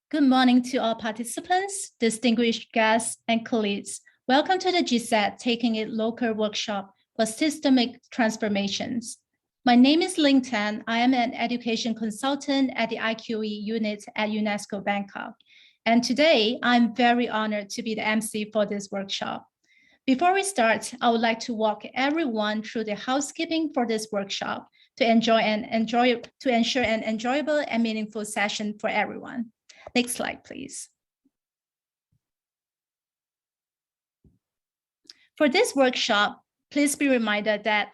Good morning to all participants, distinguished guests, and colleagues. Welcome to the GCED Taking It Local workshop for systemic transformations. My name is Ling Tan. I am an education consultant at the IQE unit at UNESCO Bangkok. And today, I'm very honored to be the MC for this workshop. Before we start, I would like to walk everyone through the housekeeping for this workshop to ensure an enjoyable and meaningful session for everyone. Next slide, please. For this workshop, please be reminded that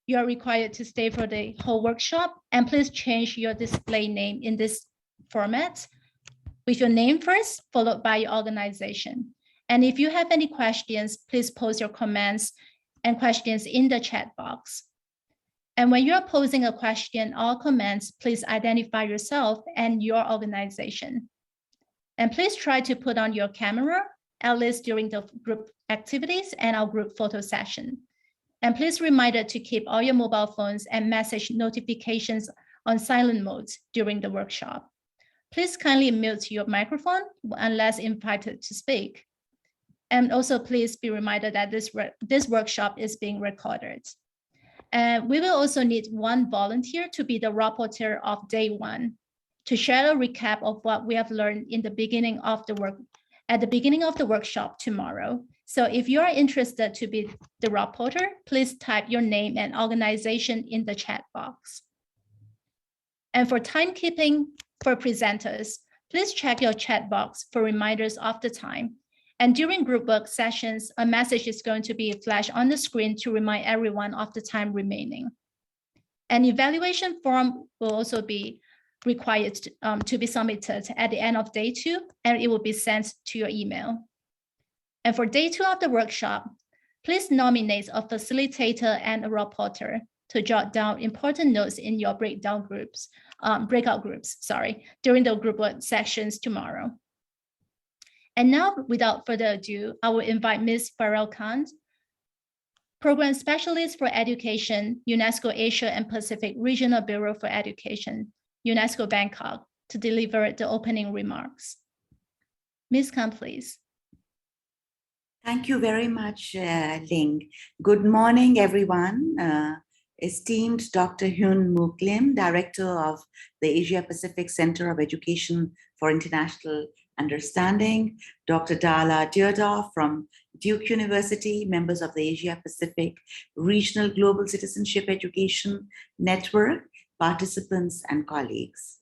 you are required to stay for the whole workshop, and please change your display name in this format with your name first, followed by your organization. And if you have any questions, please post your comments and questions in the chat box. And when you're posing a question or comments, please identify yourself and your organization. And please try to put on your camera, at least during the group activities and our group photo session. And please remember to keep all your mobile phones and message notifications on silent mode during the workshop. Please kindly mute your microphone unless invited to speak. And also please be reminded that this workshop is being recorded. And we will also need one volunteer to be the rapporteur of day one to share a recap of what we have learned in the beginning of the workshop tomorrow. So if you are interested to be the rapporteur, please type your name and organization in the chat box. And for timekeeping for presenters, please check your chat box for reminders of the time. And during group work sessions, a message is going to be flashed on the screen to remind everyone of the time remaining. An evaluation form will also be required to be submitted at the end of day two, and it will be sent to your email. And for day two of the workshop, please nominate a facilitator and a rapporteur to jot down important notes in your breakout groups, during the group work sections tomorrow. And now, without further ado, I will invite Ms. Farrell Khan, Program Specialist for Education, UNESCO Asia and Pacific Regional Bureau for Education, UNESCO Bangkok, to deliver the opening remarks. Ms. Khan, please. Thank you very much, Ling. Good morning, everyone. Esteemed Dr. Hyun Mook Lim, Director of the Asia Pacific Center of Education for International Understanding, Dr. Dala Dierdorf from Duke University, members of the Asia Pacific Regional Global Citizenship Education Network, participants and colleagues.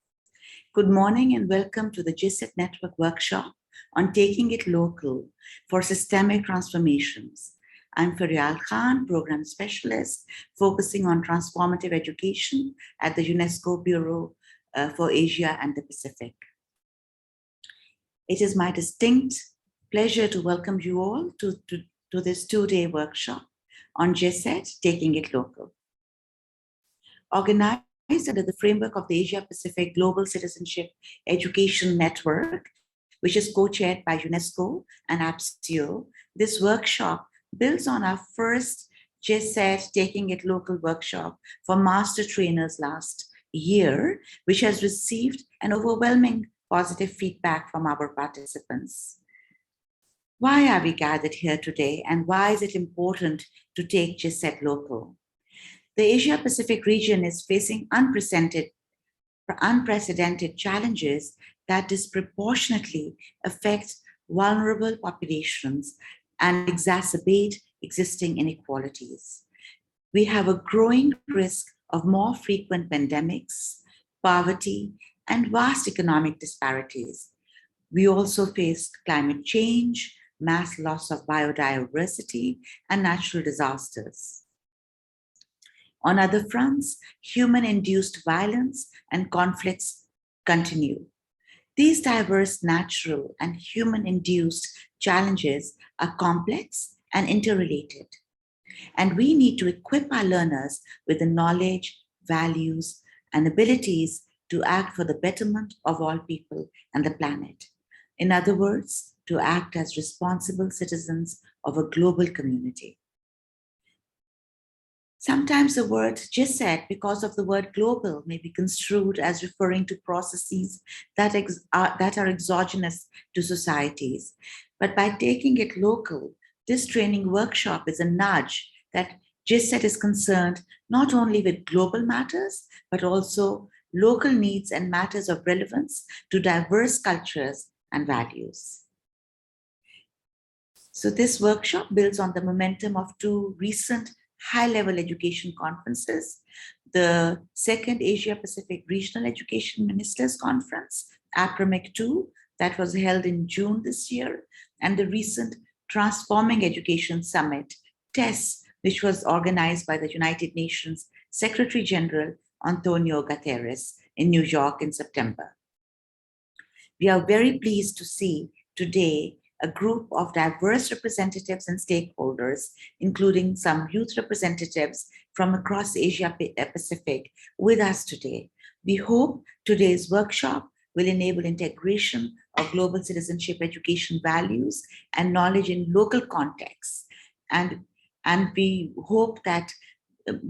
Good morning and welcome to the GCED Network workshop on Taking It Local for Systemic Transformations. I'm Faryal Khan, Program Specialist, focusing on transformative education at the UNESCO Bureau for Asia and the Pacific. It is my distinct pleasure to welcome you all to this two-day workshop on GCED Taking It Local. Organized under the framework of the Asia Pacific Global Citizenship Education Network, which is co-chaired by UNESCO and APSIO, this workshop builds on our first GCED Taking It Local workshop for master trainers last year, which has received an overwhelming positive feedback from our participants. Why are we gathered here today, and why is it important to take GCED local? The Asia Pacific region is facing unprecedented challenges that disproportionately affect vulnerable populations and exacerbate existing inequalities. We have a growing risk of more frequent pandemics, poverty, and vast economic disparities. We also face climate change, mass loss of biodiversity, and natural disasters. On other fronts, human-induced violence and conflicts continue. These diverse natural and human-induced challenges are complex and interrelated, and we need to equip our learners with the knowledge, values, and abilities to act for the betterment of all people and the planet. In other words, to act as responsible citizens of a global community. Sometimes the word GCED, because of the word global, may be construed as referring to processes that are exogenous to societies. But by taking it local, this training workshop is a nudge that GCED is concerned not only with global matters, but also local needs and matters of relevance to diverse cultures and values. So this workshop builds on the momentum of two recent high-level education conferences, the second Asia-Pacific Regional Education Ministers Conference, APROMEC 2, that was held in June this year, and the recent Transforming Education Summit, TESS, which was organized by the United Nations Secretary General Antonio Guterres in New York in September. We are very pleased to see today a group of diverse representatives and stakeholders, including some youth representatives from across Asia Pacific, with us today. We hope today's workshop will enable integration of global citizenship education values and knowledge in local contexts. And we hope that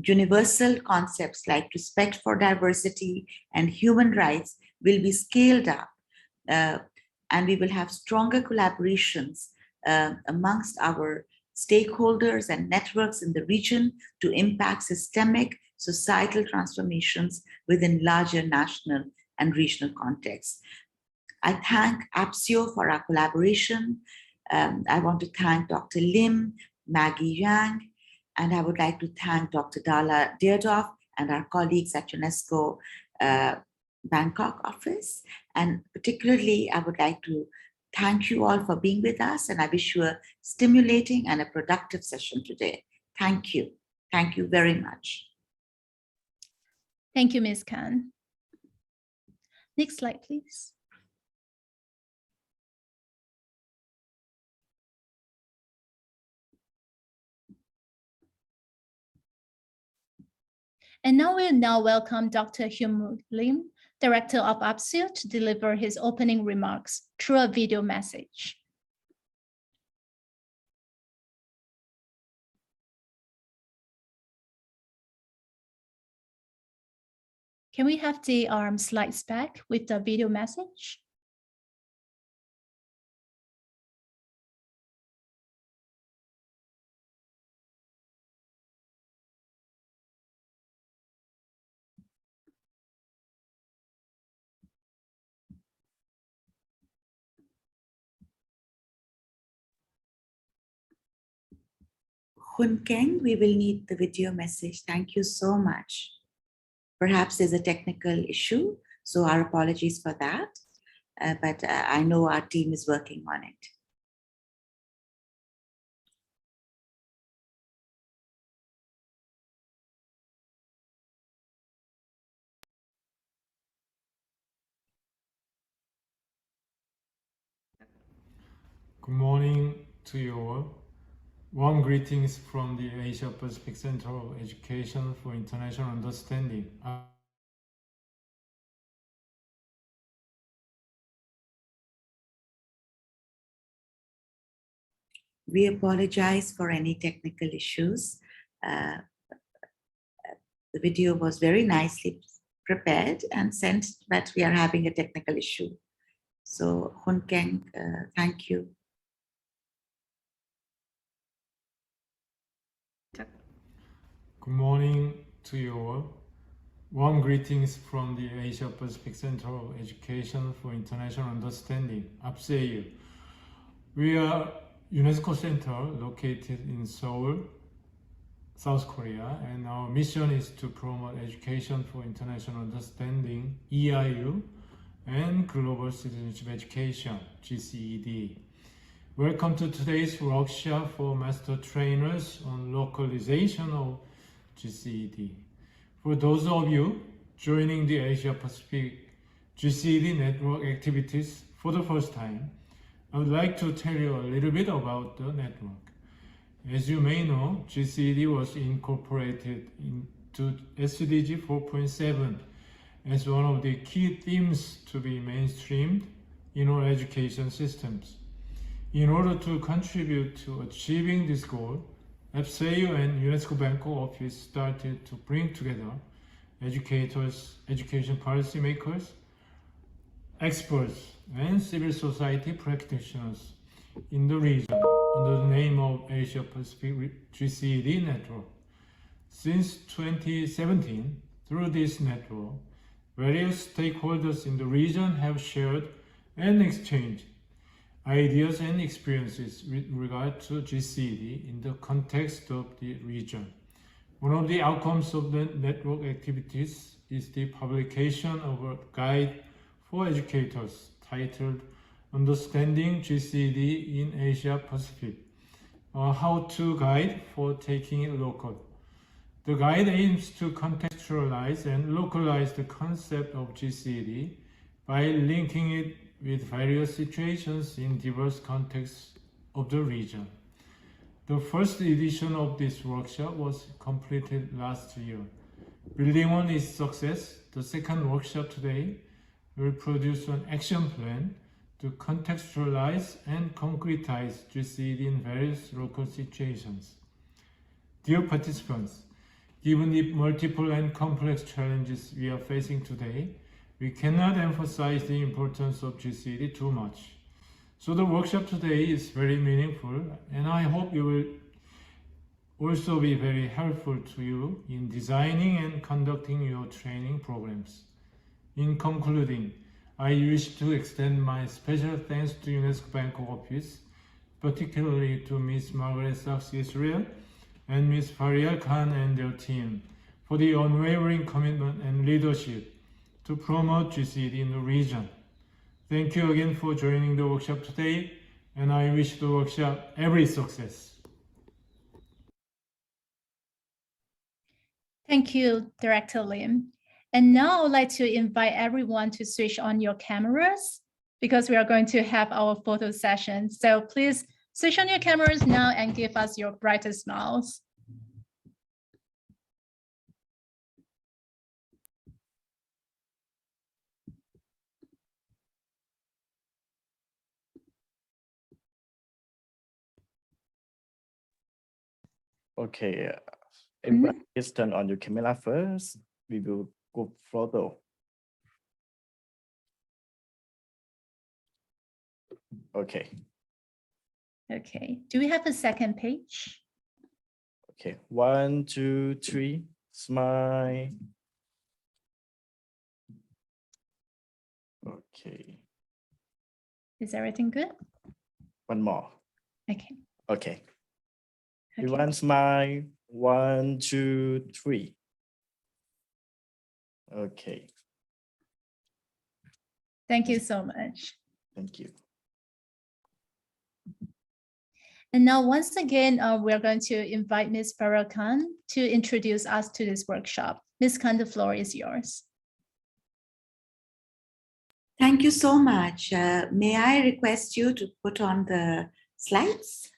universal concepts like respect for diversity and human rights will be scaled up, and we will have stronger collaborations amongst our stakeholders and networks in the region to impact systemic societal transformations within larger national and regional contexts. I thank APSIO for our collaboration. I want to thank Dr. Lim, Maggie Yang, and I would like to thank Dr. Dala Deardoff and our colleagues at UNESCO Bangkok office. And particularly, I would like to thank you all for being with us, and I wish you a stimulating and a productive session today. Thank you. Thank you very much. Thank you, Ms. Khan. Next slide, please. And now we'll welcome Dr. Hyun Lim, Director of APSIO, to deliver his opening remarks through a video message. Can we have the slides back with the video message? Hun Keng, we will need the video message. Thank you so much. Perhaps there's a technical issue, so our apologies for that. But I know our team is working on it. Good morning to you all. Warm greetings from the Asia Pacific Center of Education for International Understanding. We apologize for any technical issues. The video was very nicely prepared and sent, but we are having a technical issue. So Hun Keng, thank you. Good morning to you all. Warm greetings from the Asia Pacific Center of Education for International Understanding, APSEU. We are UNESCO Center located in Seoul, South Korea, and our mission is to promote education for international understanding, EIU, and global citizenship education, GCED. Welcome to today's workshop for master trainers on localization of GCED. For those of you joining the Asia Pacific GCED network activities for the first time, I would like to tell you a little bit about the network. As you may know, GCED was incorporated into SDG 4.7 as one of the key themes to be mainstreamed in our education systems. In order to contribute to achieving this goal, FCAU and UNESCO Bangkok office started to bring together educators, education policymakers, experts, and civil society practitioners in the region under the name of Asia Pacific GCED Network. Since 2017, through this network, various stakeholders in the region have shared and exchanged ideas and experiences with regard to GCED in the context of the region. One of the outcomes of the network activities is the publication of a guide for educators titled Understanding GCED in Asia Pacific, a how-to guide for taking it local. The guide aims to contextualize and localize the concept of GCED by linking it with various situations in diverse contexts of the region. The first edition of this workshop was completed last year. Building on its success, the second workshop today will produce an action plan to contextualize and concretize GCED in various local situations. Dear participants, given the multiple and complex challenges we are facing today, we cannot emphasize the importance of GCED too much. So the workshop today is very meaningful, and I hope it will also be very helpful to you in designing and conducting your training programs. In concluding, I wish to extend my special thanks to UNESCO Bangkok office, particularly to Ms. Margaret Sachs Israel and Ms. Faria Khan and their team for the unwavering commitment and leadership to promote GCED in the region. Thank you again for joining the workshop today, and I wish the workshop every success. Thank you, Director Lim. And now I would like to invite everyone to switch on your cameras because we are going to have our photo session. So please switch on your cameras now and give us your brightest smiles. Okay, everybody please turn on your camera first. We will go photo. Okay. Okay, do we have a second page? Okay, 1, 2, 3, smile. Okay, Is everything good? one more. Okay. Okay, Okay. everyone smile. 1, 2, 3. Okay, Thank you so much. thank you. And now, once again, we're going to invite Ms. Farah Khan to introduce us to this workshop. Ms. Khan, the floor is yours. Thank you so much. May I request you to put on the slides?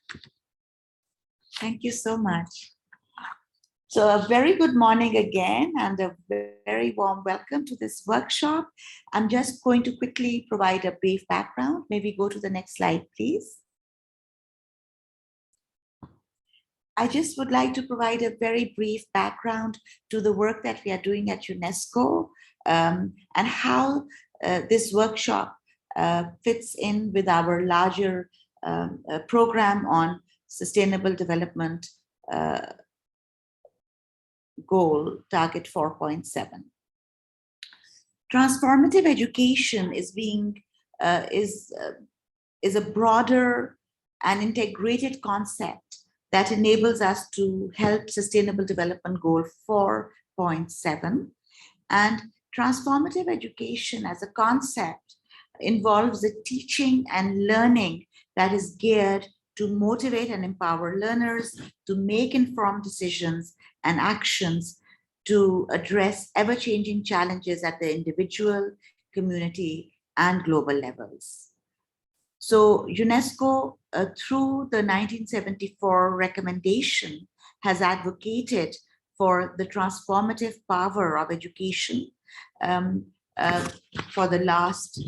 Thank you so much. So a very good morning again and a very warm welcome to this workshop. I'm just going to quickly provide a brief background. Maybe go to the next slide, please. I just would like to provide a very brief background to the work that we are doing at UNESCO and how this workshop fits in with our larger program on sustainable development goal target 4.7. Transformative education is a broader and integrated concept that enables us to help Sustainable Development Goal 4.7. And transformative education as a concept involves the teaching and learning that is geared to motivate and empower learners to make informed decisions and actions to address ever-changing challenges at the individual, community, and global levels. So UNESCO, through the 1974 recommendation, has advocated for the transformative power of education for the last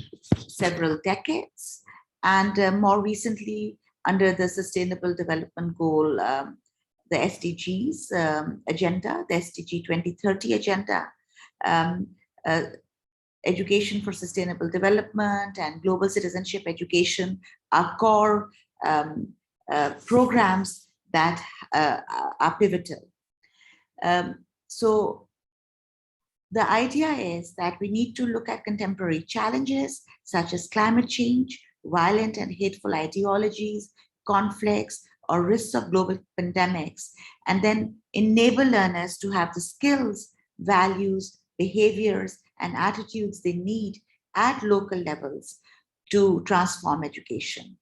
several decades. And more recently, under the Sustainable Development Goal the SDGs agenda, the SDG 2030 agenda, education for sustainable development and global citizenship education are core programs that are pivotal. So the idea is that we need to look at contemporary challenges such as climate change, violent and hateful ideologies, conflicts, or risks of global pandemics, and then enable learners to have the skills, values, behaviors, and attitudes they need at local levels to transform education.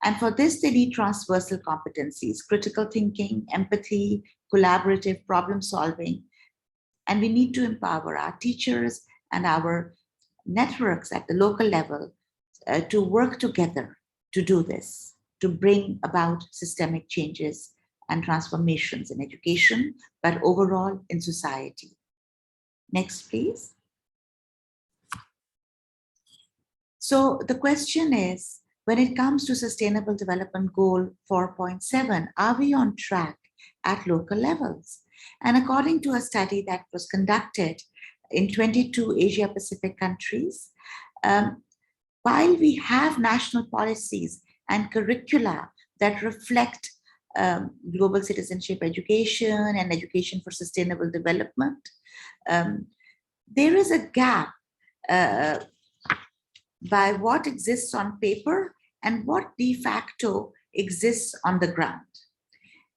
And for this, they need transversal competencies, critical thinking, empathy, collaborative problem solving. And we need to empower our teachers and our networks at the local level to work together to do this, to bring about systemic changes and transformations in education, but overall in society. Next, please. So the question is, when it comes to Sustainable Development Goal 4.7, are we on track at local levels? And according to a study that was conducted in 22 Asia Pacific countries, while we have national policies and curricula that reflect global citizenship education and education for sustainable development, there is a gap by what exists on paper and what de facto exists on the ground.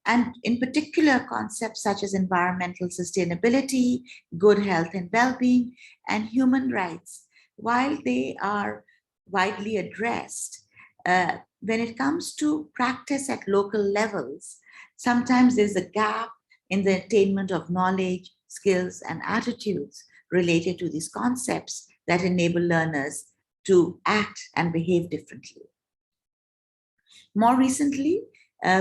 And in particular, concepts such as environmental sustainability, good health and well-being, and human rights, while they are widely addressed, when it comes to practice at local levels, sometimes there's a gap in the attainment of knowledge, skills, and attitudes related to these concepts that enable learners to act and behave differently. More recently,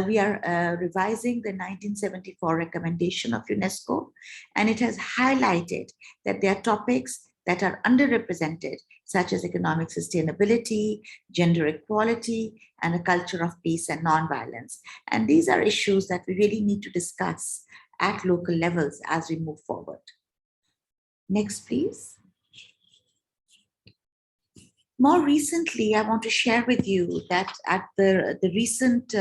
we are revising the 1974 recommendation of UNESCO, and it has highlighted that there are topics that are underrepresented, such as economic sustainability, gender equality, and a culture of peace and nonviolence. And these are issues that we really need to discuss at local levels as we move forward. Next, please. More recently, I want to share with you that at the recent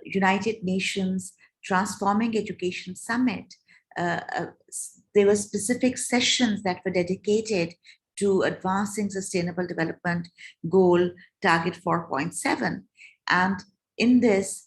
United Nations Transforming Education Summit, there were specific sessions that were dedicated to advancing Sustainable Development Goal Target 4.7. And in this,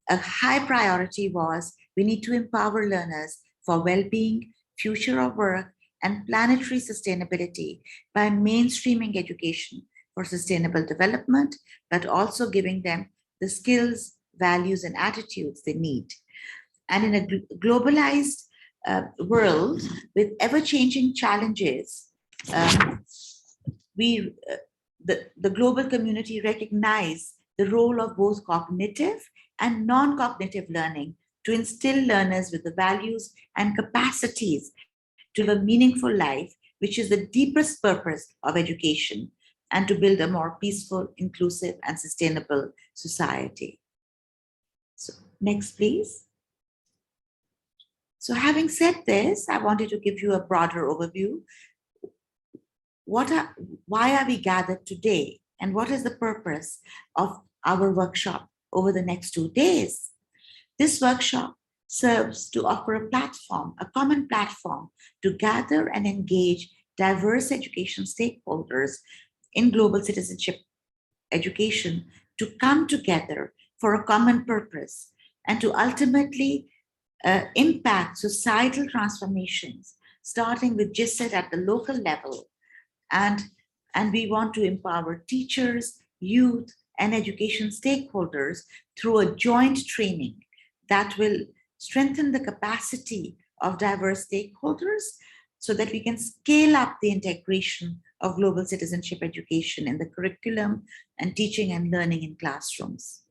a high priority was we need to empower learners for well-being, future of work, and planetary sustainability by mainstreaming education for sustainable development, but also giving them the skills, values, and attitudes they need. And in a globalized world with ever-changing challenges, the global community recognize the role of both cognitive and non-cognitive learning to instill learners with the values and capacities to live a meaningful life, which is the deepest purpose of education, and to build a more peaceful, inclusive, and sustainable society. So, next, please. So having said this, I wanted to give you a broader overview. Why are we gathered today? And what is the purpose of our workshop over the next 2 days? This workshop serves to offer a platform, a common platform, to gather and engage diverse education stakeholders in global citizenship education to come together for a common purpose and to ultimately impact societal transformations, starting with GCED at the local level. And we want to empower teachers, youth, and education stakeholders through a joint training that will strengthen the capacity of diverse stakeholders so that we can scale up the integration of global citizenship education in the curriculum and teaching and learning in classrooms.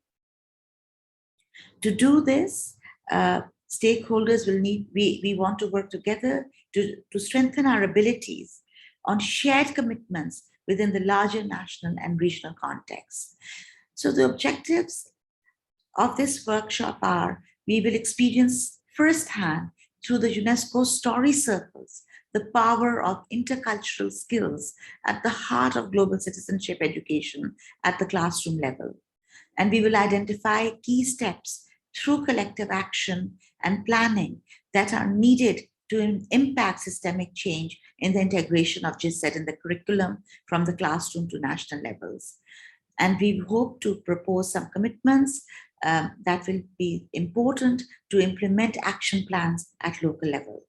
To do this, stakeholders will need, we want to work together to strengthen our abilities on shared commitments within the larger national and regional context. So the objectives of this workshop are, we will experience firsthand through the UNESCO Story Circles the power of intercultural skills at the heart of global citizenship education at the classroom level. And we will identify key steps through collective action and planning that are needed to impact systemic change in the integration of GCED in the curriculum from the classroom to national levels. And we hope to propose some commitments that will be important to implement action plans at local level.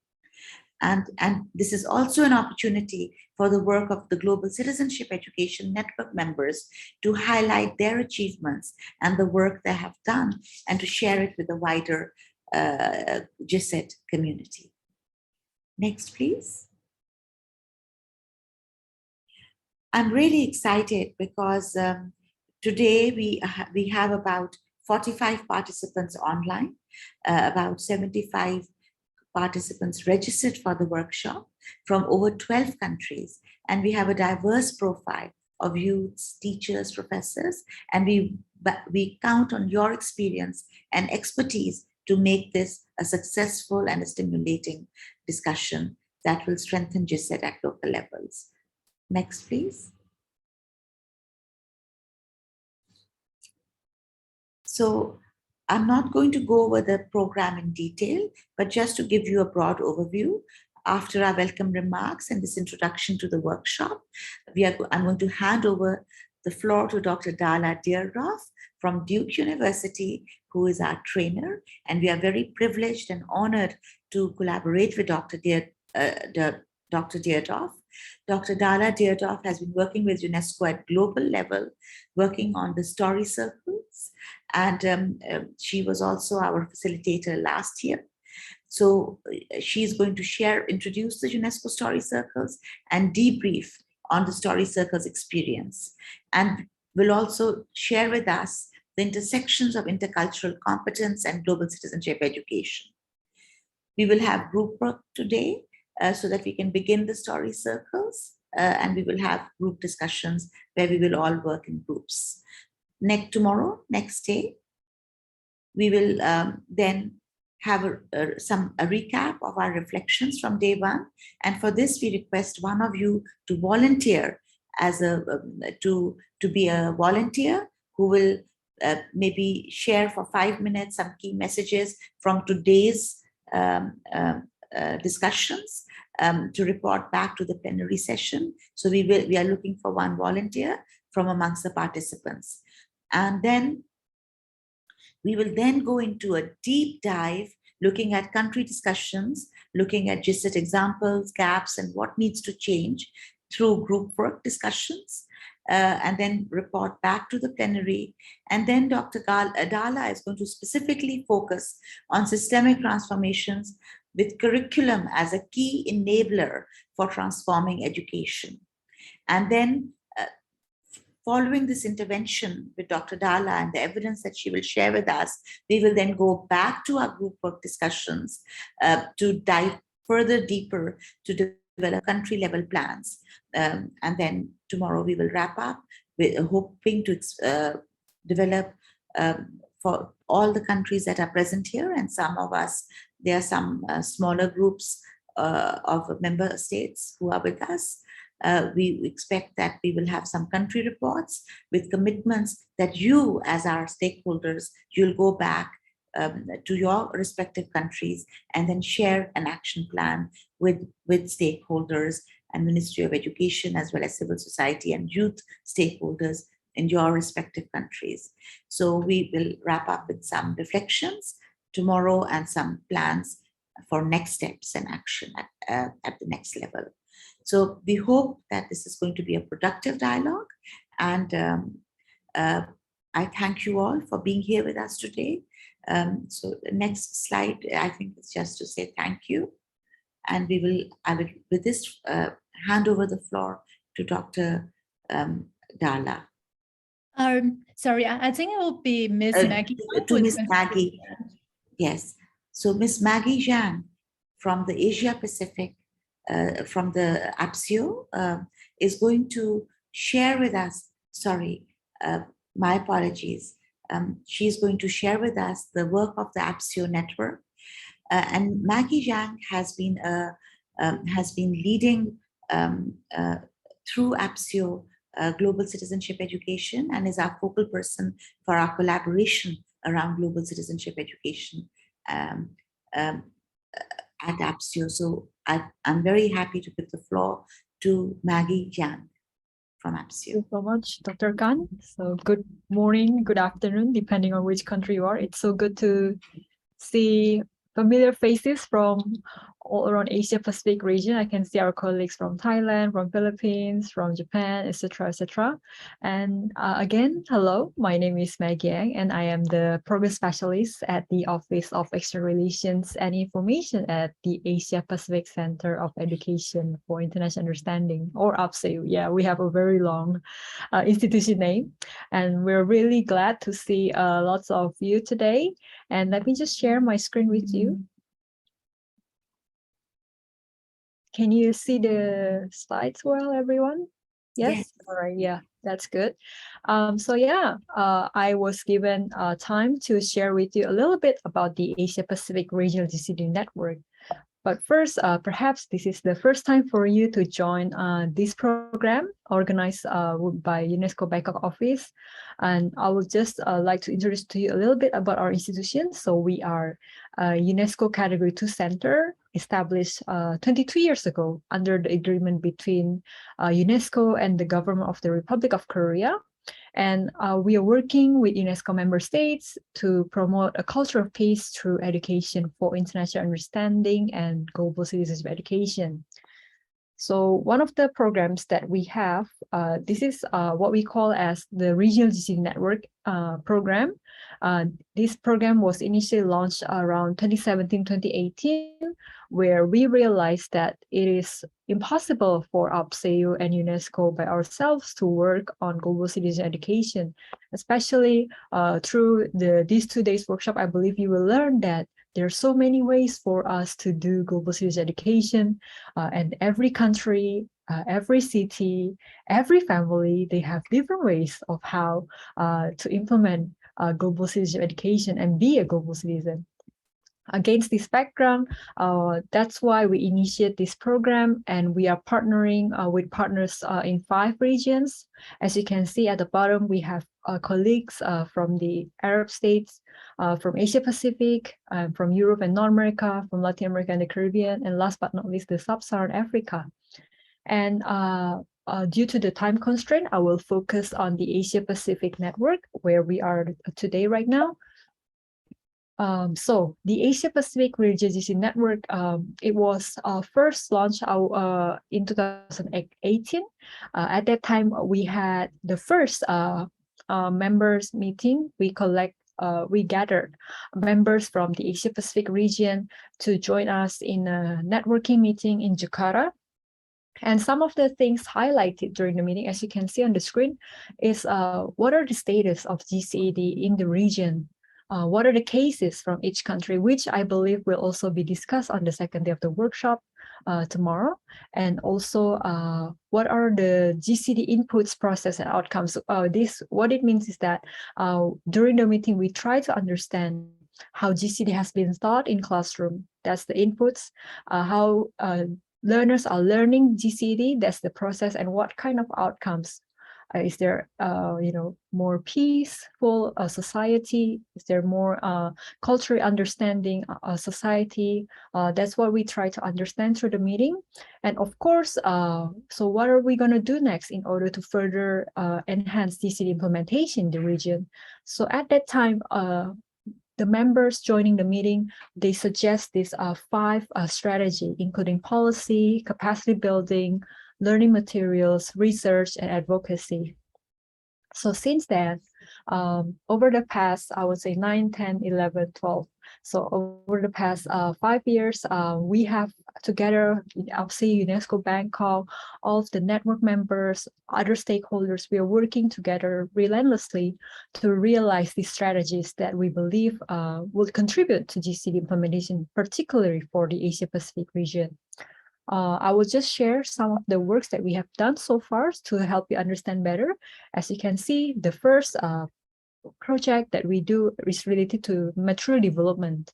And this is also an opportunity for the work of the Global Citizenship Education Network members to highlight their achievements and the work they have done and to share it with the wider GCED community. Next, please. I'm really excited because today we have about 45 participants online, about 75 participants registered for the workshop from over 12 countries. And we have a diverse profile of youths, teachers, professors, and we count on your experience and expertise to make this a successful and a stimulating discussion that will strengthen GCED at local levels. Next, please. So I'm not going to go over the program in detail, but just to give you a broad overview, after our welcome remarks and this introduction to the workshop, I'm going to hand over the floor to Dr. Dala Deirdre from Duke University, who is our trainer, and we are very privileged and honored to collaborate with Dr. Deirdre. Dr. Dala Deirdre has been working with UNESCO at global level, working on the story circles, and she was also our facilitator last year. So she's going to introduce the UNESCO Story Circles and debrief on the Story Circles experience, and will also share with us the intersections of intercultural competence and global citizenship education. We will have group work today so that we can begin the Story Circles, and we will have group discussions where we will all work in groups. Next day, we will then have a recap of our reflections from day one. And for this, we request one of you to volunteer as to be a volunteer who will maybe share for 5 minutes some key messages from today's discussions to report back to the plenary session. So we are looking for one volunteer from amongst the participants. And then we will then go into a deep dive, looking at country discussions, looking at GCED examples, gaps, and what needs to change through group work discussions, and then report back to the plenary. And then Dr. Dala is going to specifically focus on systemic transformations with curriculum as a key enabler for transforming education. And then following this intervention with Dr. Dala and the evidence that she will share with us, we will then go back to our group work discussions to dive further deeper to develop country level plans. And then tomorrow we will wrap up with hoping to develop for all the countries that are present here, and some of us, there are some smaller groups of member states who are with us. We expect that we will have some country reports with commitments that you, as our stakeholders, you'll go back to your respective countries and then share an action plan with stakeholders and Ministry of Education, as well as civil society and youth stakeholders in your respective countries. So we will wrap up with some reflections tomorrow and some plans for next steps and action at the next level. So we hope that this is going to be a productive dialogue, and I thank you all for being here with us today. So the next slide, I think, is just to say thank you, and I will with this hand over the floor to Dr. Dala. Sorry, I think it will be Miss Maggie. To Miss Maggie, yes. So Miss Maggie Zhang from the Asia Pacific, from the APSIO, is going to share with us, sorry, my apologies, She's going to share with us the work of the APSIO network. And Maggie Zhang has been leading through APSIO global citizenship education and is our focal person for our collaboration around global citizenship education at APSIO. So I'm very happy to give the floor to Maggie Zhang from APSIO. Thank you so much, Dr. Khan. So good morning, good afternoon, depending on which country you are. It's so good to see familiar faces from all around Asia Pacific region. I can see our colleagues from Thailand, from Philippines, from Japan, etc., etc. And again, hello, my name is Maggie Yang, and I am the program specialist at the Office of External Relations and Information at the Asia Pacific Center of Education for International Understanding, or APSIO. Yeah, we have a very long institution name, and we're really glad to see lots of you today. And let me just share my screen with you. Can you see the slides well, everyone? Yes? All right, yeah, that's good. So yeah, I was given time to share with you a little bit about the Asia Pacific Regional GCED Network. But first, perhaps this is the first time for you to join this program organized by UNESCO Bangkok office. And I would just like to introduce to you a little bit about our institution. So we are a UNESCO Category 2 Center established 22 years ago under the agreement between UNESCO and the government of the Republic of Korea. And we are working with UNESCO member states to promote a culture of peace through education for international understanding and global citizenship education. So one of the programs that we have, this is what we call as the Regional GCED Network program. This program was initially launched around 2017-2018, where we realized that it is impossible for APSIO and UNESCO by ourselves to work on global citizen education, especially through these 2 days workshop. I believe you will learn that there are so many ways for us to do global citizen education, and every country, every city, every family, they have different ways of how to implement global citizen education and be a global citizen. Against this background, that's why we initiate this program, and we are partnering with partners in 5 regions. As you can see at the bottom, we have colleagues from the Arab states, from Asia Pacific, from Europe and North America, from Latin America and the Caribbean, and last but not least, the Sub-Saharan Africa. And due to the time constraint, I will focus on the Asia Pacific network, where we are today right now. So the Asia Pacific Regional GCED Network, it was first launched in 2018. At that time, we had the first members meeting. We gathered members from the Asia Pacific region to join us in a networking meeting in Jakarta. And some of the things highlighted during the meeting, as you can see on the screen, is what are the status of GCED in the region? What are the cases from each country, which I believe will also be discussed on the second day of the workshop tomorrow. And also, what are the GCED inputs, process, and outcomes? What it means is that during the meeting, we try to understand how GCED has been taught in classroom. That's the inputs. How learners are learning GCED, that's the process, and what kind of outcomes. Is there, more peaceful society? Is there more cultural understanding society? That's what we try to understand through the meeting. And of course, so what are we going to do next in order to further enhance GCED implementation in the region? So at that time, the members joining the meeting, they suggest these 5 strategies, including policy, capacity building, learning materials, research, and advocacy. So since then, over the past, I would say 9, 10, 11, 12. So over the past 5 years, we have together, APSIO, UNESCO Bangkok, all of the network members, other stakeholders, we are working together relentlessly to realize these strategies that we believe will contribute to GCED implementation, particularly for the Asia Pacific region. I will just share some of the works that we have done so far to help you understand better. As you can see, the first project that we do is related to material development.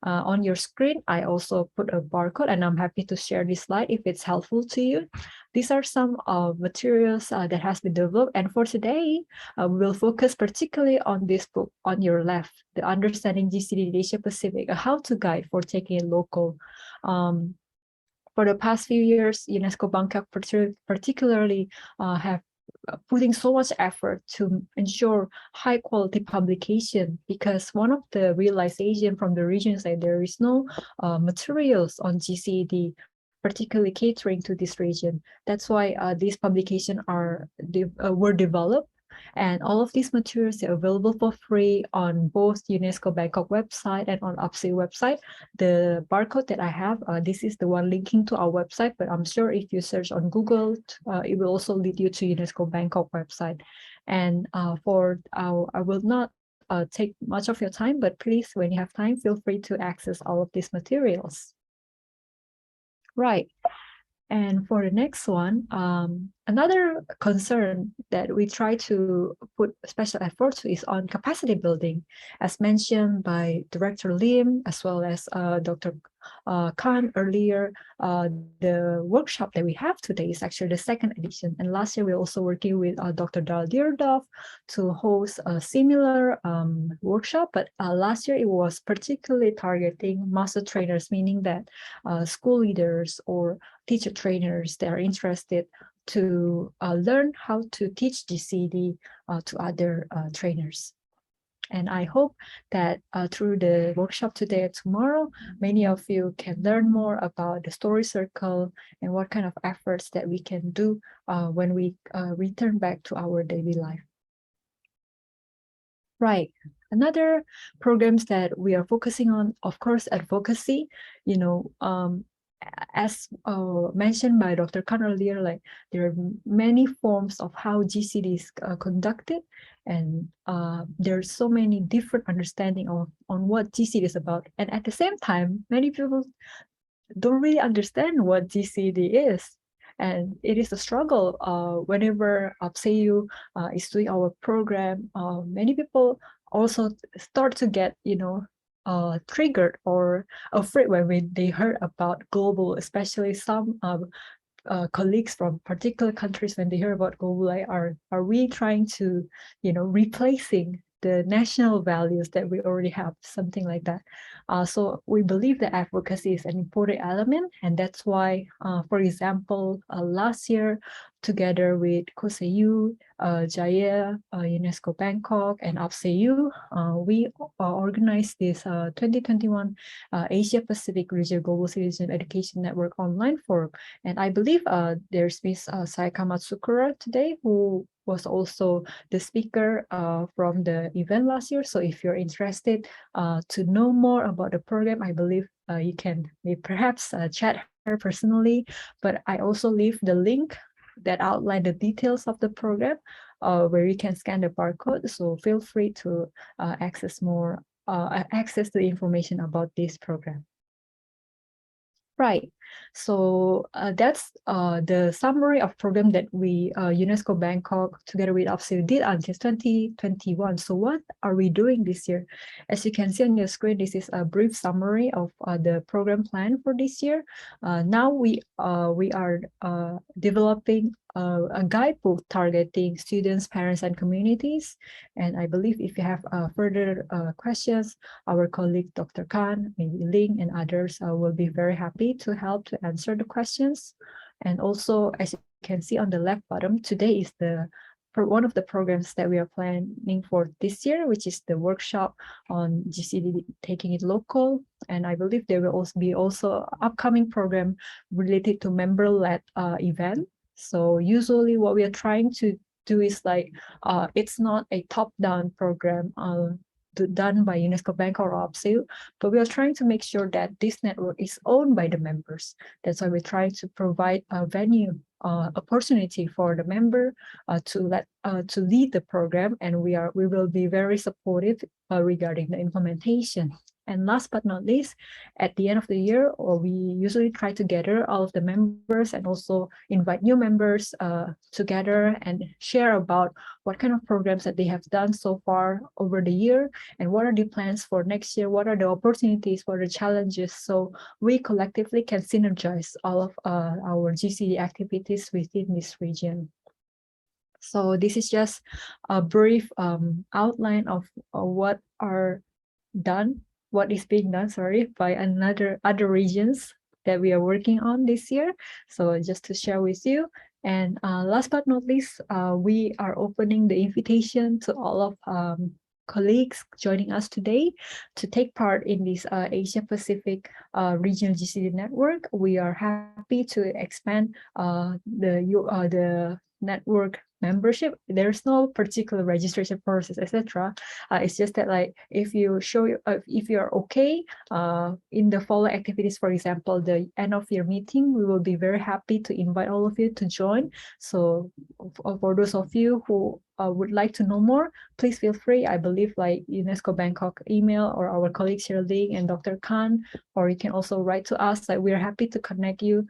On your screen, I also put a barcode, and I'm happy to share this slide if it's helpful to you. These are some materials that has been developed, and for today, we will focus particularly on this book on your left, The Understanding GCED in Asia Pacific, a how-to guide for taking it local. For the past few years, UNESCO Bangkok particularly have putting so much effort to ensure high quality publication, because one of the realization from the region is that there is no materials on GCED particularly catering to this region. That's why these publications were developed, and all of these materials are available for free on both UNESCO Bangkok website and on UPSI website. The barcode that I have, this is the one linking to our website, but I'm sure if you search on Google, it will also lead you to UNESCO Bangkok website. And I will not take much of your time, but please, when you have time, feel free to access all of these materials. Right. And for the next one, another concern that we try to put special effort to is on capacity building, as mentioned by Director Lim, as well as Dr. Khan earlier. The workshop that we have today is actually the second edition. And last year, we were also working with Dr. Dal Dierdorf to host a similar workshop. But last year, it was particularly targeting master trainers, meaning that school leaders or teacher trainers that are interested to learn how to teach GCED to other trainers. And I hope that through the workshop today and tomorrow, many of you can learn more about the story circle and what kind of efforts that we can do when we return back to our daily life. Right. Another programs that we are focusing on, of course, advocacy. As mentioned by Dr. Khan earlier, like there are many forms of how GCED is conducted, and there's so many different understanding on what GCED is about. And at the same time, many people don't really understand what GCED is. And it is a struggle whenever UPSEU is doing our program. Many people also start to get, triggered or afraid when they heard about global, especially some colleagues from particular countries, when they hear about global, like, are we trying to, replacing the national values that we already have, something like that. So we believe that advocacy is an important element, and that's why, for example, last year, together with COSEU, Jaya, UNESCO Bangkok, and UPSEU, we organized this 2021 Asia Pacific Region Global Citizen Education Network online forum. And I believe there's Ms. Sayaka Matsukura today, who was also the speaker from the event last year. So if you're interested to know more about the program, I believe you can perhaps chat her personally, but I also leave the link that outline the details of the program where you can scan the barcode. So feel free to access the information about this program. Right. So that's the summary of program that we, UNESCO Bangkok, together with UPSEU, did until 2021. So what are we doing this year? As you can see on your screen, this is a brief summary of the program plan for this year. Now we are developing a guidebook targeting students, parents, and communities. And I believe if you have further questions, our colleague Dr. Khan, maybe Ling, and others will be very happy to help to answer the questions. And also, as you can see on the left bottom, today is one of the programs that we are planning for this year, which is the workshop on GCED Taking It Local. And I believe there will also be upcoming program related to member-led event. So usually what we are trying to do is like, it's not a top-down program done by UNESCO Bangkok or UPSEU, but we are trying to make sure that this network is owned by the members. That's why we're trying to provide a venue, opportunity for the member to lead the program, and we will be very supportive regarding the implementation. And last but not least, at the end of the year, or we usually try to gather all of the members and also invite new members together and share about what kind of programs that they have done so far over the year and what are the plans for next year, what are the opportunities, what are the challenges, so we collectively can synergize all of our GCED activities within this region. So this is just a brief outline of what is being done, by other regions that we are working on this year. So just to share with you. And last but not least, we are opening the invitation to all of colleagues joining us today to take part in this Asia Pacific Regional GCED network. We are happy to expand the network membership. There's no particular registration process, etc. It's just that, like, if you are okay in the following activities, for example, the end of year meeting, we will be very happy to invite all of you to join. So for those of you who would like to know more, please feel free. I believe like UNESCO Bangkok email or our colleagues Shirley and Dr. Khan, or you can also write to us. Like, we're happy to connect you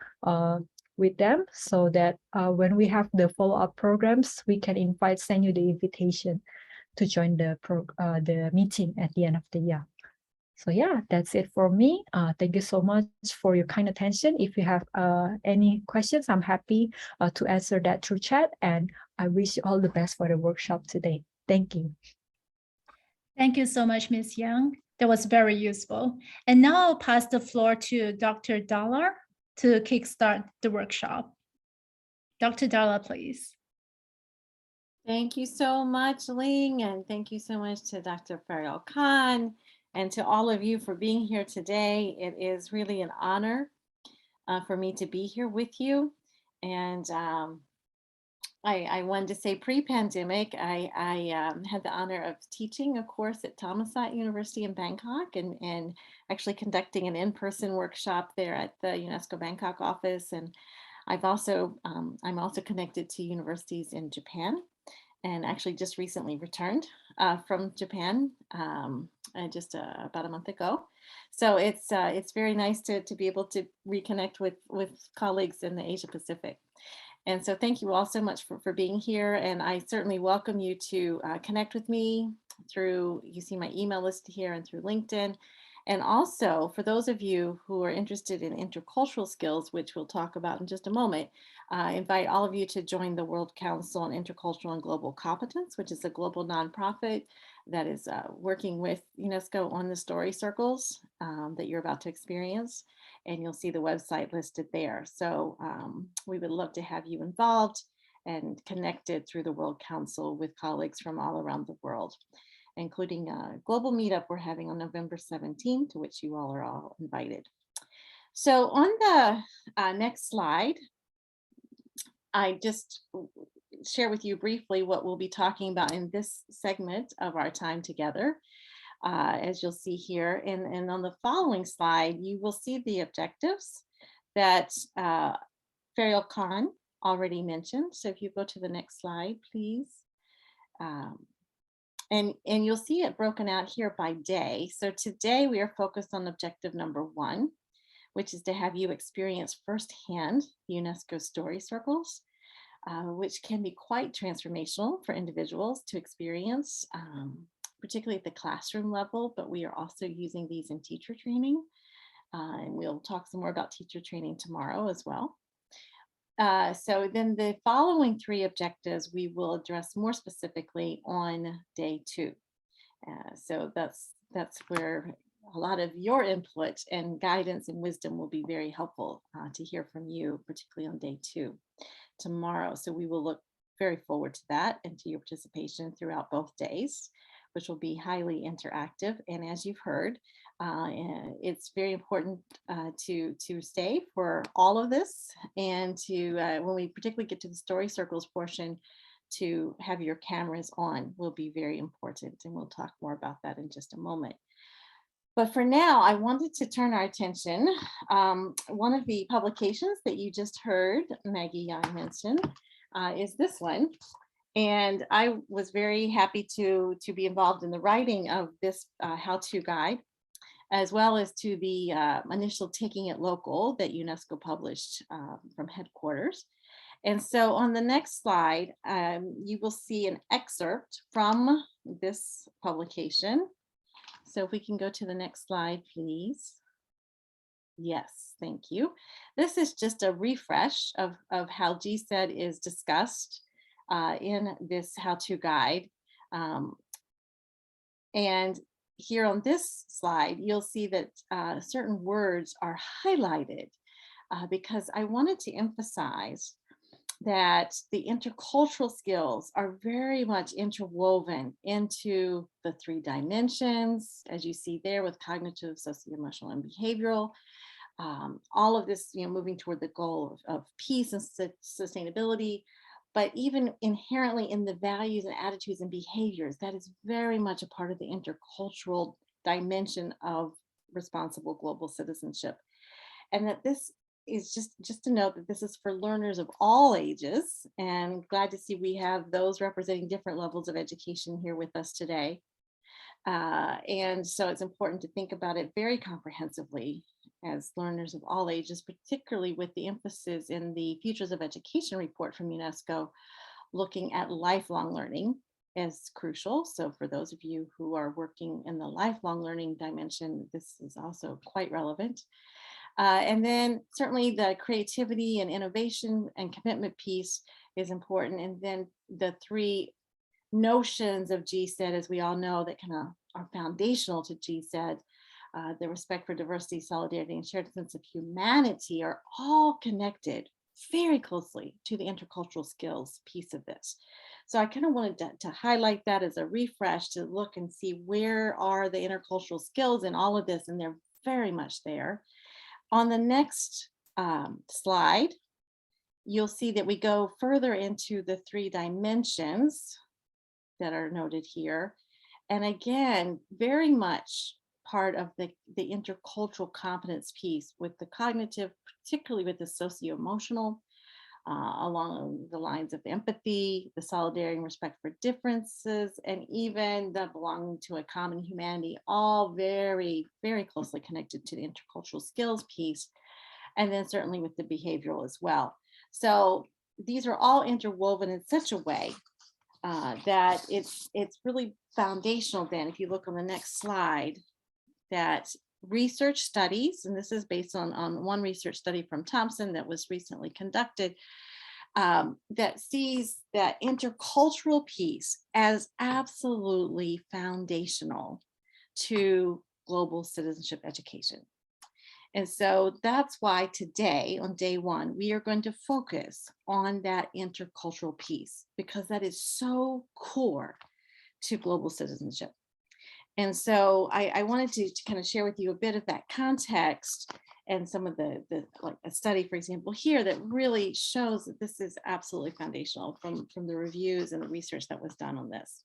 with them so that when we have the follow-up programs, we can send you the invitation to join the meeting at the end of the year. So yeah, that's it for me. Thank you so much for your kind attention. If you have any questions, I'm happy to answer that through chat, and I wish you all the best for the workshop today. Thank you. Thank you so much, Ms. Young. That was very useful. And now I'll pass the floor to Dr. Dollar to kickstart the workshop. Dr. Dollar, please. Thank you so much, Ling, and thank you so much to Dr. Farrell Khan and to all of you for being here today. It is really an honor for me to be here with you. And I wanted to say pre-pandemic, I had the honor of teaching a course at Thammasat University in Bangkok and actually conducting an in-person workshop there at the UNESCO Bangkok office. And I'm also connected to universities in Japan, and actually just recently returned from Japan just about a month ago. So it's very nice to be able to reconnect with colleagues in the Asia Pacific. And so thank you all so much for being here. And I certainly welcome you to connect with me through, you see my email list here, and through LinkedIn. And also, for those of you who are interested in intercultural skills, which we'll talk about in just a moment, I invite all of you to join the World Council on Intercultural and Global Competence, which is a global nonprofit that is working with UNESCO on the Story Circles that you're about to experience. And you'll see the website listed there. So we would love to have you involved and connected through the World Council with colleagues from all around the world, including a global meetup we're having on November 17th, to which you all are all invited. So on the next slide, I just share with you briefly what we'll be talking about in this segment of our time together. As you'll see here, and on the following slide, you will see the objectives that Farrell Khan already mentioned. So if you go to the next slide, please. And you'll see it broken out here by day. So today we are focused on objective number 1, which is to have you experience firsthand the UNESCO Story Circles, which can be quite transformational for individuals to experience, particularly at the classroom level, but we are also using these in teacher training. And we'll talk some more about teacher training tomorrow as well. So then the following 3 objectives we will address more specifically on day 2. So that's where a lot of your input and guidance and wisdom will be very helpful to hear from you, particularly on day 2 tomorrow. So we will look very forward to that and to your participation throughout both days, which will be highly interactive. And as you've heard, it's very important to stay for all of this, and to, when we particularly get to the Story Circles portion, to have your cameras on will be very important. And we'll talk more about that in just a moment. But for now, I wanted to turn our attention. One of the publications that you just heard Maggie Young mention is this one. And I was very happy to be involved in the writing of this how-to guide as well as to the initial Taking It Local that UNESCO published from headquarters. And so on the next slide, you will see an excerpt from this publication. So if we can go to the next slide, please. Yes, thank you. This is just a refresh of how GCED is discussed in this how-to guide. And here on this slide, you'll see that certain words are highlighted because I wanted to emphasize that the intercultural skills are very much interwoven into the 3 dimensions, as you see there with cognitive, socio-emotional, and behavioral. All of this, moving toward the goal of peace and sustainability, but even inherently in the values and attitudes and behaviors, that is very much a part of the intercultural dimension of responsible global citizenship. And that this is just to note that this is for learners of all ages, and glad to see we have those representing different levels of education here with us today. And so it's important to think about it very comprehensively as learners of all ages, particularly with the emphasis in the Futures of Education report from UNESCO, looking at lifelong learning as crucial. So for those of you who are working in the lifelong learning dimension, this is also quite relevant. And then certainly the creativity and innovation and commitment piece is important. And then the 3 notions of GCED, as we all know, that kind of are foundational to GCED, the respect for diversity, solidarity, and shared sense of humanity, are all connected very closely to the intercultural skills piece of this. So I kind of wanted to highlight that as a refresh, to look and see where are the intercultural skills in all of this, and they're very much there. On the next slide, you'll see that we go further into the 3 dimensions that are noted here. And again, very much part of the intercultural competence piece with the cognitive, particularly with the socio-emotional, along the lines of empathy, the solidarity and respect for differences, and even the belonging to a common humanity, all very, very closely connected to the intercultural skills piece. And then certainly with the behavioral as well. So these are all interwoven in such a way that it's really foundational then, if you look on the next slide, that research studies, and this is based on one research study from Thompson that was recently conducted, that sees that intercultural piece as absolutely foundational to global citizenship education. And so that's why today, on day 1, we are going to focus on that intercultural piece, because that is so core to global citizenship. And so I wanted to kind of share with you a bit of that context and some of the like a study, for example, here that really shows that this is absolutely foundational from the reviews and the research that was done on this.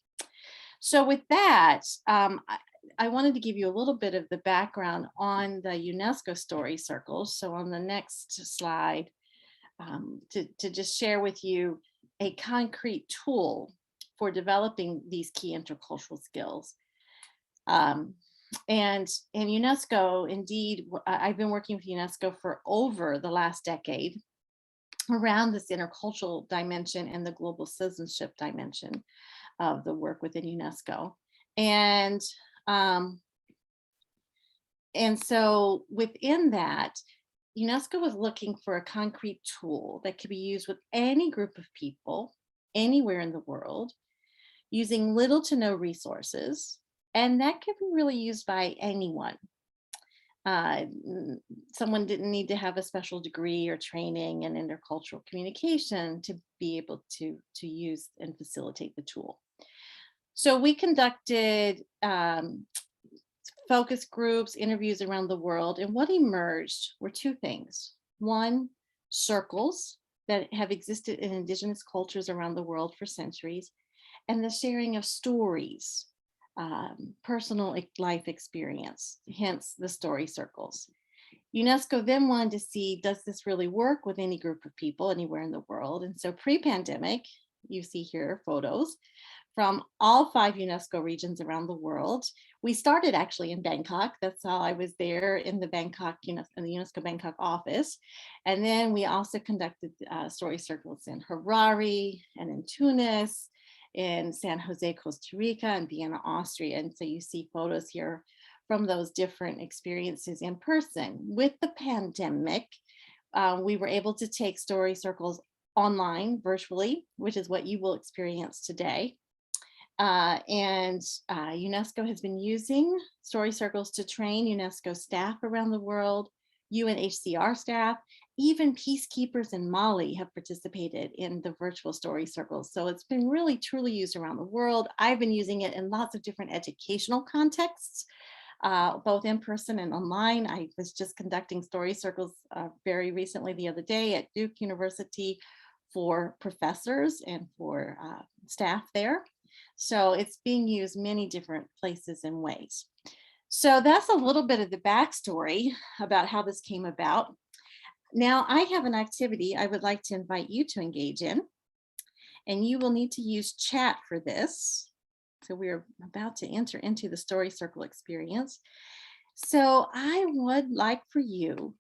So with that, I wanted to give you a little bit of the background on the UNESCO Story Circles. So on the next slide, to just share with you a concrete tool for developing these key intercultural skills. And UNESCO, indeed, I've been working with UNESCO for over the last decade around this intercultural dimension and the global citizenship dimension of the work within UNESCO. And so within that, UNESCO was looking for a concrete tool that could be used with any group of people anywhere in the world, using little to no resources. And that can be really used by anyone. Someone didn't need to have a special degree or training in intercultural communication to be able to use and facilitate the tool. So we conducted focus groups, interviews around the world, and what emerged were 2 things. 1, circles that have existed in indigenous cultures around the world for centuries, and the sharing of stories, personal life experience, hence the story circles. UNESCO then wanted to see, does this really work with any group of people anywhere in the world? And so pre-pandemic, you see here photos from all 5 UNESCO regions around the world. We started actually in Bangkok. That's how I was there in the Bangkok, in the UNESCO Bangkok office. And then we also conducted story circles in Harare and in Tunis, in San Jose, Costa Rica, and Vienna, Austria. And so you see photos here from those different experiences in person. With the pandemic, we were able to take story circles online, virtually, which is what you will experience today. UNESCO has been using story circles to train UNESCO staff around the world, UNHCR staff, even peacekeepers in Mali have participated in the virtual story circles. So it's been really truly used around the world. I've been using it in lots of different educational contexts, both in person and online. I was just conducting story circles very recently the other day at Duke University for professors and for staff there. So it's being used many different places and ways. So that's a little bit of the backstory about how this came about. Now I have an activity I would like to invite you to engage in, and you will need to use chat for this. So we're about to enter into the story circle experience. So I would like for you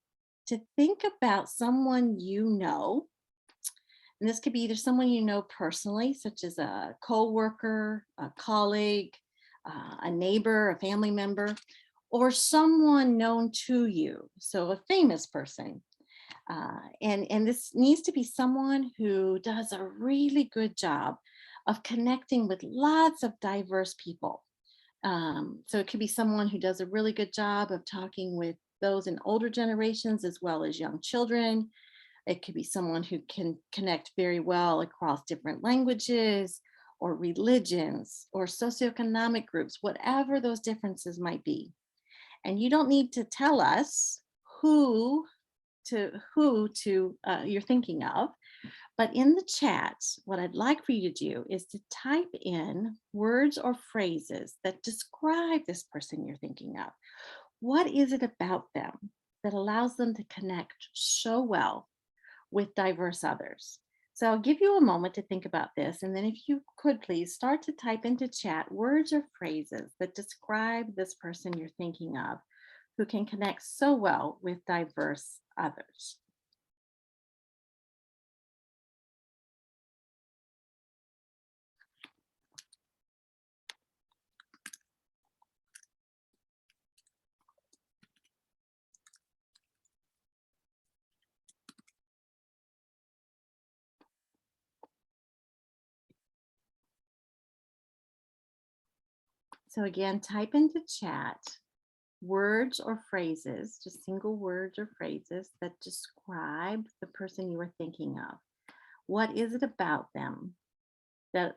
to think about someone you know. And this could be either someone you know personally, such as a coworker, a colleague, a neighbor, a family member, or someone known to you, so a famous person. And this needs to be someone who does a really good job of connecting with lots of diverse people. So it could be someone who does a really good job of talking with those in older generations as well as young children. It could be someone who can connect very well across different languages or religions or socioeconomic groups, whatever those differences might be. And you don't need to tell us who you're thinking of, but in the chat, what I'd like for you to do is to type in words or phrases that describe this person you're thinking of. What is it about them that allows them to connect so well with diverse others? So I'll give you a moment to think about this. And then if you could please start to type into chat words or phrases that describe this person you're thinking of who can connect so well with diverse others. So again, type into chat words or phrases, just single words or phrases that describe the person you were thinking of. What is it about them that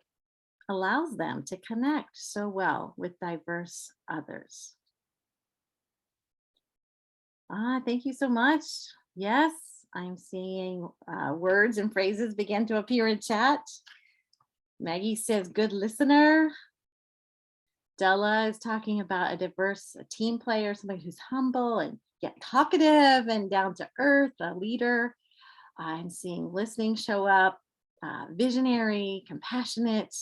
allows them to connect so well with diverse others? Thank you so much. Yes, I'm seeing words and phrases begin to appear in chat. Maggie says, good listener. Della is talking about a diverse team player, somebody who's humble and yet talkative and down to earth, a leader. I'm seeing listening show up, visionary, compassionate,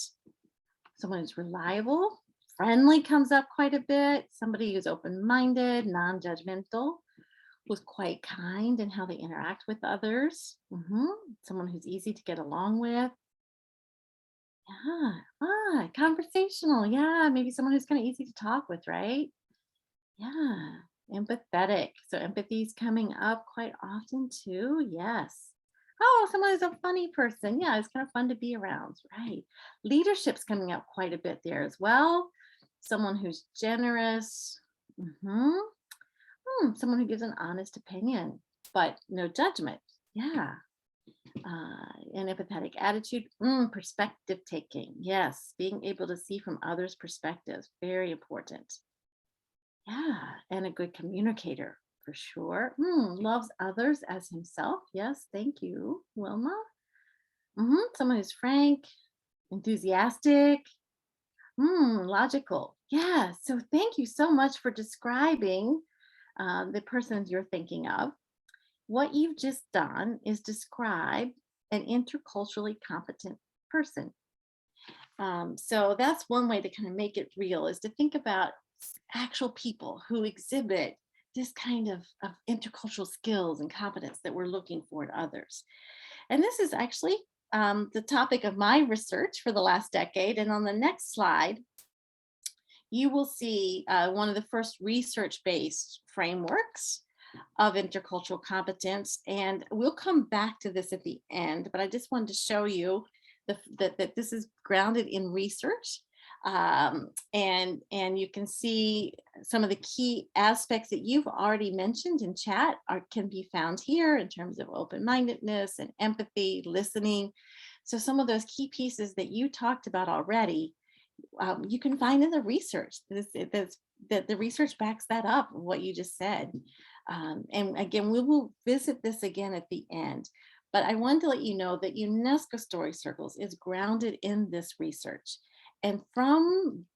someone who's reliable, friendly comes up quite a bit, somebody who's open-minded, non-judgmental, who's quite kind in how they interact with others, someone who's easy to get along with. Yeah, conversational. Yeah, maybe someone who's kind of easy to talk with, right? Yeah, empathetic. So empathy is coming up quite often too. Yes. Oh, someone who's a funny person. Yeah, it's kind of fun to be around, right? Leadership's coming up quite a bit there as well. Someone who's generous. Someone who gives an honest opinion, but no judgment. Yeah. An empathetic attitude, perspective taking. Yes, being able to see from others' perspectives, very important. Yeah, and a good communicator for sure. Loves others as himself. Yes, thank you, Wilma. Someone who's frank, enthusiastic, logical. Yeah, so thank you so much for describing the person you're thinking of. What you've just done is describe an interculturally competent person. So that's one way to kind of make it real, is to think about actual people who exhibit this kind of intercultural skills and competence that we're looking for in others. And this is actually the topic of my research for the last decade. And on the next slide, you will see one of the first research-based frameworks of intercultural competence. And we'll come back to this at the end, but I just wanted to show you that this is grounded in research. And you can see some of the key aspects that you've already mentioned in chat can be found here in terms of open-mindedness and empathy, listening. So some of those key pieces that you talked about already, you can find in the research. That the research backs that up, what you just said. And again, we will visit this again at the end. But I wanted to let you know that UNESCO Story Circles is grounded in this research. And from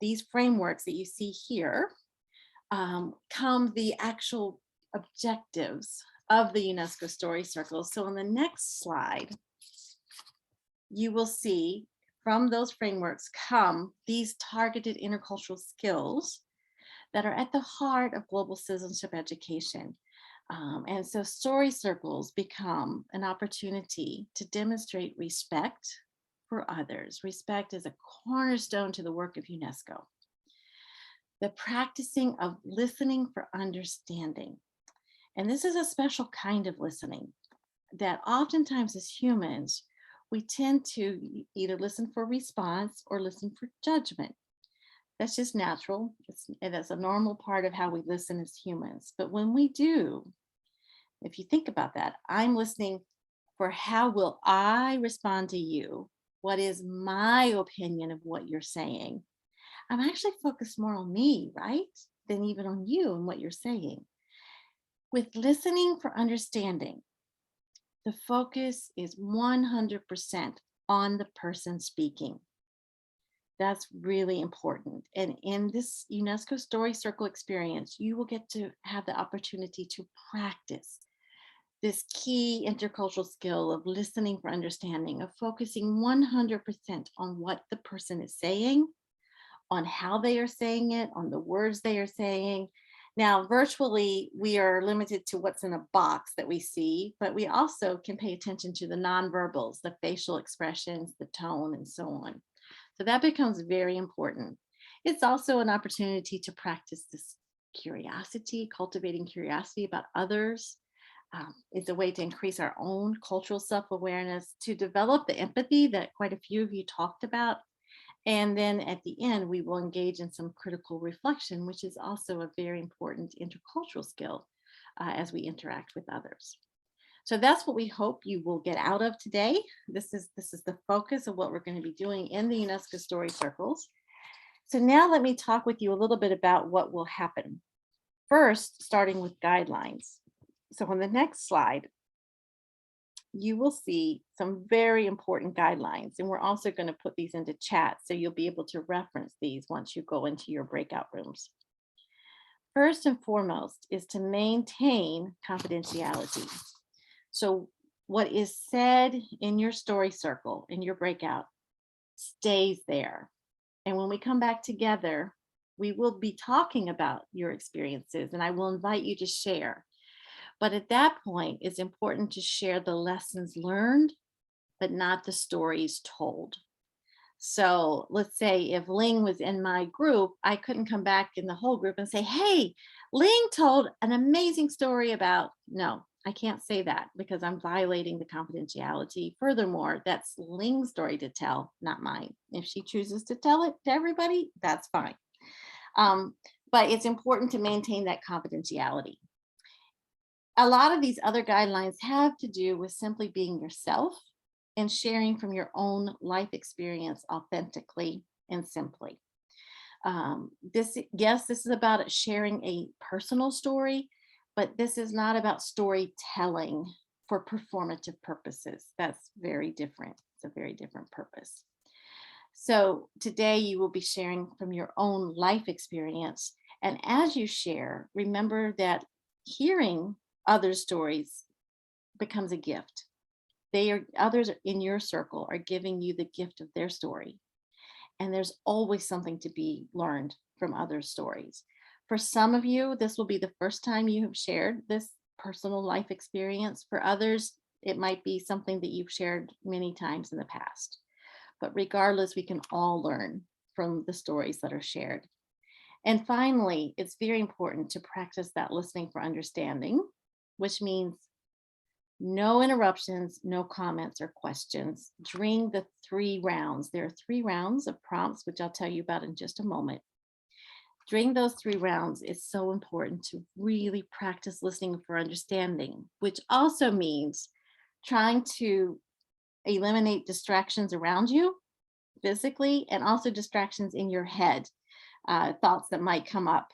these frameworks that you see here come the actual objectives of the UNESCO Story Circles. So on the next slide, you will see from those frameworks come these targeted intercultural skills that are at the heart of global citizenship education. And so story circles become an opportunity to demonstrate respect for others. Respect is a cornerstone to the work of UNESCO. The practicing of listening for understanding. And this is a special kind of listening that oftentimes as humans, we tend to either listen for response or listen for judgment. That's just natural. It's a normal part of how we listen as humans. But when we do, if you think about that, I'm listening for how will I respond to you? What is my opinion of what you're saying? I'm actually focused more on me, right? Than even on you and what you're saying. With listening for understanding, the focus is 100% on the person speaking. That's really important. And in this UNESCO Story Circle experience, you will get to have the opportunity to practice this key intercultural skill of listening for understanding, of focusing 100% on what the person is saying, on how they are saying it, on the words they are saying. Now, virtually, we are limited to what's in a box that we see, but we also can pay attention to the nonverbals, the facial expressions, the tone, and so on. So that becomes very important. It's also an opportunity to practice this curiosity, cultivating curiosity about others. It's a way to increase our own cultural self-awareness, to develop the empathy that quite a few of you talked about. And then at the end, we will engage in some critical reflection, which is also a very important intercultural skill as we interact with others. So that's what we hope you will get out of today. This is the focus of what we're going to be doing in the UNESCO Story Circles. So now let me talk with you a little bit about what will happen. First, starting with guidelines. So on the next slide, you will see some very important guidelines, and we're also going to put these into chat so you'll be able to reference these once you go into your breakout rooms. First and foremost is to maintain confidentiality. So what is said in your story circle, in your breakout, stays there. And when we come back together, we will be talking about your experiences, and I will invite you to share. But at that point, it's important to share the lessons learned, but not the stories told. So let's say if Ling was in my group, I couldn't come back in the whole group and say, hey, Ling told an amazing story about, no, I can't say that because I'm violating the confidentiality. Furthermore, that's Ling's story to tell, not mine. If she chooses to tell it to everybody, that's fine. But it's important to maintain that confidentiality. A lot of these other guidelines have to do with simply being yourself and sharing from your own life experience authentically and simply. This is about sharing a personal story, but this is not about storytelling for performative purposes. That's very different. It's a very different purpose. So today you will be sharing from your own life experience. And as you share, remember that hearing other stories becomes a gift. Others in your circle are giving you the gift of their story. And there's always something to be learned from other stories. For some of you, this will be the first time you have shared this personal life experience. For others, it might be something that you've shared many times in the past. But regardless, we can all learn from the stories that are shared. And finally, it's very important to practice that listening for understanding, which means no interruptions, no comments or questions during the 3 rounds. There are 3 rounds of prompts, which I'll tell you about in just a moment. During those 3 rounds, it's so important to really practice listening for understanding, which also means trying to eliminate distractions around you physically and also distractions in your head, thoughts that might come up.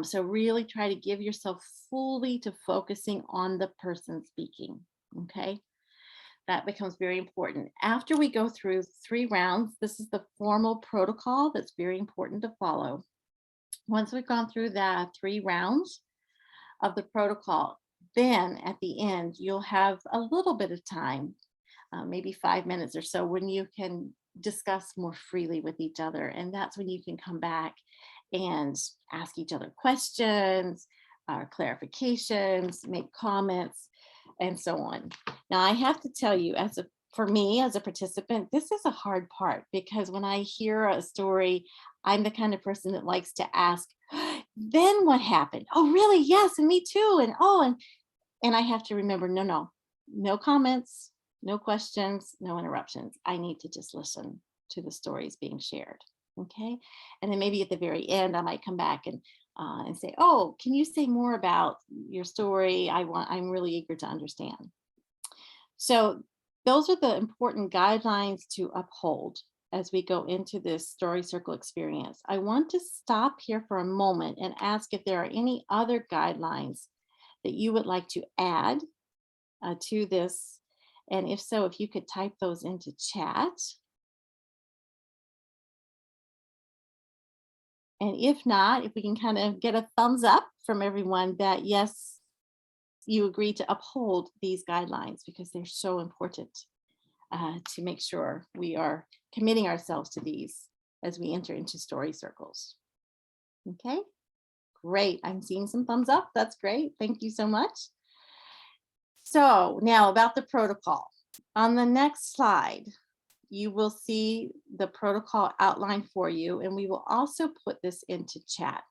So really try to give yourself fully to focusing on the person speaking, okay? That becomes very important. After we go through 3 rounds, this is the formal protocol that's very important to follow. Once we've gone through the 3 rounds of the protocol, then at the end, you'll have a little bit of time, maybe 5 minutes or so, when you can discuss more freely with each other. And that's when you can come back and ask each other questions, clarifications, make comments, and so on. Now, I have to tell you, for me as a participant, this is a hard part, because when I hear a story, I'm the kind of person that likes to ask, then what happened? Oh, really? Yes, and me too. And I have to remember, no comments, no questions, no interruptions. I need to just listen to the stories being shared. Okay. And then maybe at the very end, I might come back and say, oh, can you say more about your story? I'm really eager to understand. So those are the important guidelines to uphold as we go into this story circle experience. I want to stop here for a moment and ask if there are any other guidelines that you would like to add to this. And if so, if you could type those into chat. And if not, if we can kind of get a thumbs up from everyone that yes, you agree to uphold these guidelines, because they're so important to make sure we are committing ourselves to these as we enter into story circles. Okay, great. I'm seeing some thumbs up. That's great. Thank you so much. So now about the protocol. On the next slide, you will see the protocol outlined for you, and we will also put this into chat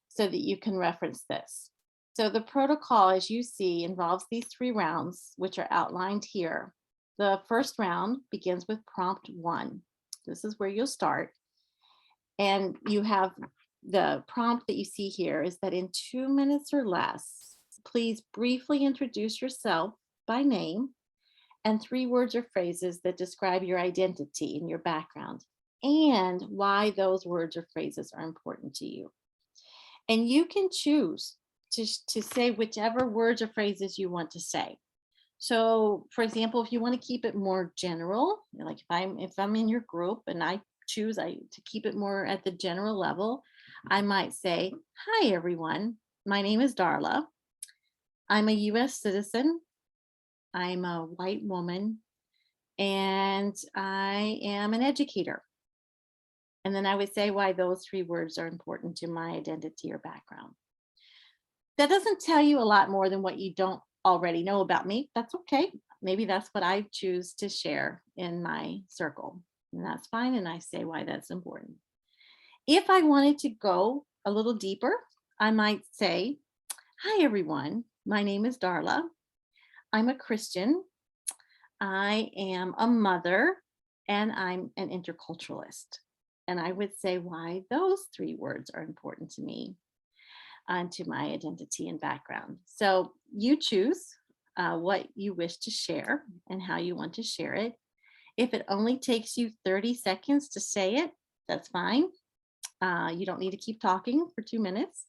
so that you can reference this. So the protocol, as you see, involves these 3 rounds, which are outlined here. The first round begins with prompt 1. This is where you'll start. And you have the prompt that you see here is that in 2 minutes or less, please briefly introduce yourself by name and 3 words or phrases that describe your identity and your background and why those words or phrases are important to you. And you can choose to say whichever words or phrases you want to say. So for example, if you want to keep it more general, like if I'm in your group and I choose to keep it more at the general level, I might say, hi everyone, my name is Darla. I'm a US citizen. I'm a white woman, and I am an educator. And then I would say why those 3 words are important to my identity or background. That doesn't tell you a lot more than what you don't already know about me. That's okay. Maybe that's what I choose to share in my circle, and that's fine. And I say why that's important. If I wanted to go a little deeper, I might say, hi everyone, my name is Darla. I'm a Christian, I am a mother, and I'm an interculturalist. And I would say why those 3 words are important to me and to my identity and background. So you choose what you wish to share and how you want to share it. If it only takes you 30 seconds to say it, that's fine. You don't need to keep talking for 2 minutes.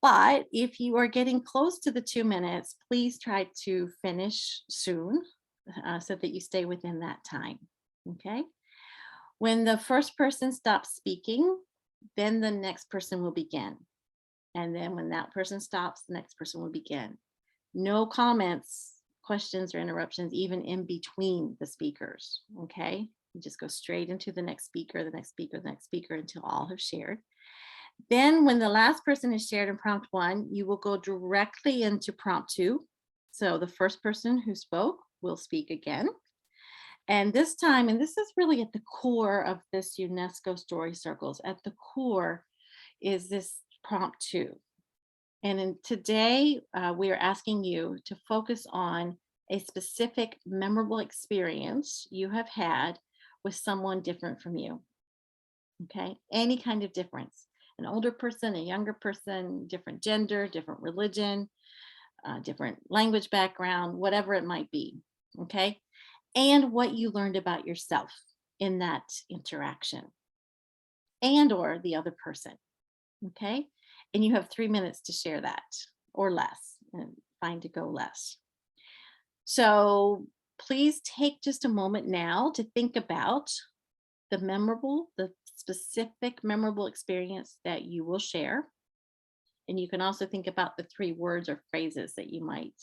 But if you are getting close to the 2 minutes, please try to finish soon so that you stay within that time, okay? When the first person stops speaking, then the next person will begin. And then when that person stops, the next person will begin. No comments, questions, or interruptions, even in between the speakers, okay? You just go straight into the next speaker, the next speaker, the next speaker until all have shared. Then when the last person has shared in prompt 1, you will go directly into prompt 2. So the first person who spoke will speak again. And this time, and this is really at the core of this UNESCO Story Circles, at the core is this prompt 2. And today we are asking you to focus on a specific memorable experience you have had with someone different from you. Okay, any kind of difference, an older person, a younger person, different gender, different religion, different language background, whatever it might be. Okay, and what you learned about yourself in that interaction and or the other person. Okay, and you have 3 minutes to share that or less, and fine to go less. So please take just a moment now to think about the specific memorable experience that you will share. And you can also think about the 3 words or phrases that you might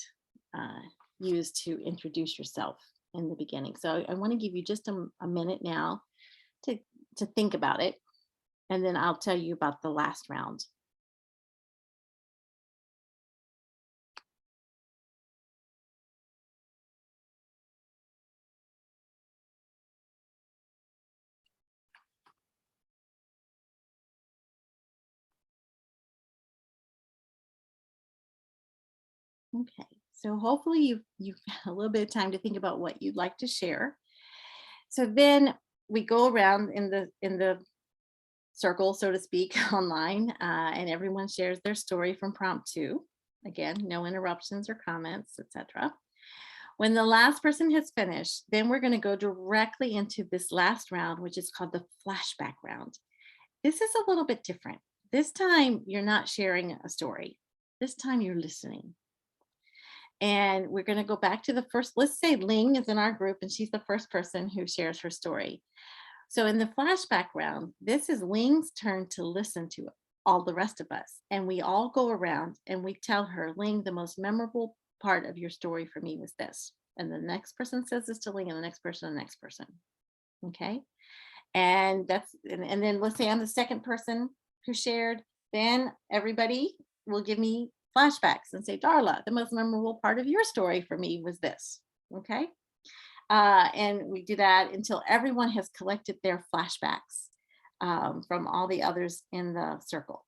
use to introduce yourself in the beginning. So I want to give you just a minute now to think about it. And then I'll tell you about the last round. Okay, so hopefully you've had a little bit of time to think about what you'd like to share. So then we go around in the circle, so to speak, online, and everyone shares their story from prompt 2. Again, no interruptions or comments, etc. When the last person has finished, then we're going to go directly into this last round, which is called the flashback round. This is a little bit different. This time you're not sharing a story. This time you're listening. And we're going to go back to the first, let's say Ling is in our group and she's the first person who shares her story. So in the flashback round, this is Ling's turn to listen to all the rest of us. And we all go around and we tell her, Ling, the most memorable part of your story for me was this. And the next person says this to Ling, and the next person, the next person. Okay. And then let's say I'm the second person who shared, then everybody will give me flashbacks and say, Darla, the most memorable part of your story for me was this. Okay. And we do that until everyone has collected their flashbacks from all the others in the circle.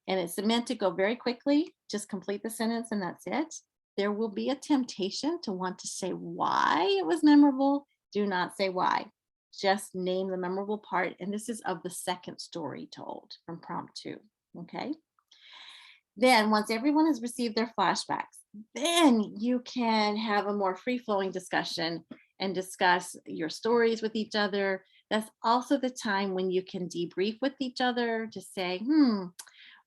And it's meant to go very quickly, just complete the sentence and that's it. There will be a temptation to want to say why it was memorable. Do not say why. Just name the memorable part. And this is of the second story told from prompt 2. Okay. Then once everyone has received their flashbacks, then you can have a more free-flowing discussion and discuss your stories with each other. That's also the time when you can debrief with each other to say,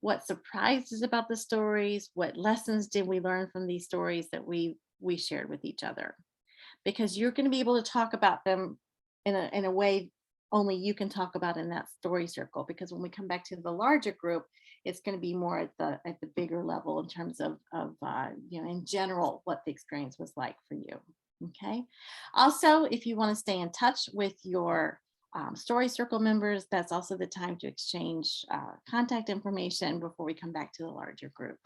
what surprised us about the stories? What lessons did we learn from these stories that we shared with each other? Because you're going to be able to talk about them in a way only you can talk about in that story circle. Because when we come back to the larger group, it's going to be more at the bigger level in terms of in general what the experience was like for you. Okay. Also, if you want to stay in touch with your story circle members, that's also the time to exchange contact information before we come back to the larger group.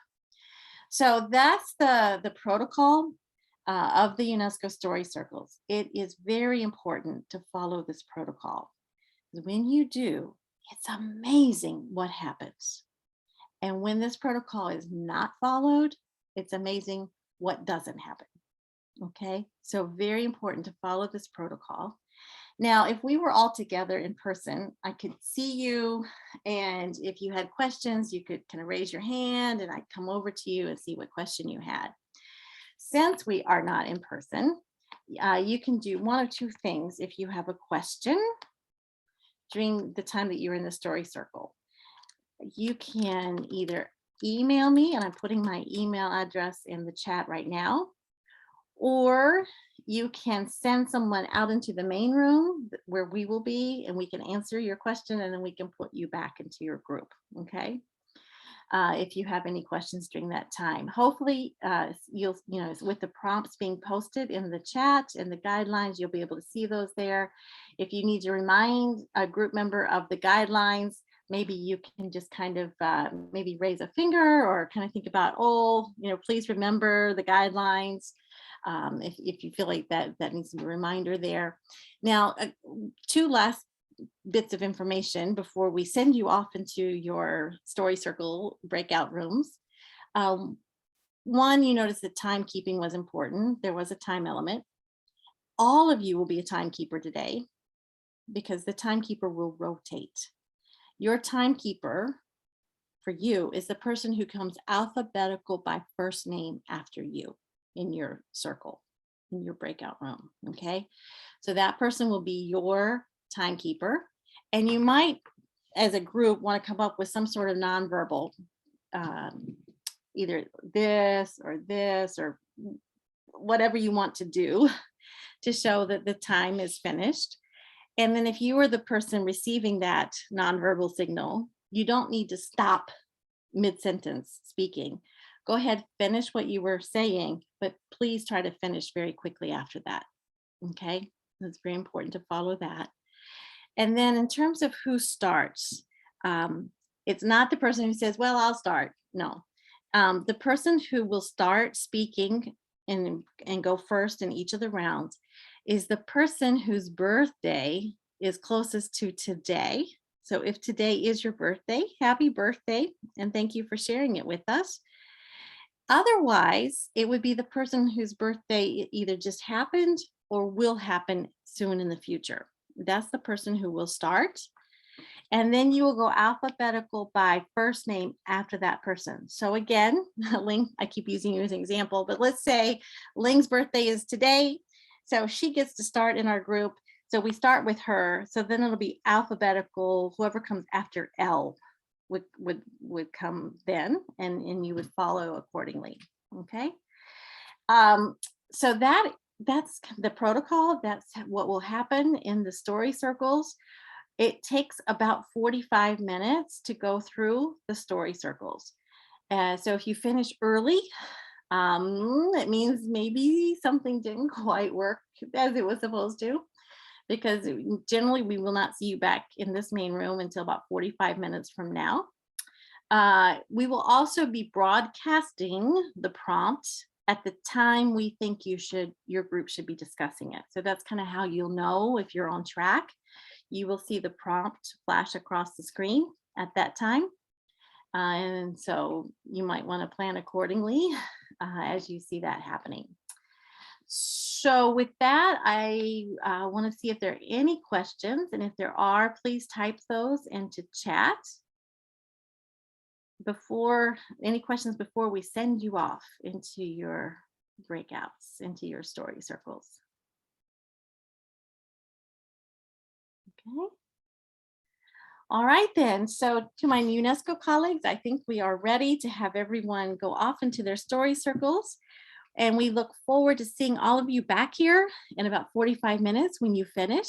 So that's the protocol of the UNESCO Story Circles. It is very important to follow this protocol. When you do, it's amazing what happens. And when this protocol is not followed, it's amazing what doesn't happen. Okay, so very important to follow this protocol. Now, if we were all together in person, I could see you, and if you had questions, you could kind of raise your hand and I'd come over to you and see what question you had. Since we are not in person, you can do one of two things if you have a question during the time that you're in the story circle. You can either email me, and I'm putting my email address in the chat right now, or you can send someone out into the main room where we will be, and we can answer your question, and then we can put you back into your group. Okay. if you have any questions during that time. Hopefully, you'll, with the prompts being posted in the chat and the guidelines, you'll be able to see those there. If you need to remind a group member of the guidelines, maybe you can just kind of maybe raise a finger or kind of think about, oh, please remember the guidelines. If you feel like that needs to be a reminder there. Now, 2 last bits of information before we send you off into your story circle breakout rooms. One, you notice that timekeeping was important. There was a time element. All of you will be a timekeeper today because the timekeeper will rotate. Your timekeeper for you is the person who comes alphabetical by first name after you in your circle, in your breakout room, okay? So that person will be your timekeeper, and you might, as a group, want to come up with some sort of nonverbal, either this or whatever you want to do to show that the time is finished. And then if you are the person receiving that nonverbal signal, you don't need to stop mid-sentence speaking. Go ahead, finish what you were saying, but please try to finish very quickly after that, okay? It's very important to follow that. And then in terms of who starts, it's not the person who says, well, I'll start. No, the person who will start speaking and go first in each of the rounds is the person whose birthday is closest to today. So if today is your birthday, happy birthday, and thank you for sharing it with us. Otherwise, it would be the person whose birthday either just happened or will happen soon in the future. That's the person who will start. And then you will go alphabetical by first name after that person. So again, Ling, I keep using you as an example, but let's say Ling's birthday is today. So she gets to start in our group. So we start with her. So then it'll be alphabetical. Whoever comes after L would come then, and you would follow accordingly. Okay. So that's the protocol. That's what will happen in the story circles. It takes about 45 minutes to go through the story circles. So if you finish early, it means maybe something didn't quite work as it was supposed to, because generally we will not see you back in this main room until about 45 minutes from now. We will also be broadcasting the prompt at the time we think your group should be discussing it. So that's kind of how you'll know if you're on track. You will see the prompt flash across the screen at that time. And so you might want to plan accordingly as you see that happening. So with that, I want to see if there are any questions. And if there are, please type those into chat. Any questions before we send you off into your breakouts, into your story circles? Okay. All right then, so to my UNESCO colleagues, I think we are ready to have everyone go off into their story circles. And we look forward to seeing all of you back here in about 45 minutes when you finish.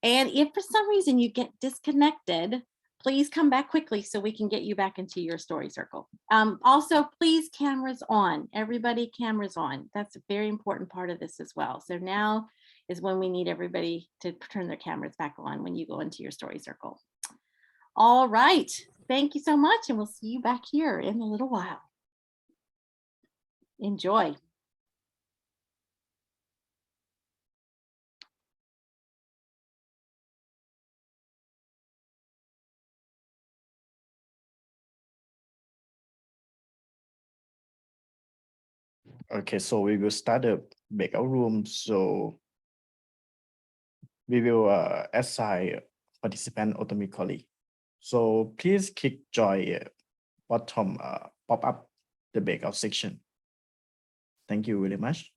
And if for some reason you get disconnected, please come back quickly so we can get you back into your story circle. Also, please, cameras on. Everybody, cameras on. That's a very important part of this as well. So now is when we need everybody to turn their cameras back on when you go into your story circle. All right. Thank you so much, and we'll see you back here in a little while. Enjoy. Okay, so we will start the breakout room. So we will assign participant automatically. So please click join bottom pop up the breakout section. Thank you very much.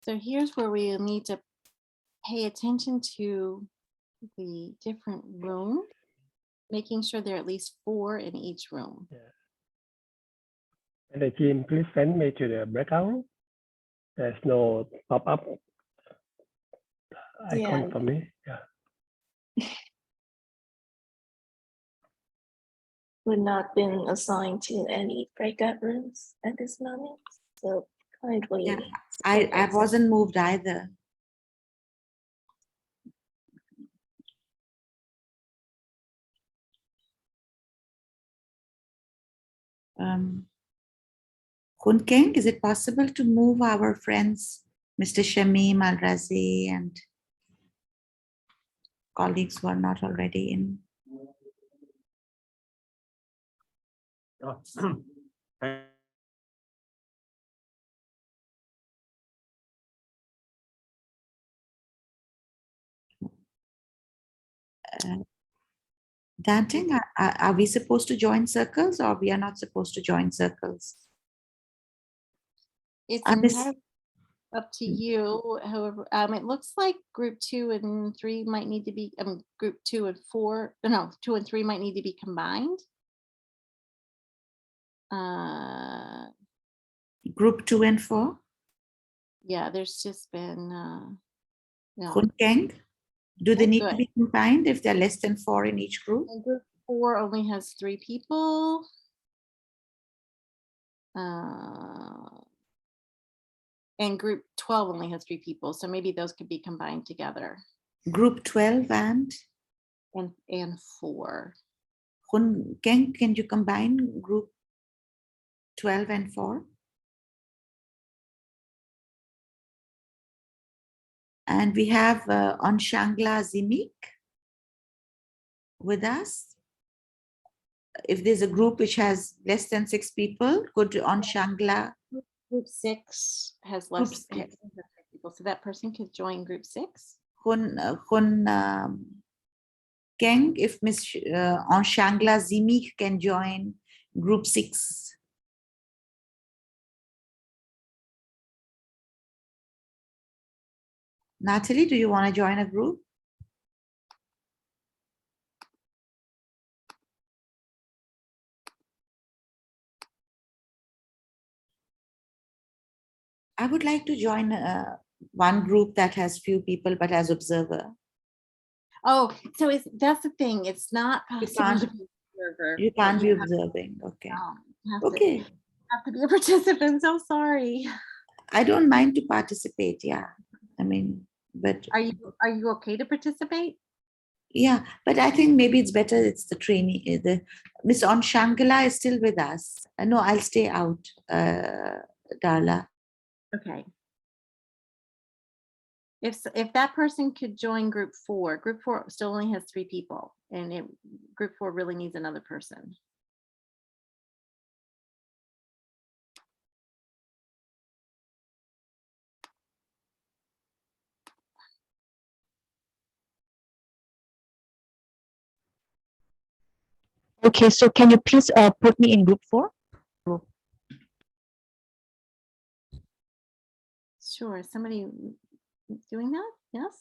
So here's where we need to pay attention to the different rooms, making sure there are at least 4 in each room. And the team, please send me to the breakout room. There's no pop-up icon Yeah. for me. Yeah. We've not been assigned to any breakout rooms at this moment. So kindly. Yeah, I wasn't moved either. Khun Keng, is it possible to move our friends, Mr. Shamim Al-Razi and colleagues who are not already in? Danting, are we supposed to join circles or we are not supposed to join circles? It's I miss- entirely up to you. However, it looks like group 2 and 3 might need to be, group 2 and 4, no, 2 and 3 might need to be combined. Group 2 and 4? Yeah, there's just been, no. Khun Keng, do they Oh, need to good. be combined if they're less than 4 in each group? And group 4 only has 3 people. And group 12 only has 3 people, so maybe those could be combined together. Group 12 and? And 4. Khun Keng, can you combine group 12 and 4? And we have Onshangla Zimik with us. If there's a group which has less than 6 people, could Onshangla? Group 6 has less people, so that person could join group 6. Khun Keng, if Miss Onshangla Zimik can join group 6. Natalie, do you want to join a group? I would like to join one group that has few people, but as observer. Oh, so that's the thing. It's not possible can't- to be an observer. You but can't be have- observing. Okay. no, you have Okay. have to be a participant. So sorry. I don't mind to participate. Yeah. I mean, but Are you okay to participate? yeah, but I think maybe it's better. It's the trainee. The Miss Onshangala is still with us. No, I'll stay out, Darla. Okay. If that person could join group 4, group 4 still only has 3 people, and group 4 really needs another person. Okay, so can you please put me in group 4? Sure. Somebody doing that? Yes.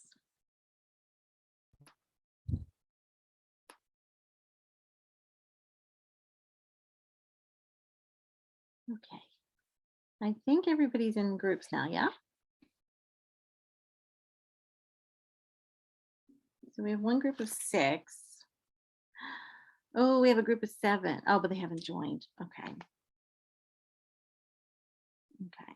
Okay. I think everybody's in groups now, yeah? So we have one group of 6. Oh, we have a group of 7. Oh, but they haven't joined. Okay. Okay.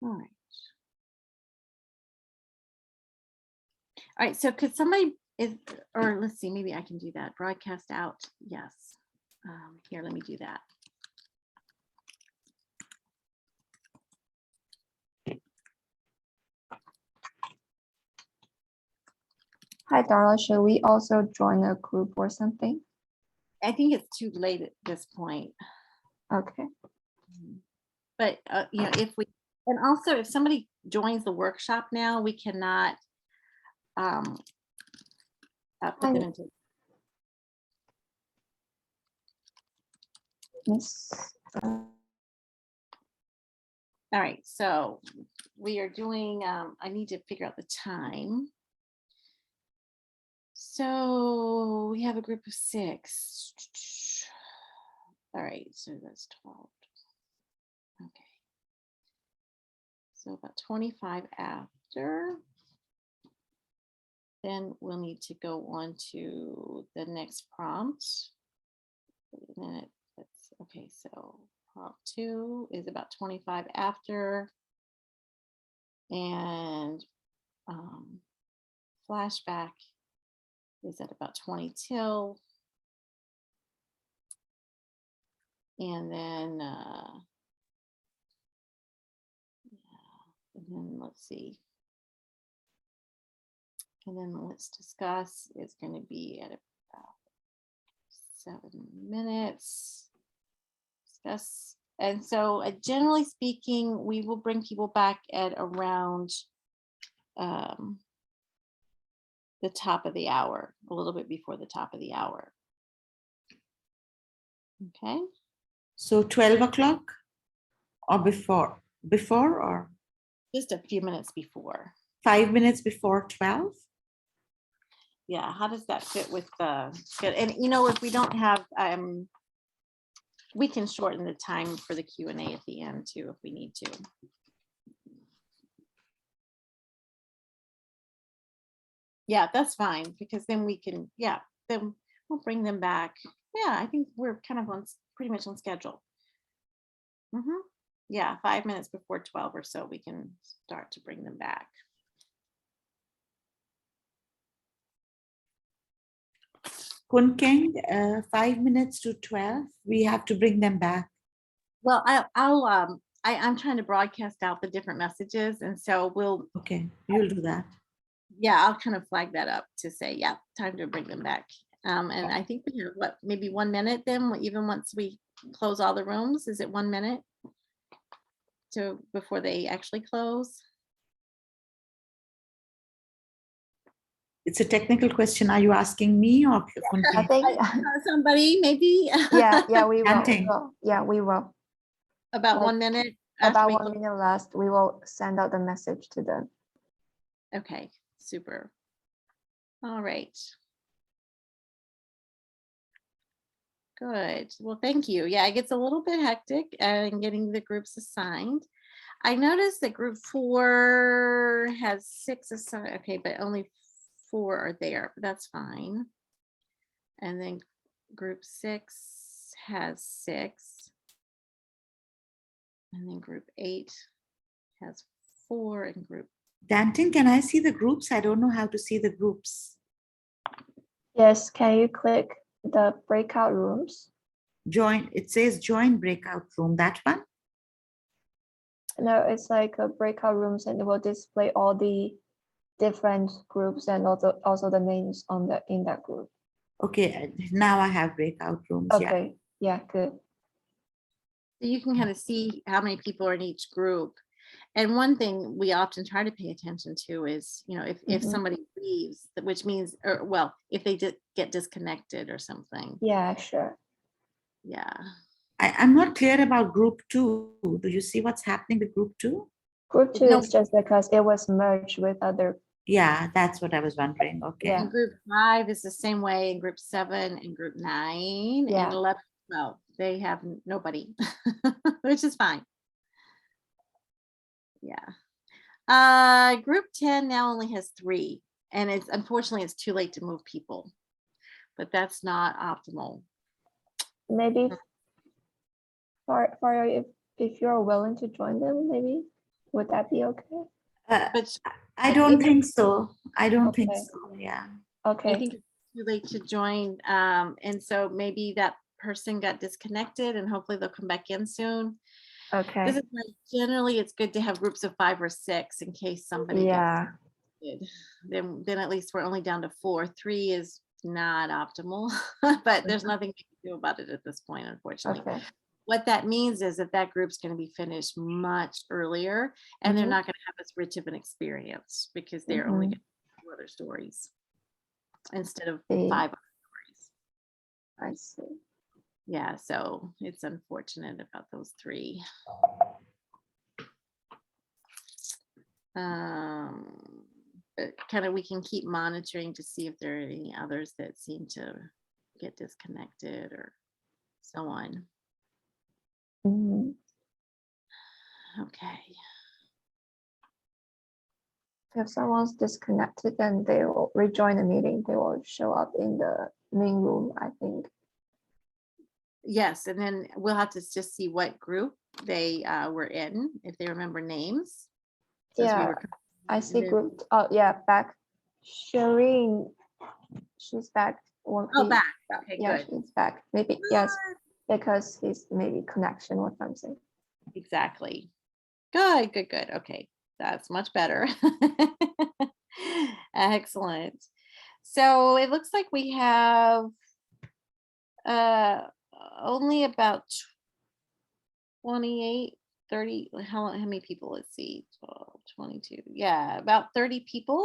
All right. All right, so could somebody, or let's see, maybe I can do that. Broadcast out, yes. Here, let me do that. Hi, Darla. Should we also join a group or something? I think it's too late at this point. Okay. But, you know, if we And also, if somebody joins the workshop now, we cannot put them into. Yes. All right, so we are doing, I need to figure out the time. So we have a group of 6. All right, so that's 12. Okay. So about 25 after. Then we'll need to go on to the next prompt. Wait a minute. Okay, so prompt 2 is about 25 after. And flashback is at about 20 till. And then, let's see. And then let's discuss is going to be at about 7 minutes. Discuss. And so generally speaking, we will bring people back at around the top of the hour, a little bit before the top of the hour. Okay. So 12 o'clock or before or? Just a few minutes before. 5 minutes before 12? Yeah, how does that fit with the, and you know, if we don't have, we can shorten the time for the Q&A at the end too, if we need to. Yeah, that's fine, because then we can, yeah, then we'll bring them back. Yeah, I think we're kind of on, pretty much on schedule. Yeah, 5 minutes before 12 or so, we can start to bring them back. Kun Keng, 5 minutes to 12, we have to bring them back. Well, I'm trying to broadcast out the different messages, and so we'll. Okay, you'll do that. Yeah, I'll kind of flag that up to say, yeah, time to bring them back. And I think we have what, maybe 1 minute then, even once we close all the rooms, is it 1 minute to before they actually close? It's a technical question. Are you asking me or Kun I Keng? think Somebody maybe. yeah, we will. Chanting. Yeah, we will. About Like, 1 minute. after About we 1 close? minute last, we will send out the message to them. Okay, super. All right. Good. Well, thank you. Yeah, it gets a little bit hectic and getting the groups assigned. I noticed that group 4 has 6 assigned. Okay, but only 4 are there, but that's fine. And then group 6 has 6. And then group 8 has 4, and group. Danton, can I see the groups? I don't know how to see the groups. Yes, can you click the breakout rooms? Join, it says join breakout room, that one? No, it's like a breakout rooms, and it will display all the different groups and also the names on the in that group. Okay, now I have breakout rooms. Okay, yeah, good. So you can kind of see how many people are in each group. And one thing we often try to pay attention to is, you know, if somebody leaves, which means, or well, if they get disconnected or something. Yeah, sure. Yeah. I'm not clear about group 2. Do you see what's happening with group 2? Group 2 No. is just because it was merged with other. Yeah, that's what I was wondering. Okay. Yeah. And group 5 is the same way, and group 7 and group 9 Yeah. and 11. Well, they have nobody, which is fine. Yeah. Group 10 now only has 3, and it's unfortunately it's too late to move people, but that's not optimal. Maybe for if you're willing to join them, maybe would that be okay? But I don't think so. I don't think Okay. so. Yeah. Okay. I think it's too late to join. And so maybe that person got disconnected, and hopefully they'll come back in soon. Okay. This is like, generally it's good to have groups of 5 or 6 in case somebody Yeah. gets disconnected. Then at least we're only down to 4. 3 is not optimal, but there's nothing we can do about it at this point, unfortunately. Okay. what that means is that that group's going to be finished much earlier, and they're Mhm. not going to have as rich of an experience because they're only Mhm. going to have 2 other stories instead of See. 5 other stories. I see. Yeah, so it's unfortunate about those 3. But kind of we can keep monitoring to see if there are any others that seem to get disconnected or so on. Mhm. Okay. If someone's disconnected, then they will rejoin the meeting. They will show up in the main room, I think. Yes, and then we'll have to just see what group they were in, if they remember names. since we Yeah, were- I see then- group. Oh, yeah, back. Shireen, she's back. Oh, Please. back. Okay, Yeah, good. she's back. Maybe, yes, because he's maybe connection or something. Exactly. Good, good, good. Okay, that's much better. Excellent. So it looks like we have only about 28, 30, how many people? Let's see, 12, 22. Yeah, about 30 people.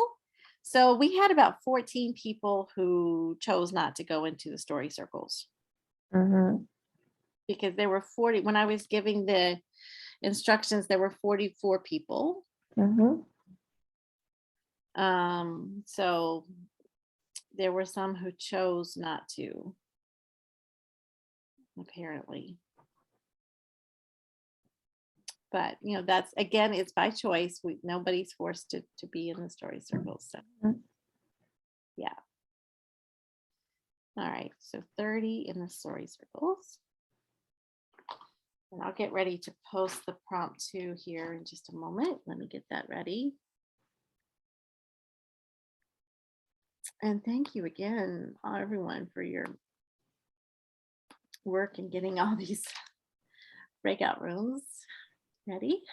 So we had about 14 people who chose not to go into the story circles Mm-hmm. because there were 40. When I was giving the instructions, there were 44 people. Mm-hmm. So there were some who chose not to, apparently. But you know, that's again, it's by choice. Nobody's forced to be in the story circles. So Mhm. yeah. All right, so 30 in the story circles. And I'll get ready to post the prompt 2 here in just a moment. Let me get that ready. And thank you again, everyone, for your work in getting all these breakout rooms ready.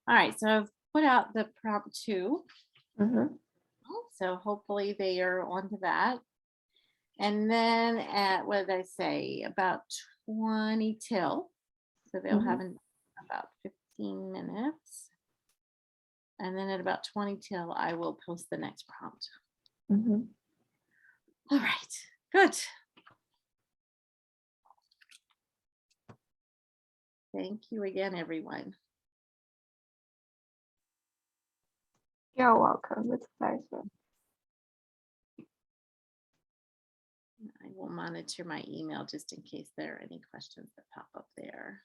All right, so I've put out the prompt 2. Mm-hmm. So hopefully they are onto that. And then at, what did I say, about 20 till. So they'll have about 15 minutes. And then at about 20 till, I will post the next prompt. Mm-hmm. All right, good. Thank you again, everyone. You're welcome. It's a pleasure. I will monitor my email just in case there are any questions that pop up there.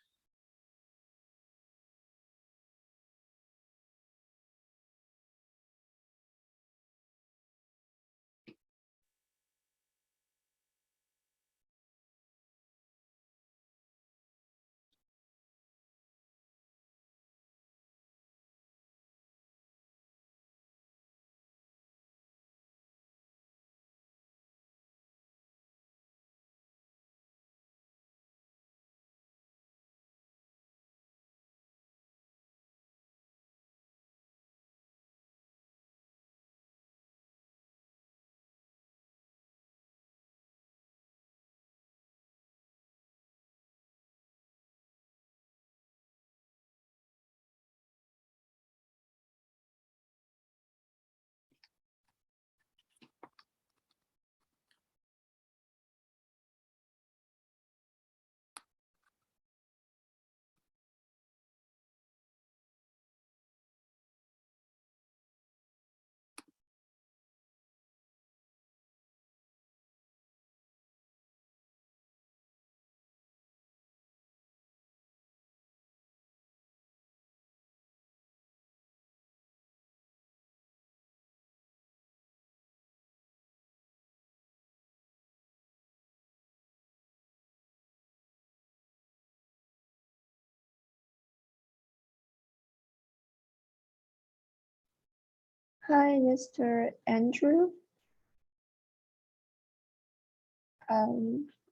Hi, Mr. Andrew.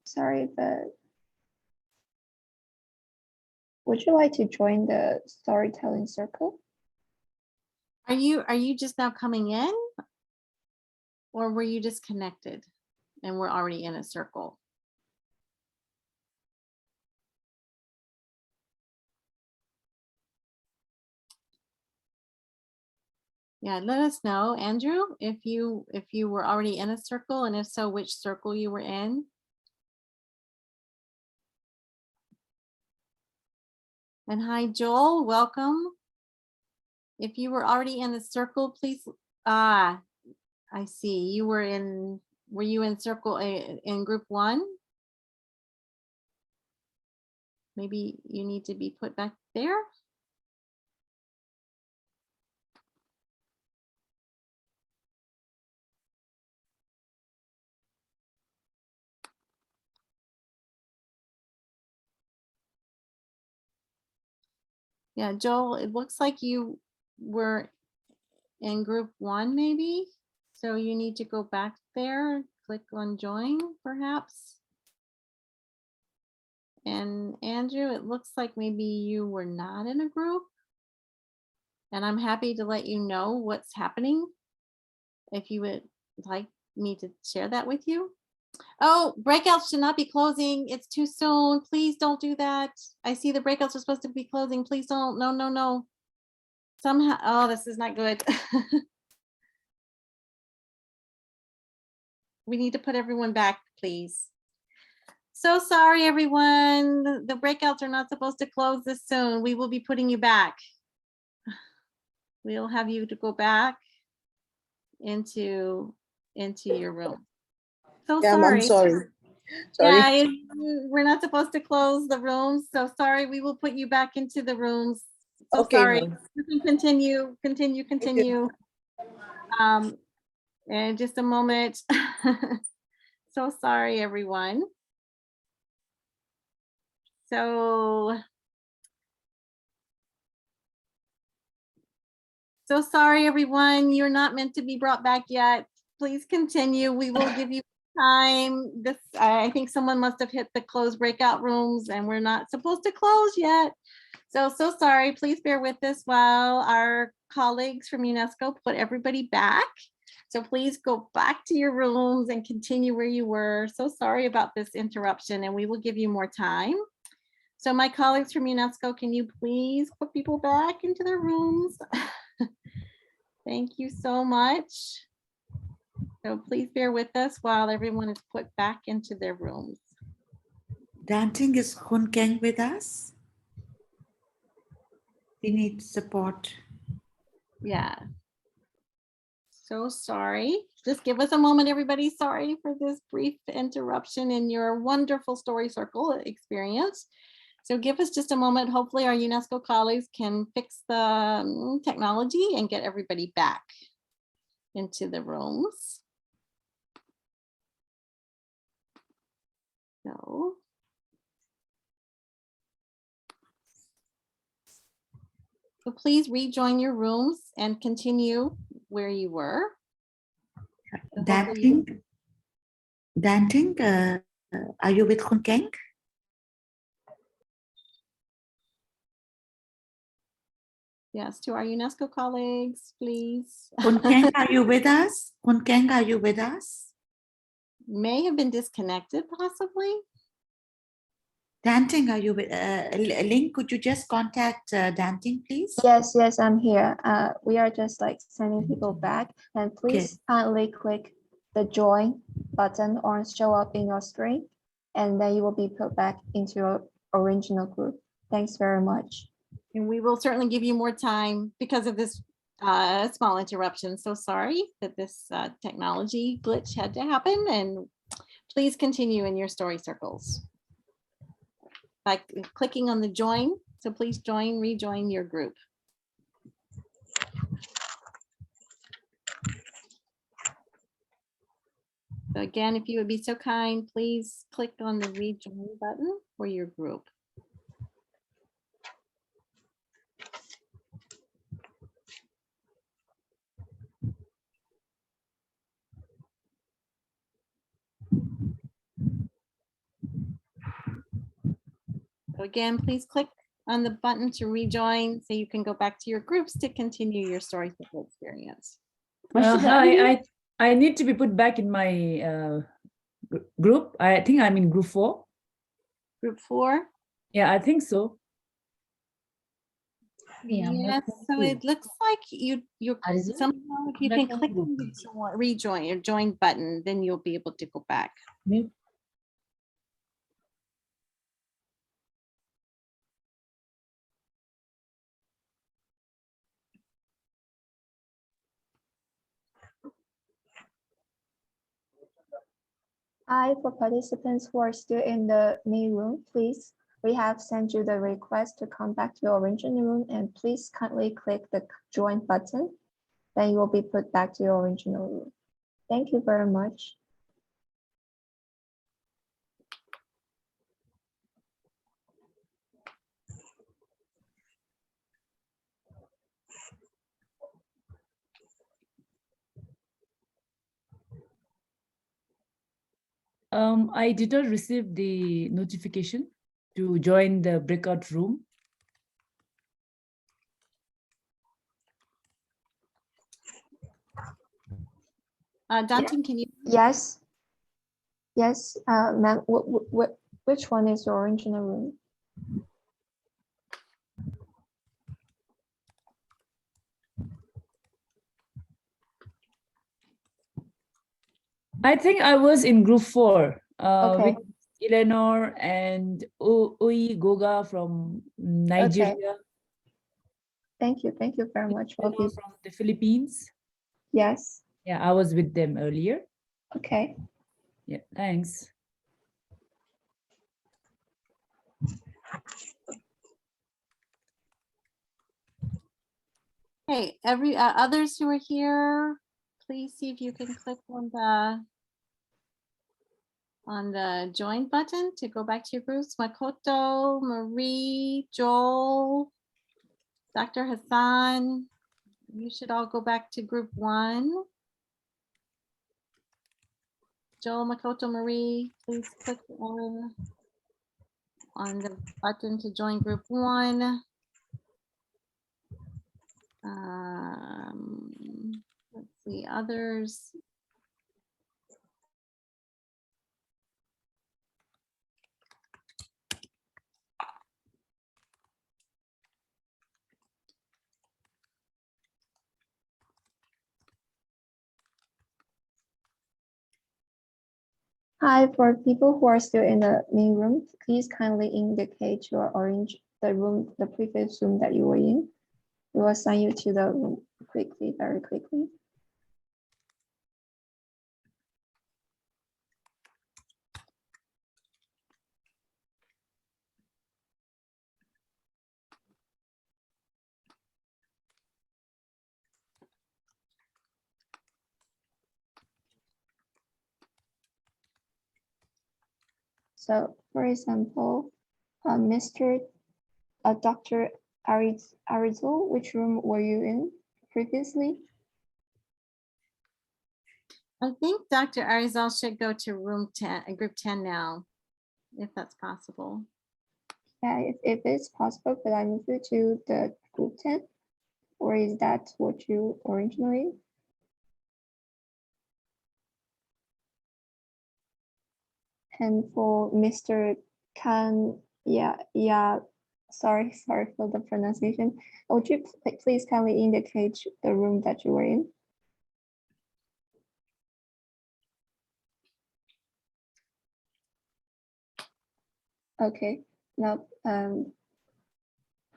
Sorry, but would you like to join the storytelling circle? Are you just now coming in? Or were you disconnected and we're already in a circle? Yeah, let us know, Andrew, if you were already in a circle, and if so, which circle you were in. And hi, Joel, welcome. If you were already in the circle, please, I see, were you in circle in group 1? Maybe you need to be put back there. Yeah, Joel, it looks like you were in group 1 maybe. So you need to go back there, click on join perhaps. And Andrew, it looks like maybe you were not in a group. And I'm happy to let you know what's happening if you would like me to share that with you. Oh, breakouts should not be closing. It's too soon. Please don't do that. I see the breakouts are supposed to be closing. Please don't. No, no, no. Somehow, oh, this is not good. We need to put everyone back, please. So sorry, everyone. The breakouts are not supposed to close this soon. We will be putting you back. We'll have you to go back into your room. So Yeah, sorry. I'm sorry. Yeah, we're not supposed to close the rooms. So sorry. We will put you back into the rooms. So Okay, sorry. ma'am. You can continue. In just a moment. So sorry, everyone. So sorry, everyone. You're not meant to be brought back yet. Please continue. We will give you time. This, I think someone must have hit the close breakout rooms and we're not supposed to close yet. So sorry. Please bear with us while our colleagues from UNESCO put everybody back. So please go back to your rooms and continue where you were. So sorry about this interruption, and we will give you more time. So my colleagues from UNESCO, can you please put people back into their rooms? Thank you so much. So please bear with us while everyone is put back into their rooms. Danting, is Khun Keng with us? We need support. Yeah. So sorry. Just give us a moment, everybody. Sorry for this brief interruption in your wonderful story circle experience. So give us just a moment. Hopefully our UNESCO colleagues can fix the technology and get everybody back into the rooms. So please rejoin your rooms and continue where you were. Danting, are you with Khun Keng? Yes, to our UNESCO colleagues, please. Khun Keng, are you with us? Khun Keng, are you with us? May have been disconnected, possibly. Danting, are you with Link? Could you just contact Danting, please? Yes, I'm here. We are just like sending people back, and please kindly click the join button or show up in your screen, and then you will be put back into your original group. Thanks very much. And we will certainly give you more time because of this small interruption. So sorry that this technology glitch had to happen, and please continue in your story circles by clicking on the join. So please rejoin your group. So again, if you would be so kind, please click on the rejoin button for your group. again, please click on the button to rejoin so you can go back to your groups to continue your story circle experience. Hi, I need to be put back in my group. I think I'm in group 4. Group 4? Yeah, I think so. Yes, so it looks like you're somehow if you can click on the rejoin or join button, then you'll be able to go back. Hi, for participants who are still in the main room, please, we have sent you the request to come back to your original room, and please kindly click the join button. Then you will be put back to your original room. Thank you very much. I did not receive the notification to join the breakout room. Danton, can you? Yes. Yes, ma'am, which one is your original room? I think I was in group 4 Okay. with Eleanor and Oi Goga from Nigeria. Thank you very much for Eleanor this. from the Philippines. Yes. Yeah, I was with them earlier. Okay. Yeah, thanks. Hey, every others who are here, please see if you can click on the join button to go back to your groups. Makoto, Marie, Joel, Dr. Hassan, you should all go back to group 1. Joel, Makoto, Marie, please click on the button to join group 1. Let's see, others. Hi, for people who are still in the main room, please kindly indicate your orange, the previous room that you were in. We will assign you to the room quickly, very quickly. So, for example, Dr. Arizal, which room were you in previously? I think Dr. Arizal should go to room 10, group 10 now, if that's possible. Yeah, if it's possible, could I move you to the group 10? Or is that what you originally? And for Mr. Khan, sorry for the pronunciation. Would you please kindly indicate the room that you were in? Okay, now,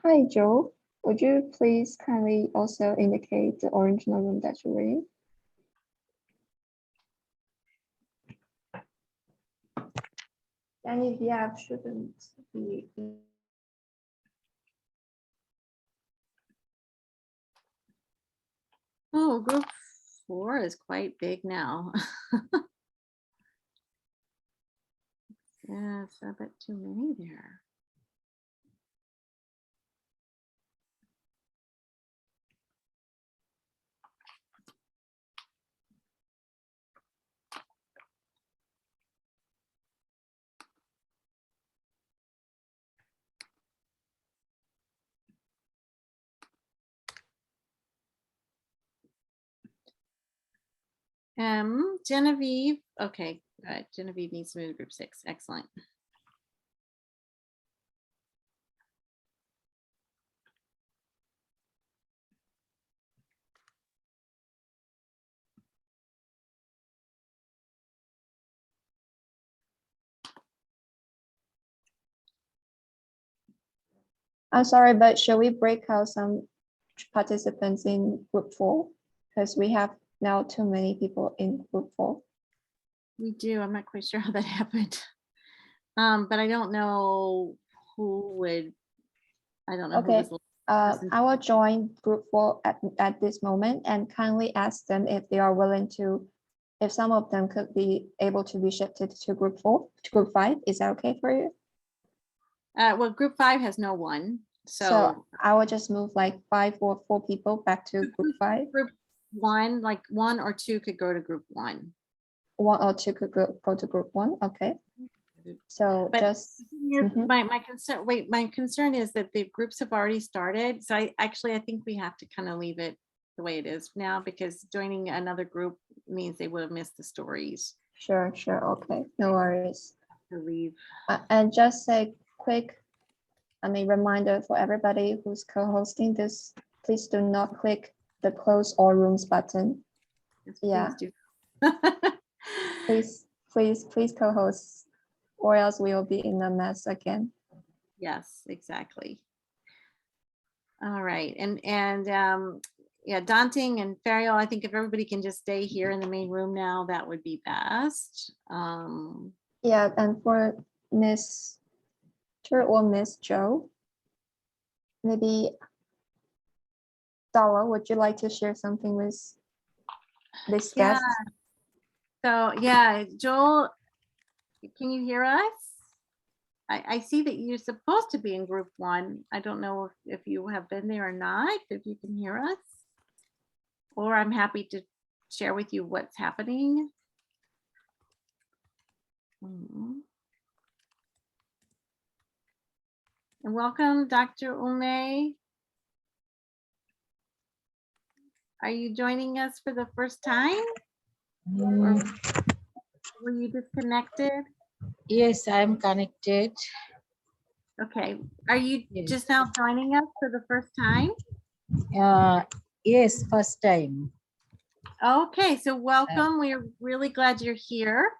hi, Joe. Would you please kindly also indicate the original room that you were in? Any VF shouldn't be. Oh, group 4 is quite big now. Yeah, it's a bit too many there. Genevieve, okay, all right, Genevieve needs to move to group 6, excellent. I'm sorry, but shall we break out some participants in group 4? Because we have now too many people in group 4. We do, I'm not quite sure how that happened. But I don't know who would, I don't know who Okay, was the person. I will join group 4 at this moment and kindly ask them if they are willing to, if some of them could be able to be shifted to group 4, to group 5. Is that okay for you? Well, group 5 has no one, So so I will just move like 5 or 4 people back to group 5. group 1, like 1 or 2 could go to group 1. 1 or 2 could go to group 1. Okay. So But just my concern, wait, my concern is that the groups have already started. So I think we have to kind of leave it the way it is now, because joining another group means they would have missed the stories. sure. Okay, no worries. To leave. And just a quick, reminder for everybody who's co-hosting this, please do not click the close all rooms button. Yes, Yeah. Please do. Please co-host, or else we will be in a mess again. Yes, exactly. All right, and yeah, Daunting and Ferial, I think if everybody can just stay here in the main room now, that would be best. Yeah, and for Miss or Miss Joe, maybe Dala, would you like to share something with this guest? So yeah, Joel, can you hear us? I see that you're supposed to be in group 1. I don't know if you have been there or not, if you can hear us. Or I'm happy to share with you what's happening. And welcome, Dr. Ume. Are you joining us for the first time? Or were you disconnected? Yes, I am connected. Okay. Are you just now joining us for the first time? Yes, first time. Okay, so welcome. We're really glad you're here.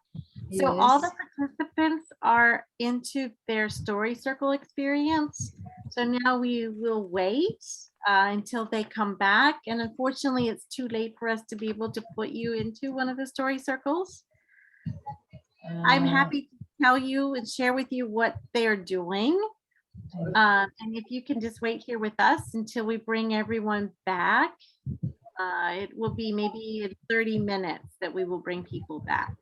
So all the participants are into their story circle experience. So now we will wait until they come back. And unfortunately, it's too late for us to be able to put you into one of the story circles. I'm happy to tell you and share with you what they're doing. And if you can just wait here with us until we bring everyone back, it will be maybe in 30 minutes that we will bring people back.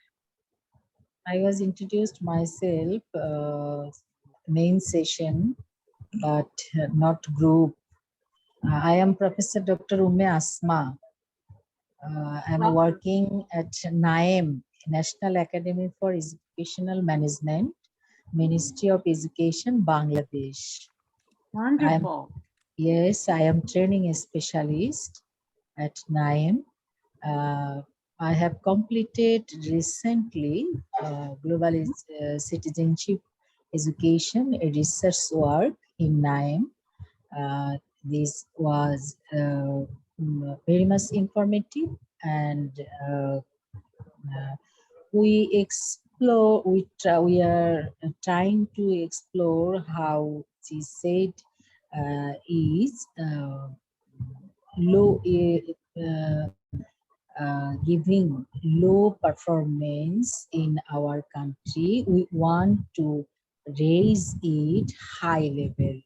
I was introduced myself, main session, but not group. I am Professor Dr. Ume Asma. I'm working at NAEM, National Academy for Educational Management, Ministry of Education, Bangladesh. Wonderful. Yes, I am training specialist at NAEM. I have completed recently global citizenship education research work in NAEM. This was very much informative, and we are trying to explore how GCED is giving low performance in our country. We want to raise it high level.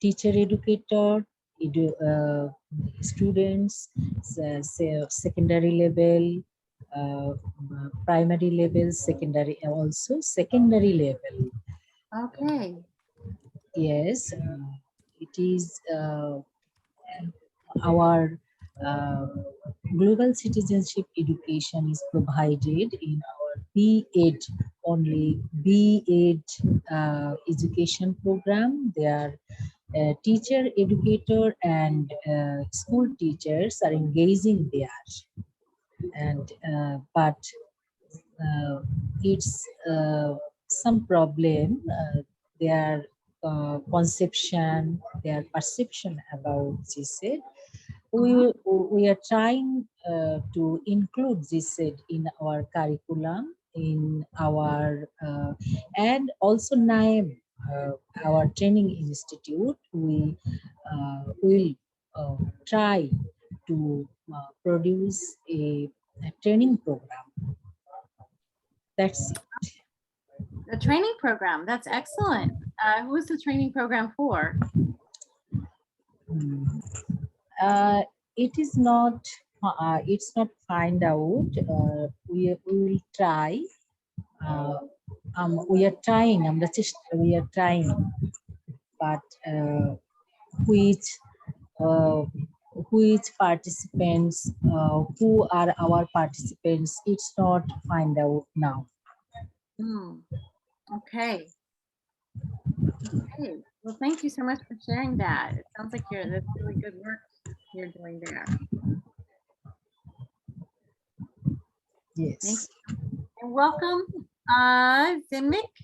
Teacher, educator, students, say secondary level, primary level, secondary, also secondary level. Okay. Yes, it is our global citizenship education is provided in our B.Ed, only B.Ed education program. They are teacher, educator, and school teachers are engaging there. and but it's some problem, their conception, their perception about GCED. We are trying to include GCED in our curriculum, in our and also NIME, our training institute. We will try to produce a training program. That's it. The training program, that's excellent. Who is the training program for? It is not. It's not find out. We will try. We are trying. We are trying, but which participants, who are our participants? It's not find out now. Okay. Okay. Well, thank you so much for sharing that. It sounds like that's really good work you're doing there. Yes. And welcome, Zimik.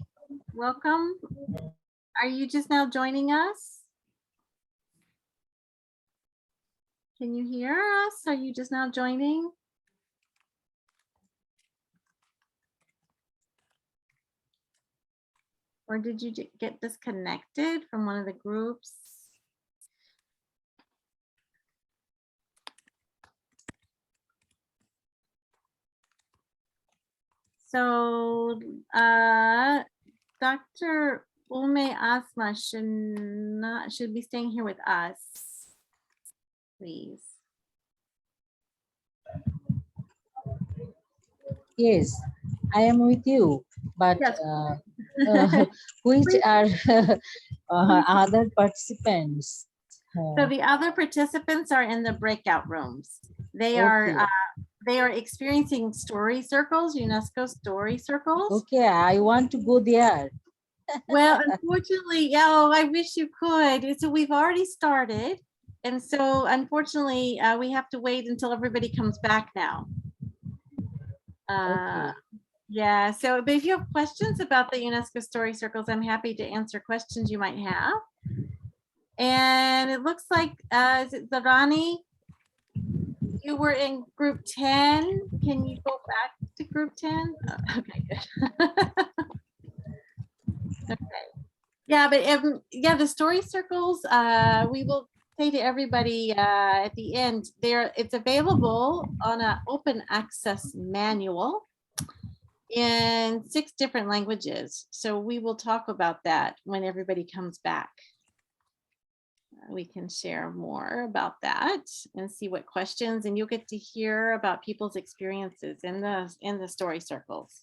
Welcome. Are you just now joining us? Can you hear us? Are you just now joining? Or did you get disconnected from one of the groups? So Dr. Ume Asma should be staying here with us, please. Yes, I am with you, but Yes. which are other participants? So the other participants are in the breakout rooms. They are experiencing story circles, UNESCO Story Circles. Okay, I want to go there. Well, unfortunately, I wish you could. So we've already started. And so unfortunately, we have to wait until everybody comes back now. Okay. Yeah, so but if you have questions about the UNESCO Story Circles, I'm happy to answer questions you might have. And it looks like, is it Zarani? You were in group 10. Can you go back to group 10? Okay, good. Okay. Yeah, but yeah, the story circles, we will say to everybody at the end, it's available on an open access manual in 6 different languages. So we will talk about that when everybody comes back. We can share more about that and see what questions, and you'll get to hear about people's experiences in the story circles.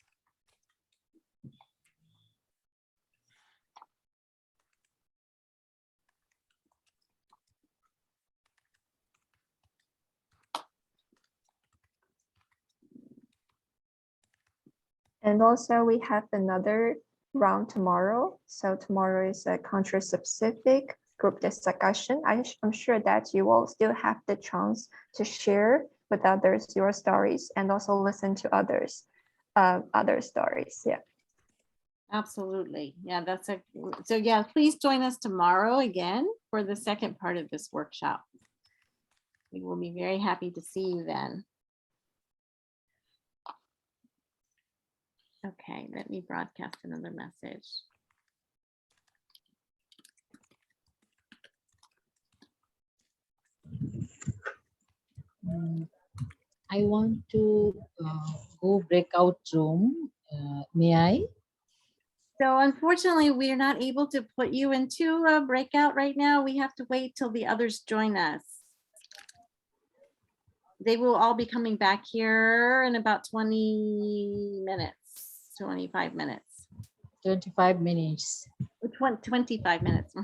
And also we have another round tomorrow. So tomorrow is a country-specific group discussion. I'm sure that you will still have the chance to share with others your stories and also listen to others, other stories. Yeah. Absolutely. Yeah, so yeah, please join us tomorrow again for the second part of this workshop. We will be very happy to see you then. Okay, let me broadcast another message. I want to go breakout room. May I? So unfortunately, we are not able to put you into a breakout right now. We have to wait till the others join us. They will all be coming back here in about 20 minutes, 25 minutes. 25 minutes. 25 minutes.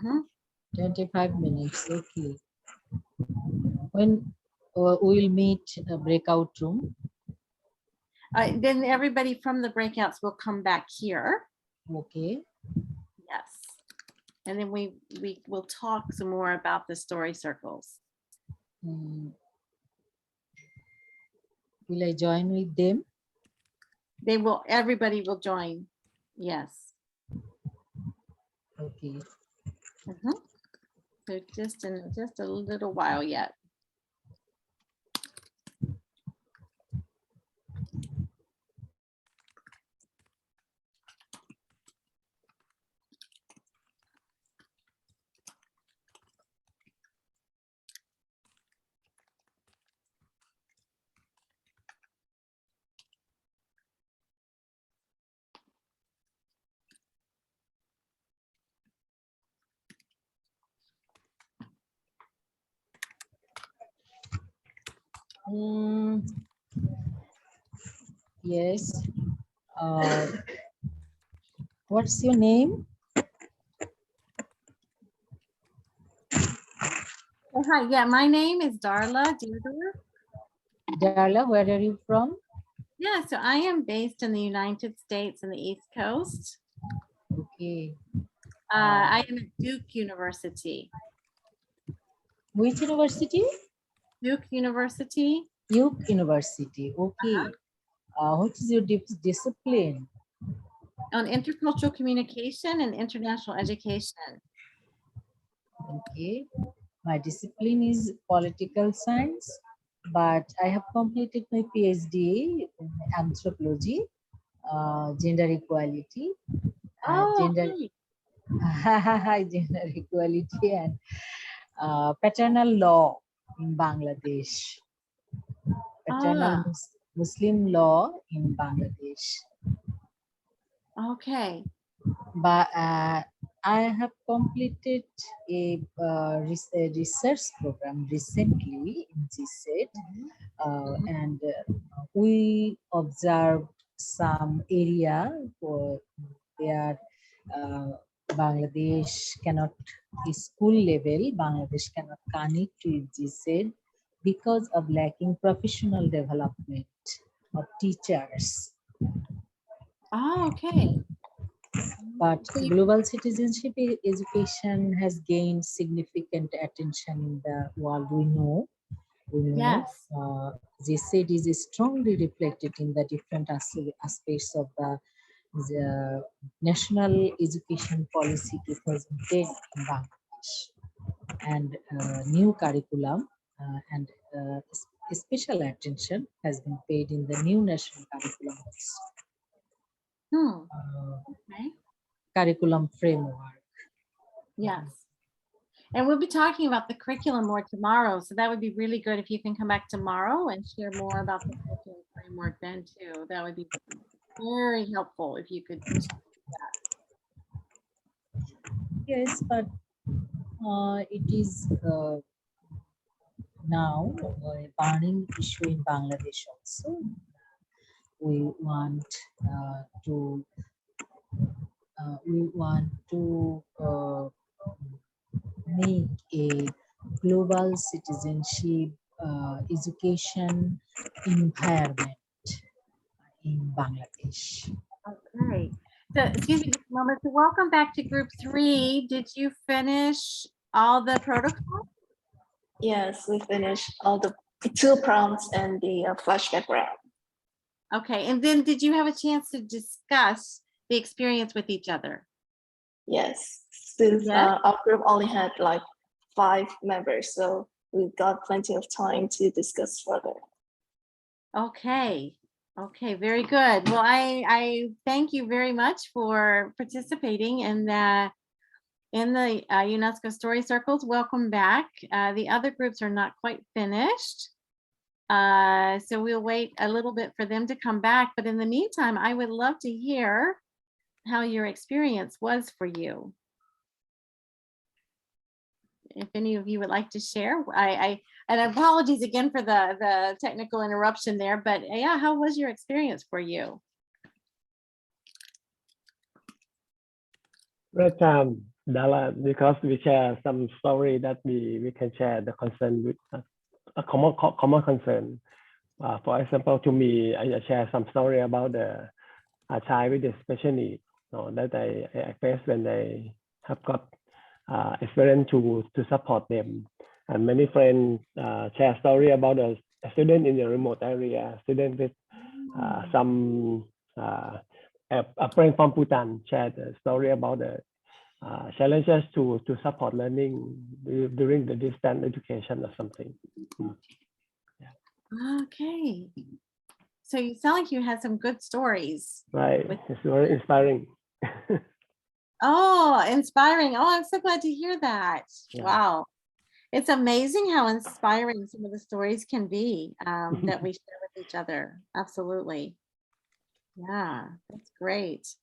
25 minutes, okay. When we'll meet a breakout room? Then everybody from the breakouts will come back here. Okay. Yes. And then we will talk some more about the story circles. Will I join with them? They will, everybody will join. Yes. Okay. So just in just a little while yet. Yes. What's your name? Oh, hi. Yeah, my name is Darla Deirdre. Darla, where are you from? Yeah, so I am based in the United States in the East Coast. Okay. I am at Duke University. Which university? Duke University. Duke University. Okay. What is your discipline? On intercultural communication and international education. Okay. My discipline is political science, but I have completed my PhD in anthropology, gender equality, gender equality and paternal law in Bangladesh. Paternal Muslim law in Bangladesh. Okay. But I have completed a research program recently in GCED, and we observed some area where Bangladesh cannot, school level, Bangladesh cannot connect to GCED because of lacking professional development of teachers. Oh, okay. But global citizenship education has gained significant attention in the world. We know. Yes. GCED is strongly reflected in the different aspects of the National Education Policy 2010 in Bangladesh, and new curriculum and special attention has been paid in the new national curriculum also. Okay. Curriculum framework. Yes. And we'll be talking about the curriculum more tomorrow. So that would be really good if you can come back tomorrow and share more about the curriculum framework then too. That would be very helpful if you could do that. Yes, but it is now a burning issue in Bangladesh also. We want to make a global citizenship education environment in Bangladesh. Okay. So excuse me just a moment. So welcome back to group 3. Did you finish all the protocols? Yes, we finished all the 2 prompts and the flashback round. Okay. And then did you have a chance to discuss the experience with each other? Yes, since our group only had like 5 members, so we got plenty of time to discuss further. Okay. Okay, very good. Well, I thank you very much for participating in the UNESCO Story Circles. Welcome back. The other groups are not quite finished. So we'll wait a little bit for them to come back. But in the meantime, I would love to hear how your experience was for you. If any of you would like to share, and apologies again for the technical interruption there, but yeah, how was your experience for you? Right, Dala, because we share some story that we can share the concern with a common concern. For example, to me, I share some story about a child with a special needs that I faced when I have got experience to support them. And many friends share story about a a student in a remote area, student with some a friend from Bhutan shared a story about the challenges to support learning during the distance education or something. Okay. So you sound like you had some good stories. Right, it's very inspiring. Oh, inspiring. Oh, I'm so glad to hear that. Yeah. Wow. It's amazing how inspiring some of the stories can be that we share with each other. Absolutely. Yeah, that's great.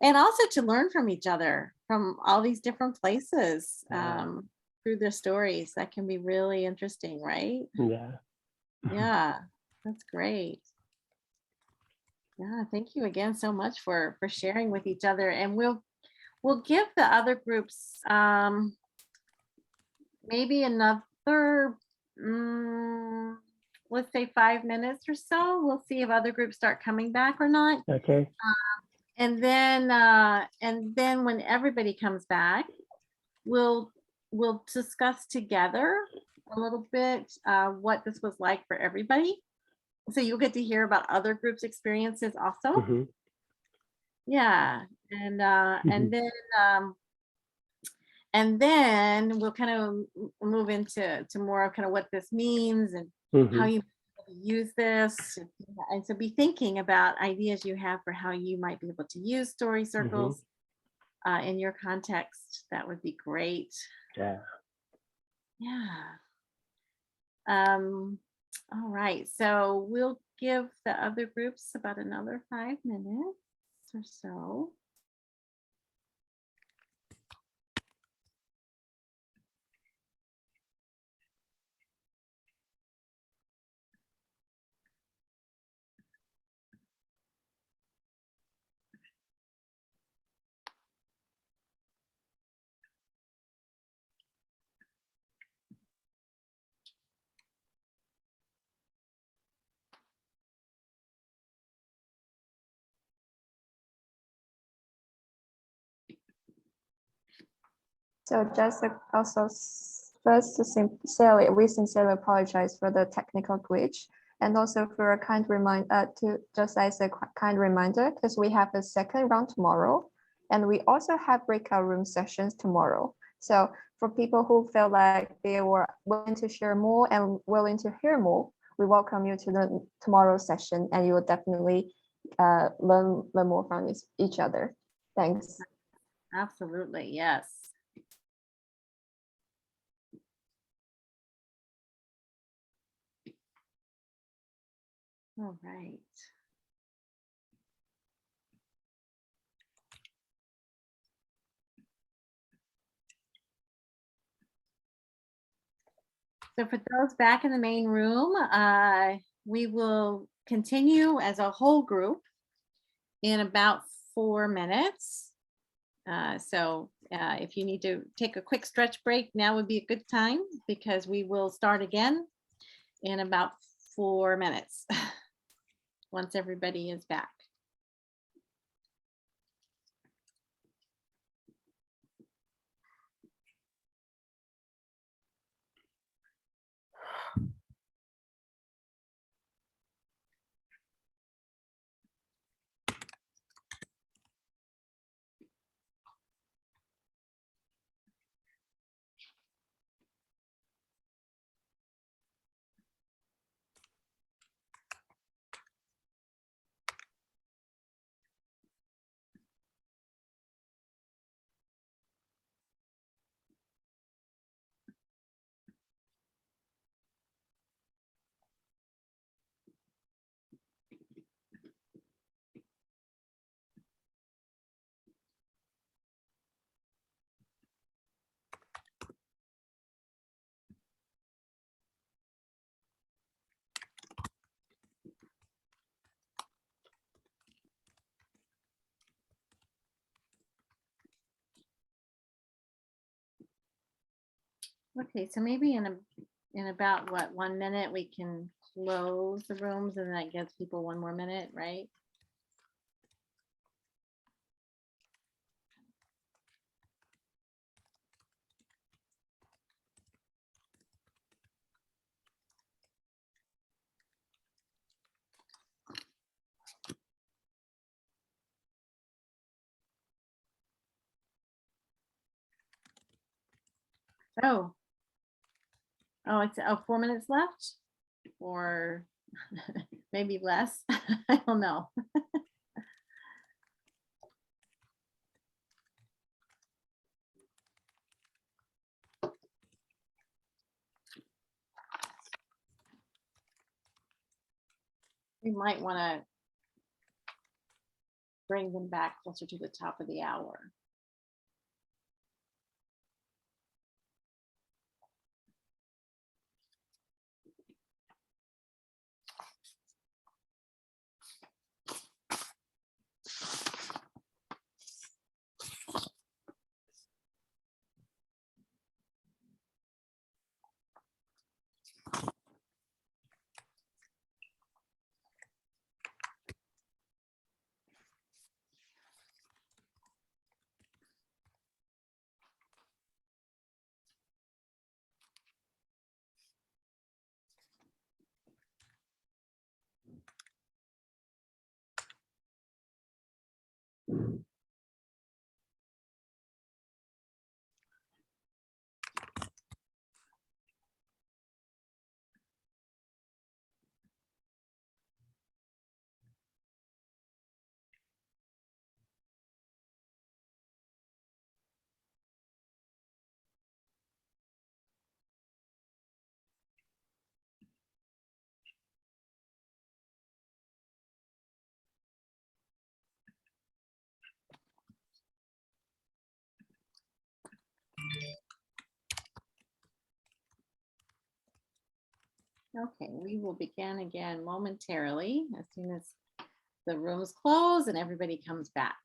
And also to learn from each other from all these different places through their stories. That can be really interesting, right? Yeah. Yeah, that's great. Yeah, thank you again so much for sharing with each other. And we'll give the other groups maybe another, let's say 5 minutes or so. We'll see if other groups start coming back or not. Okay. And then when everybody comes back, we'll discuss together a little bit what this was like for everybody. So you'll get to hear about other groups' experiences also. Mm-hmm. Yeah, and then we'll kind of move into more of kind of what this means and how you use this, and so be thinking about ideas you have for how you might be able to use story circles in your context. That would be great. Yeah. All right, so we'll give the other groups about another 5 minutes or so. So just first to we sincerely apologize for the technical glitch, and also for a kind reminder kind reminder, because we have a second round tomorrow, and we also have breakout room sessions tomorrow. So for people who feel like they were willing to share more and willing to hear more, we welcome you to the tomorrow session, and you will definitely learn more from each other. Thanks. Absolutely, yes. All right. So for those back in the main room, we will continue as a whole group in about 4 minutes. So if you need to take a quick stretch break, now would be a good time, because we will start again in about 4 minutes once everybody is back. Okay, so maybe in about 1 minute we can close the rooms, and that gives people 1 more minute, right? Oh, it's 4 minutes left, or maybe less. I don't know. We might want to bring them back closer to the top of the hour. Okay, we will begin again momentarily as soon as the rooms close and everybody comes back.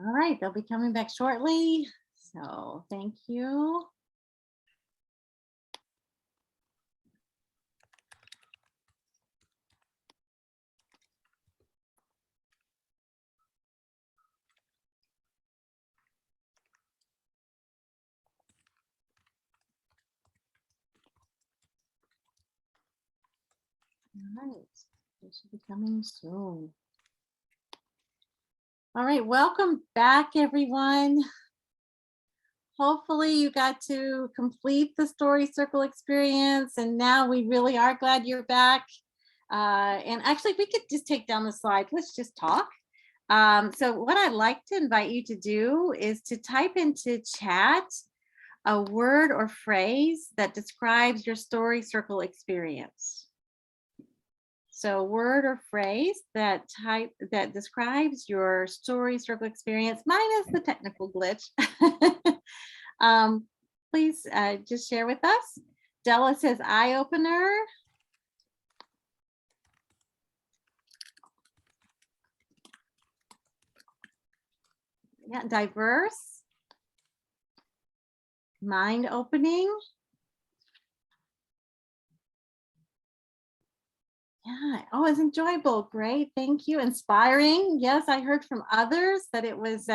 All right, they'll be coming back shortly. So thank you. All right, they should be coming soon. All right, welcome back, everyone. Hopefully you got to complete the story circle experience, and now we really are glad you're back. And actually, we could just take down the slide. Let's just talk. So what I'd like to invite you to do is to type into chat a word or phrase that describes your story circle experience. So word or phrase that describes your story circle experience, minus the technical glitch. Please just share with us. Della says eye opener. Yeah, diverse. Mind opening. Yeah, oh, it's enjoyable. Great, thank you. Inspiring. Yes, I heard from others that it was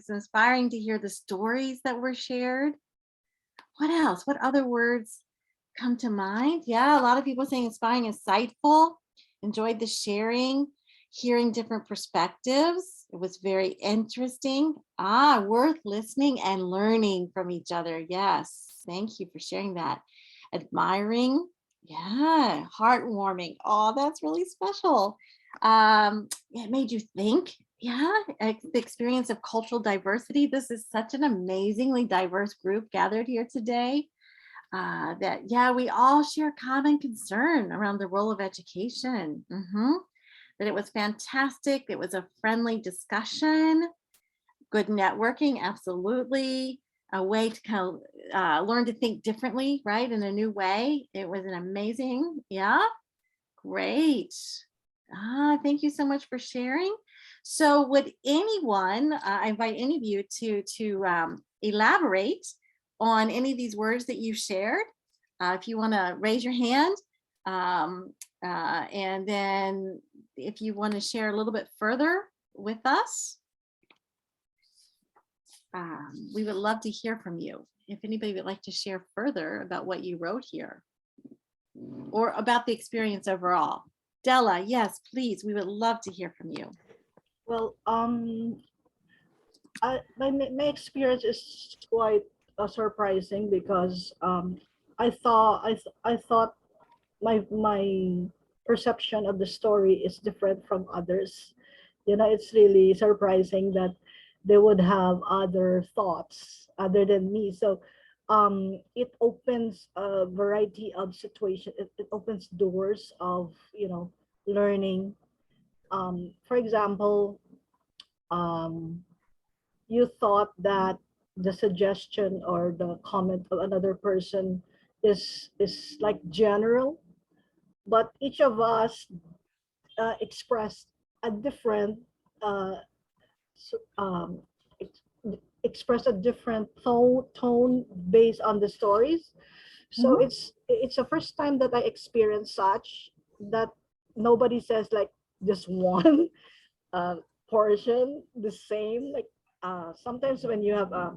inspiring to hear the stories that were shared. What else? What other words come to mind? Yeah, a lot of people saying inspiring, insightful. Enjoyed the sharing, hearing different perspectives. It was very interesting. Worth listening and learning from each other. Yes, thank you for sharing that. Admiring. Yeah, heartwarming. Oh, that's really special. It made you think. Yeah, the experience of cultural diversity. This is such an amazingly diverse group gathered here today. That we all share common concern around the role of education. That it was fantastic. It was a friendly discussion. Good networking, absolutely. A way to kind of learn to think differently, right? In a new way. It was an amazing, great. Thank you so much for sharing. So would anyone, I invite any of you to elaborate on any of these words that you shared. If you want to raise your hand, and then if you want to share a little bit further with us, we would love to hear from you. If anybody would like to share further about what you wrote here or about the experience overall. Della, yes, please. We would love to hear from you. Well, my experience is quite surprising because I thought my perception of the story is different from others. You know, it's really surprising that they would have other thoughts other than me. So it opens a variety of situations. It opens doors of, you know, learning. For example, you thought that the suggestion or the comment of another person is like general, but each of us expressed a different ex- express a different tone based on the stories. So it's the first time that I experienced such, that nobody says like just one portion the same. Like sometimes when you have a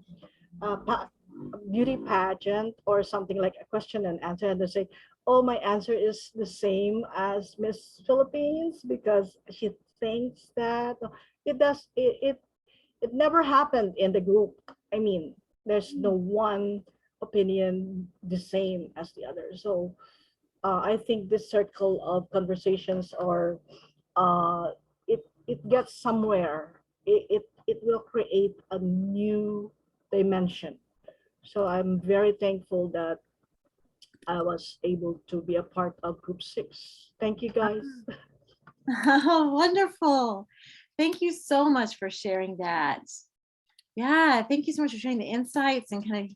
beauty pageant or something like a question and answer, and they say, oh, my answer is the same as Miss Philippines because she thinks that it never happened in the group. I mean, there's no one opinion the same as the other. So I think this circle of conversations, or it gets somewhere. It will create a new dimension. So I'm very thankful that I was able to be a part of Group 6. Thank you, guys. Oh, wonderful. Thank you so much for sharing that. Yeah, thank you so much for sharing the insights and kind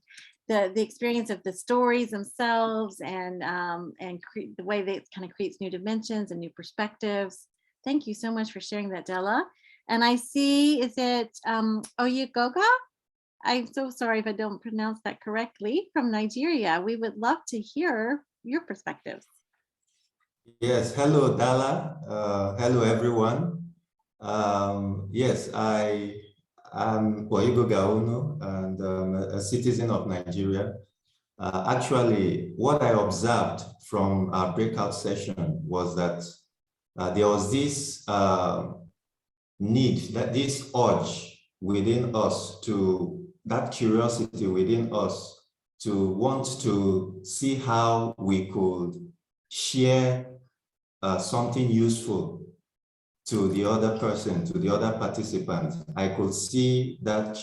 of the experience of the stories themselves, and the way that it kind of creates new dimensions and new perspectives. Thank you so much for sharing that, Della. And I see, is it Oyegoga? I'm so sorry if I don't pronounce that correctly, from Nigeria. We would love to hear your perspectives. Yes, hello, Dala. Hello, everyone. Yes, I'm Oyigo Gauno, and a citizen of Nigeria. Actually, what I observed from our breakout session was that there was this need, this urge within us, that curiosity within us to want to see how we could share something useful to the other person, to the other participant. I could see that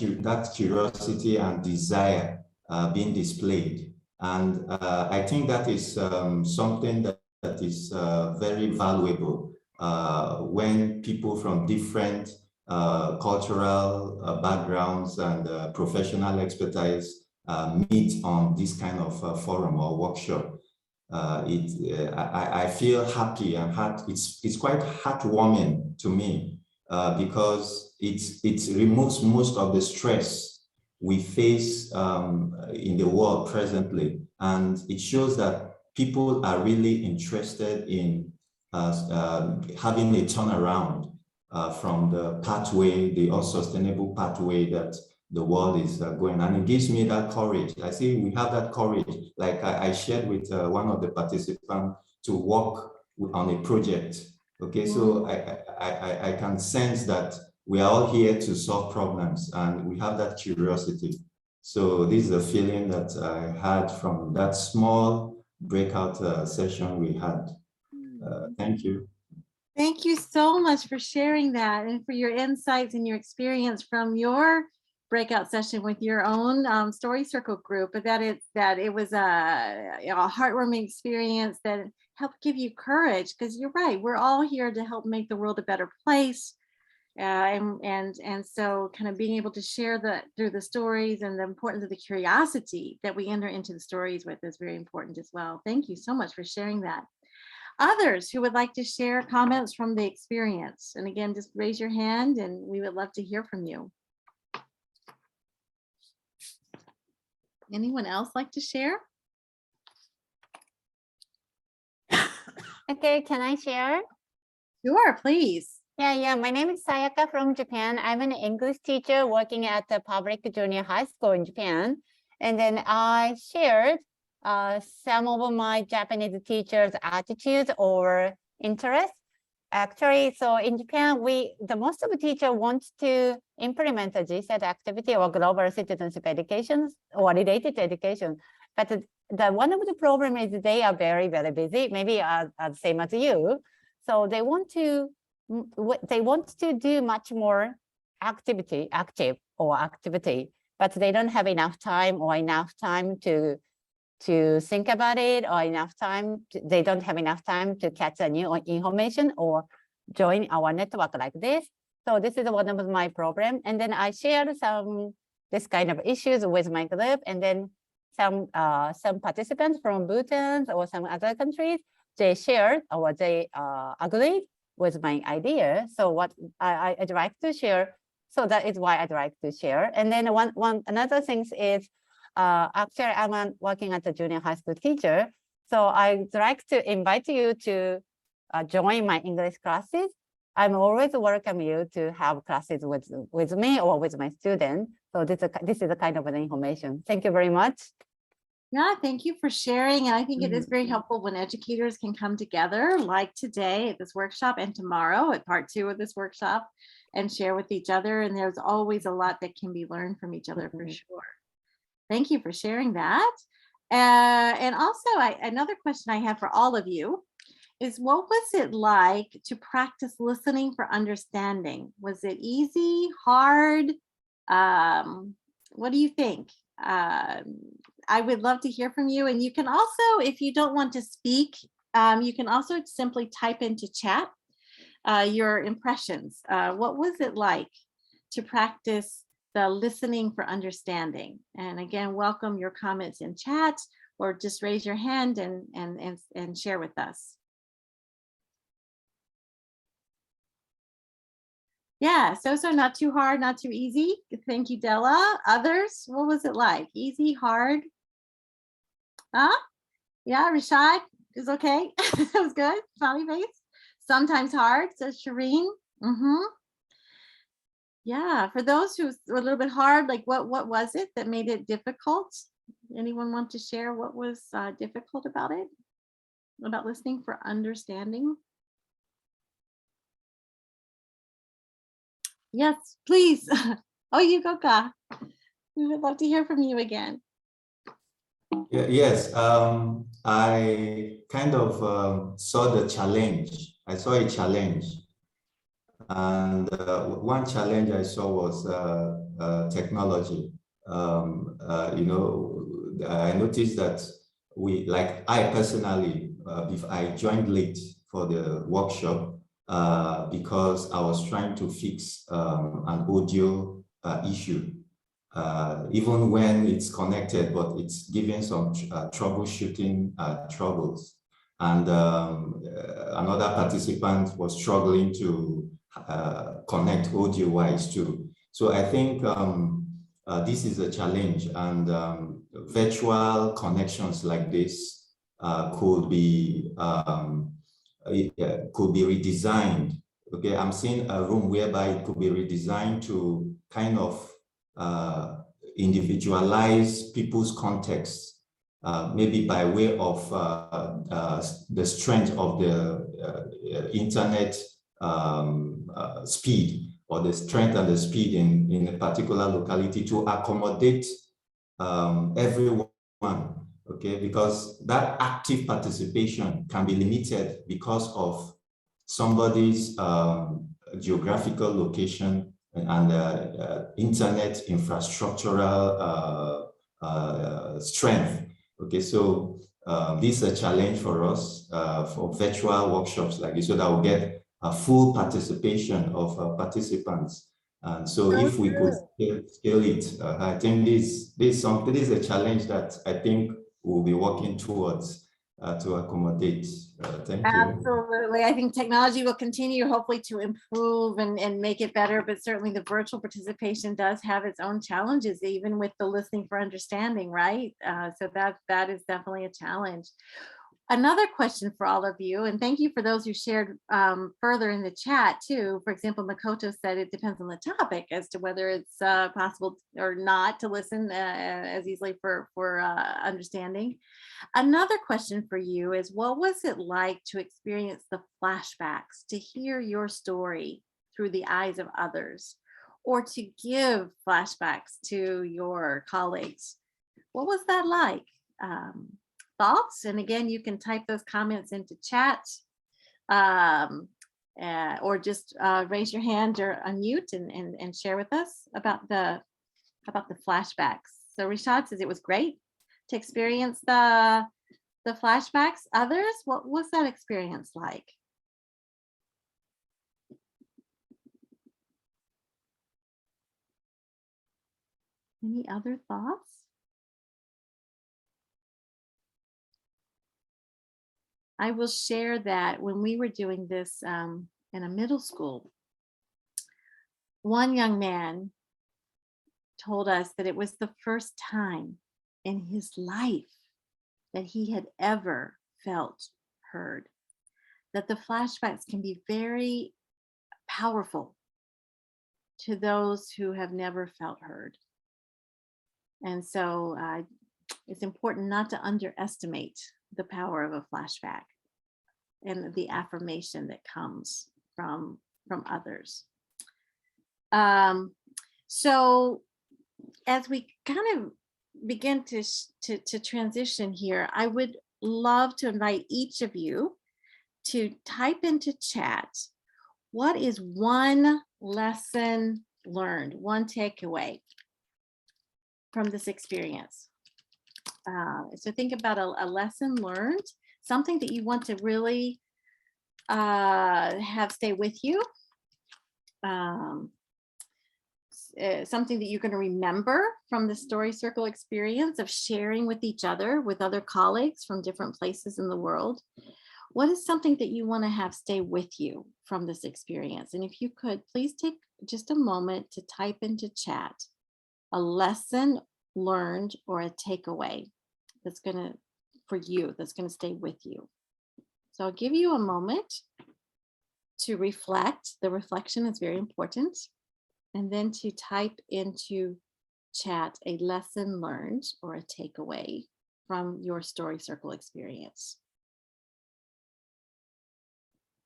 curiosity and desire being displayed. And I think that is something that is very valuable when people from different cultural backgrounds and professional expertise meet on this kind of forum or workshop. I feel happy and it's quite heartwarming to me because it removes most of the stress we face in the world presently, and it shows that people are really interested in having a turnaround from the pathway, the unsustainable pathway that the world is going, and it gives me that courage. I see we have that courage, like I shared with one of the participants, to work on a project. Okay, so I can sense that we are all here to solve problems, and we have that curiosity. So this is a feeling that I had from that small breakout session we had. Thank you. Thank you so much for sharing that and for your insights and your experience from your breakout session with your own story circle group, but that it was a heartwarming experience that helped give you courage, because you're right, we're all here to help make the world a better place. And so kind of being able to share that through the stories, and the importance of the curiosity that we enter into the stories with is very important as well. Thank you so much for sharing that. others who would like to share comments from the experience? And again, just raise your hand and we would love to hear from you. Anyone else like to share? Okay, can I share? Sure, please. Yeah, my name is Sayaka from Japan. I'm an English teacher working at the public junior high school in Japan. And then I shared some of my Japanese teachers' attitudes or interests. Actually, so in Japan, the most of the teachers want to implement the GCED activity or global citizenship education or related to education. But one of the problem is they are very, very busy, maybe the same as you. So they want to do much more active activity, but they don't have enough time to think about it, or they don't have enough time to catch a new information or join our network like this. So this is one of my problem. And then I shared this kind of issues with my group, and then some participants from Bhutan or some other countries, they shared or they agreed with my idea. So what I'd like to share. So that is why I'd like to share. And then another thing is, actually I'm working as a junior high school teacher. So I'd like to invite you to join my English classes. I'm always welcome you to have classes with me or with my students. So this is a kind of an information. Thank you very much. Yeah, thank you for sharing. And I think it is very helpful when educators can come together like today at this workshop and tomorrow at part 2 of this workshop and share with each other. And there's always a lot that can be learned from each other for sure. Thank you for sharing that. And also another question I have for all of you is, what was it like to practice listening for understanding? Was it easy, hard? What do you think? I would love to hear from you. And you can also, if you don't want to speak, you can also simply type into chat your impressions. What was it like to practice the listening for understanding? And again, welcome your comments in chat, or just raise your hand and share with us. Yeah, so not too hard, not too easy. Thank you, Della. Others, what was it like? Easy, hard? Huh? Yeah, Rashad is okay. That was good. Smiley face. Sometimes hard, says Shireen. Yeah, for those who were a little bit hard, like what was it that made it difficult? Anyone want to share what was difficult about it? About listening for understanding? Yes, please. Oh, you go, Ka. We would love to hear from you again. Yes, I kind of saw the challenge. I saw a challenge. And one challenge I saw was technology. You know, I noticed that I personally, if I joined late for the workshop, because I was trying to fix an audio issue, even when it's connected, but it's giving some troubleshooting troubles. And another participant was struggling to connect audio-wise too. So I think this is a challenge, and virtual connections like this could be redesigned. Okay, I'm seeing a room whereby it could be redesigned to kind of individualize people's contexts, maybe by way of the strength of the internet speed, or the strength and the speed in a particular locality to accommodate everyone. Okay, because that active participation can be limited because of somebody's geographical location and internet infrastructural strength. Okay, so this is a challenge for us for virtual workshops like this, so that we'll get a full participation of participants. And so if we could scale it, I think this is a challenge that I think we'll be working towards to accommodate. Thank you. Absolutely. I think technology will continue hopefully to improve and make it better, but certainly the virtual participation does have its own challenges, even with the listening for understanding, right? So that is definitely a challenge. Another question for all of you, and thank you for those who shared further in the chat too. For example, Makoto said it depends on the topic as to whether it's possible or not to listen as easily for understanding. Another question for you is, what was it like to experience the flashbacks, to hear your story through the eyes of others, or to give flashbacks to your colleagues? What was that like? Thoughts? And again, you can type those comments into chat or just raise your hand or unmute and share with us about the flashbacks. So Rishad says it was great to experience the flashbacks. Others, what was that experience like? Any other thoughts? I will share that when we were doing this in a middle school, one young man told us that it was the first time in his life that he had ever felt heard, that the flashbacks can be very powerful to those who have never felt heard. And so it's important not to underestimate the power of a flashback and the affirmation that comes from others. So as we kind of begin to transition here, I would love to invite each of you to type into chat, what is one lesson learned, one takeaway from this experience? So think about a lesson learned, something that you want to really have stay with you, something that you're going to remember from the story circle experience of sharing with each other, with other colleagues from different places in the world. What is something that you want to have stay with you from this experience? And if you could, please take just a moment to type into chat a lesson learned or a takeaway that's going to, for you, that's going to stay with you. So I'll give you a moment to reflect. The reflection is very important. And then to type into chat a lesson learned or a takeaway from your story circle experience.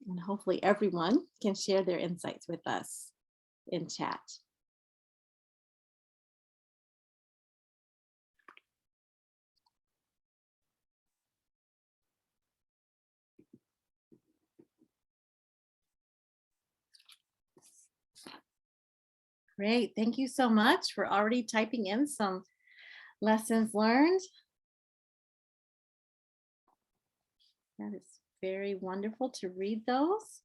And hopefully everyone can share their insights with us in chat. Great, thank you so much for already typing in some lessons learned. That is very wonderful to read those.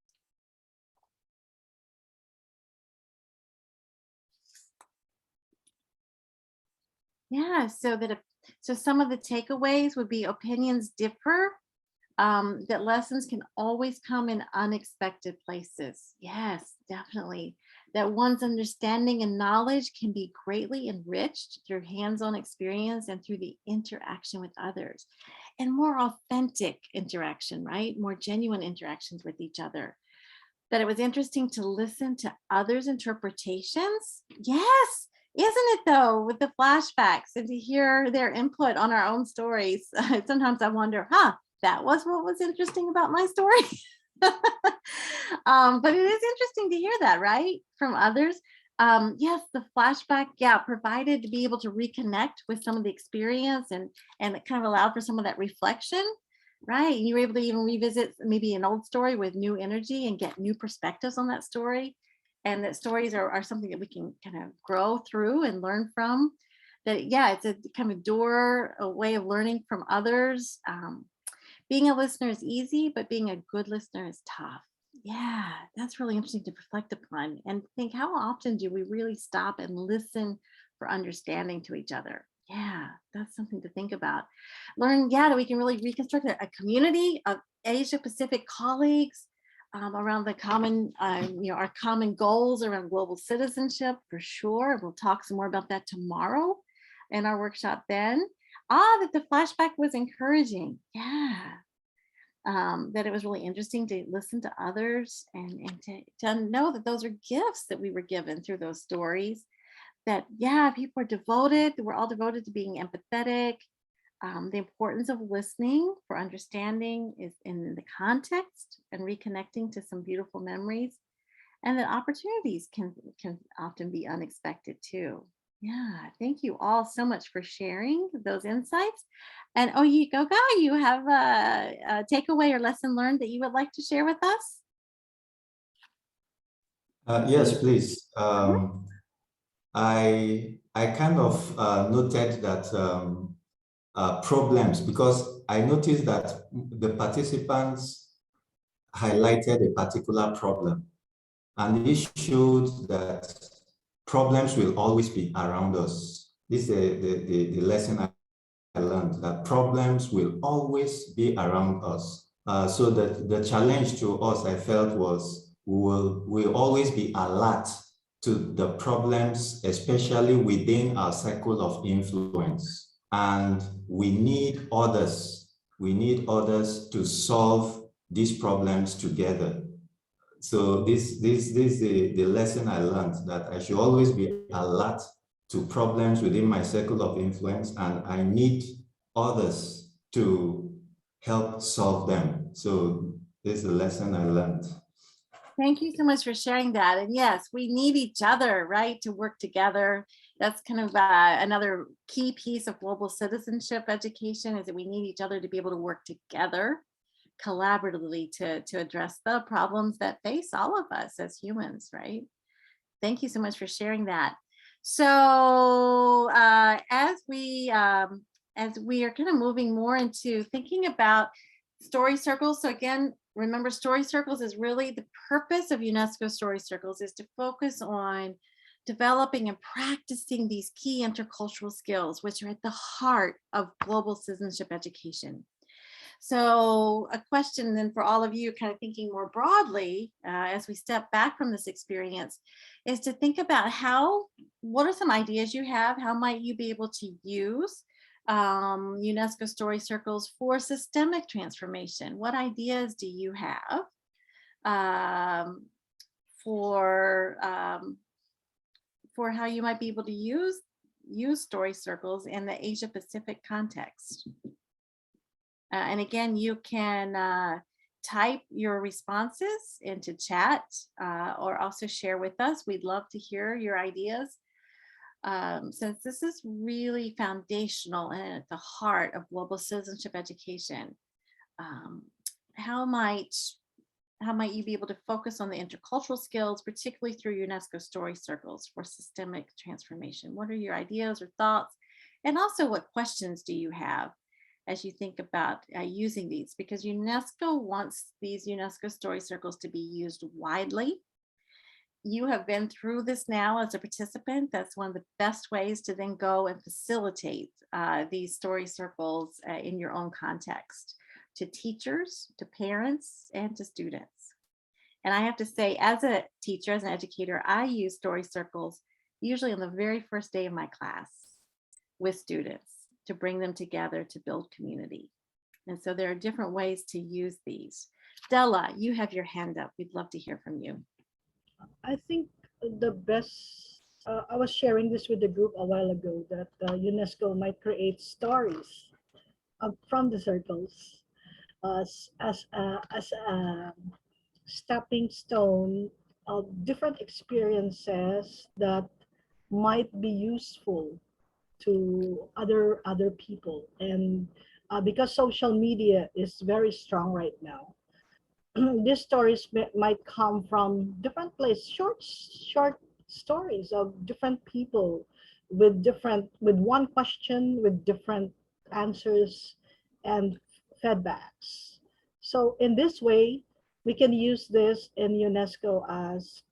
Yeah, so some of the takeaways would be opinions differ, that lessons can always come in unexpected places. Yes, definitely. That one's understanding and knowledge can be greatly enriched through hands-on experience and through the interaction with others, and more authentic interaction, right? More genuine interactions with each other. That it was interesting to listen to others' interpretations. Yes, isn't it though, with the flashbacks and to hear their input on our own stories. Sometimes I wonder, that was what was interesting about my story. But it is interesting to hear that, right, from others. Yes, the flashback, provided to be able to reconnect with some of the experience and it kind of allowed for some of that reflection, right? And you were able to even revisit maybe an old story with new energy and get new perspectives on that story. And that stories are something that we can kind of grow through and learn from. That, it's a kind of door, a way of learning from others. Being a listener is easy, but being a good listener is tough. Yeah, that's really interesting to reflect upon and think, how often do we really stop and listen for understanding to each other? Yeah, that's something to think about. Learn, yeah, that we can really reconstruct a community of Asia Pacific colleagues around the common, our common goals around global citizenship for sure. We'll talk some more about that tomorrow in our workshop then. That the flashback was encouraging. Yeah. That it was really interesting to listen to others and to know that those are gifts that we were given through those stories. That, yeah, people are devoted, we're all devoted to being empathetic. The importance of listening for understanding is in the context and reconnecting to some beautiful memories. And that opportunities can often be unexpected too. Yeah, thank you all so much for sharing those insights. And oh, you have a takeaway or lesson learned that you would like to share with us? Yes, please. I kind of noted that problems, because I noticed that the participants highlighted a particular problem, and it showed that problems will always be around us. This is the lesson I learned, that problems will always be around us. So that the challenge to us, I felt, was we'll always be alert to the problems, especially within our circle of influence. And we need others. We need others to solve these problems together. So this is the lesson I learned, that I should always be alert to problems within my circle of influence, and I need others to help solve them. So this is the lesson I learned. Thank you so much for sharing that. And yes, we need each other, right, to work together. That's kind of another key piece of global citizenship education, is that we need each other to be able to work together collaboratively to address the problems that face all of us as humans, right? Thank you so much for sharing that. So as we are kind of moving more into thinking about story circles. So again, remember, story circles is really the purpose of UNESCO Story Circles, is to focus on developing and practicing these key intercultural skills, which are at the heart of global citizenship education. So a question then for all of you, kind of thinking more broadly as we step back from this experience, is to think about what are some ideas you have? How might you be able to use UNESCO Story Circles for systemic transformation? What ideas do you have for how you might be able to use story circles in the Asia Pacific context? And again, you can type your responses into chat or also share with us. We'd love to hear your ideas. Since this is really foundational and at the heart of global citizenship education, how might you be able to focus on the intercultural skills, particularly through UNESCO Story Circles for systemic transformation? What are your ideas or thoughts? And also, what questions do you have as you think about using these? Because UNESCO wants these UNESCO Story Circles to be used widely. You have been through this now as a participant. That's one of the best ways to then go and facilitate these story circles in your own context, to teachers, to parents, and to students. And I have to say, as a teacher, as an educator, I use story circles usually on the very first day of my class with students to bring them together to build community. And so there are different ways to use these. Della, you have your hand up. We'd love to hear from you. I think the best, I was sharing this with the group a while ago, that UNESCO might create stories from the circles as a stepping stone of different experiences that might be useful to other people. And because social media is very strong right now, these stories might come from different places, short stories of different people with one question, with different answers and feedbacks. So in this way, we can use this in UNESCO as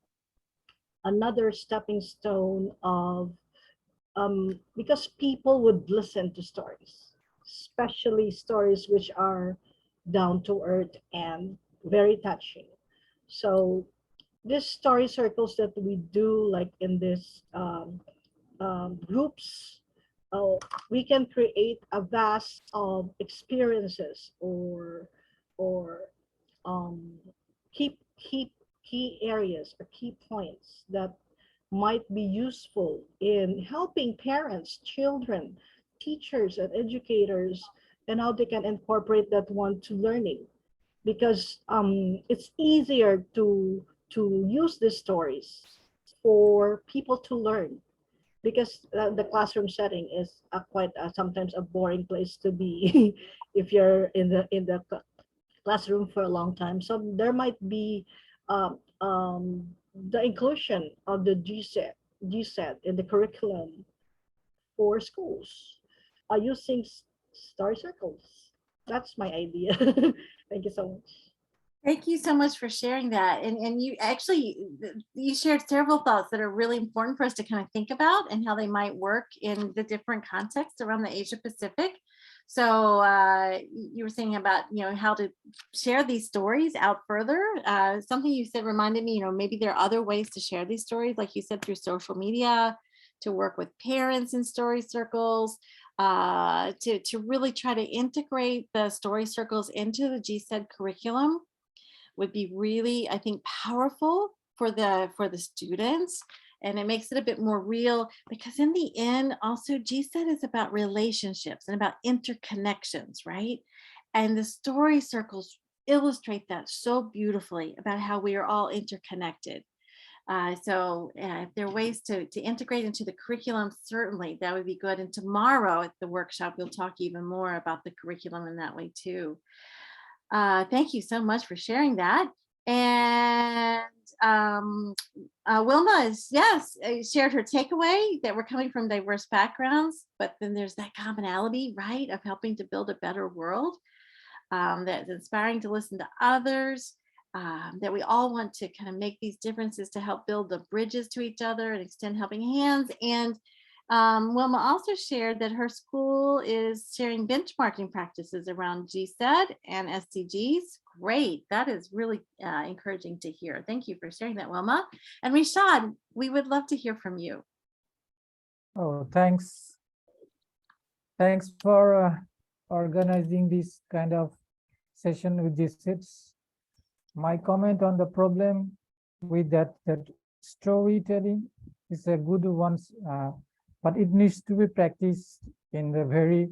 another stepping stone of because people would listen to stories, especially stories which are down to earth and very touching. So these story circles that we do, like in this groups, we can create a vast of experiences or um, key areas or key points that might be useful in helping parents, children, teachers, and educators, and how they can incorporate that one to learning. Because it's easier to use these stories for people to learn, because the classroom setting is quite sometimes a boring place to be if you're in the classroom for a long time. So there might be the inclusion of the GCED in the curriculum for schools using story circles. That's my idea. Thank you so much. Thank you so much for sharing that. And you actually, you shared several thoughts that are really important for us to kind of think about and how they might work in the different contexts around the Asia Pacific. So you were saying about, how to share these stories out further. Something you said reminded me, maybe there are other ways to share these stories, like you said, through social media, to work with parents in story circles, to really try to integrate the story circles into the GCED curriculum would be really, I think, powerful for the students. And it makes it a bit more real, because in the end, also GCED is about relationships and about interconnections, right? And the story circles illustrate that so beautifully about how we are all interconnected. So if there are ways to integrate into the curriculum, certainly that would be good. And tomorrow at the workshop, we'll talk even more about the curriculum in that way too. Thank you so much for sharing that. And Wilma shared her takeaway that we're coming from diverse backgrounds, but then there's that commonality, right, of helping to build a better world, that's inspiring to listen to others, that we all want to kind of make these differences to help build the bridges to each other and extend helping hands. And Wilma also shared that her school is sharing benchmarking practices around GCED and SDGs. Great, that is really encouraging to hear. Thank you for sharing that, Wilma. And Rishad, we would love to hear from you. Oh, thanks. Thanks for organizing this kind of session with GCEDs. My comment on the problem with that storytelling is a good one. But it needs to be practiced in a very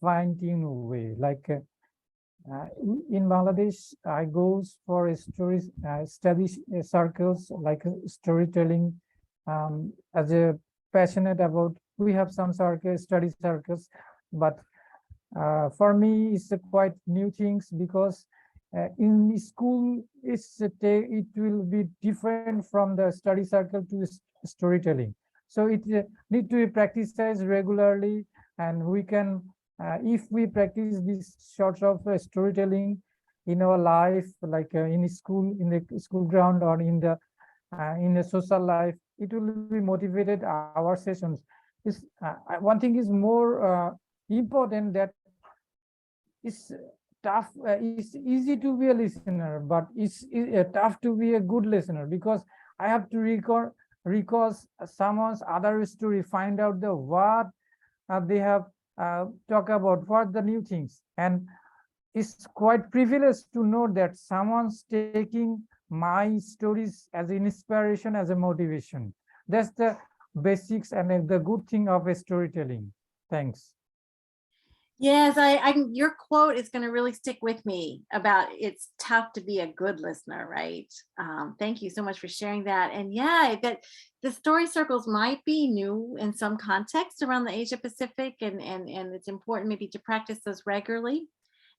fine-tuned way. Like in Bangladesh, I go for study circles, like storytelling. As a passionate about, we have some study circles, but for me, it's quite new things, because in school, it will be different from the study circle to storytelling. So it need to be practiced regularly, and we can, if we practice this sort of storytelling in our life, like in school, in the school ground, or in the social life, it will be motivated our sessions. One thing is more important, that it's tough. It's easy to be a listener, but it's tough to be a good listener, because I have to recall someone's other story, find out what they have talk about, what the new things. And it's quite privileged to know that someone's taking my stories as inspiration, as a motivation. That's the basics and the good thing of a storytelling. Thanks. Yes, your quote is going to really stick with me about it's tough to be a good listener, right? Thank you so much for sharing that. And yeah, that the story circles might be new in some context around the Asia Pacific, and it's important maybe to practice those regularly.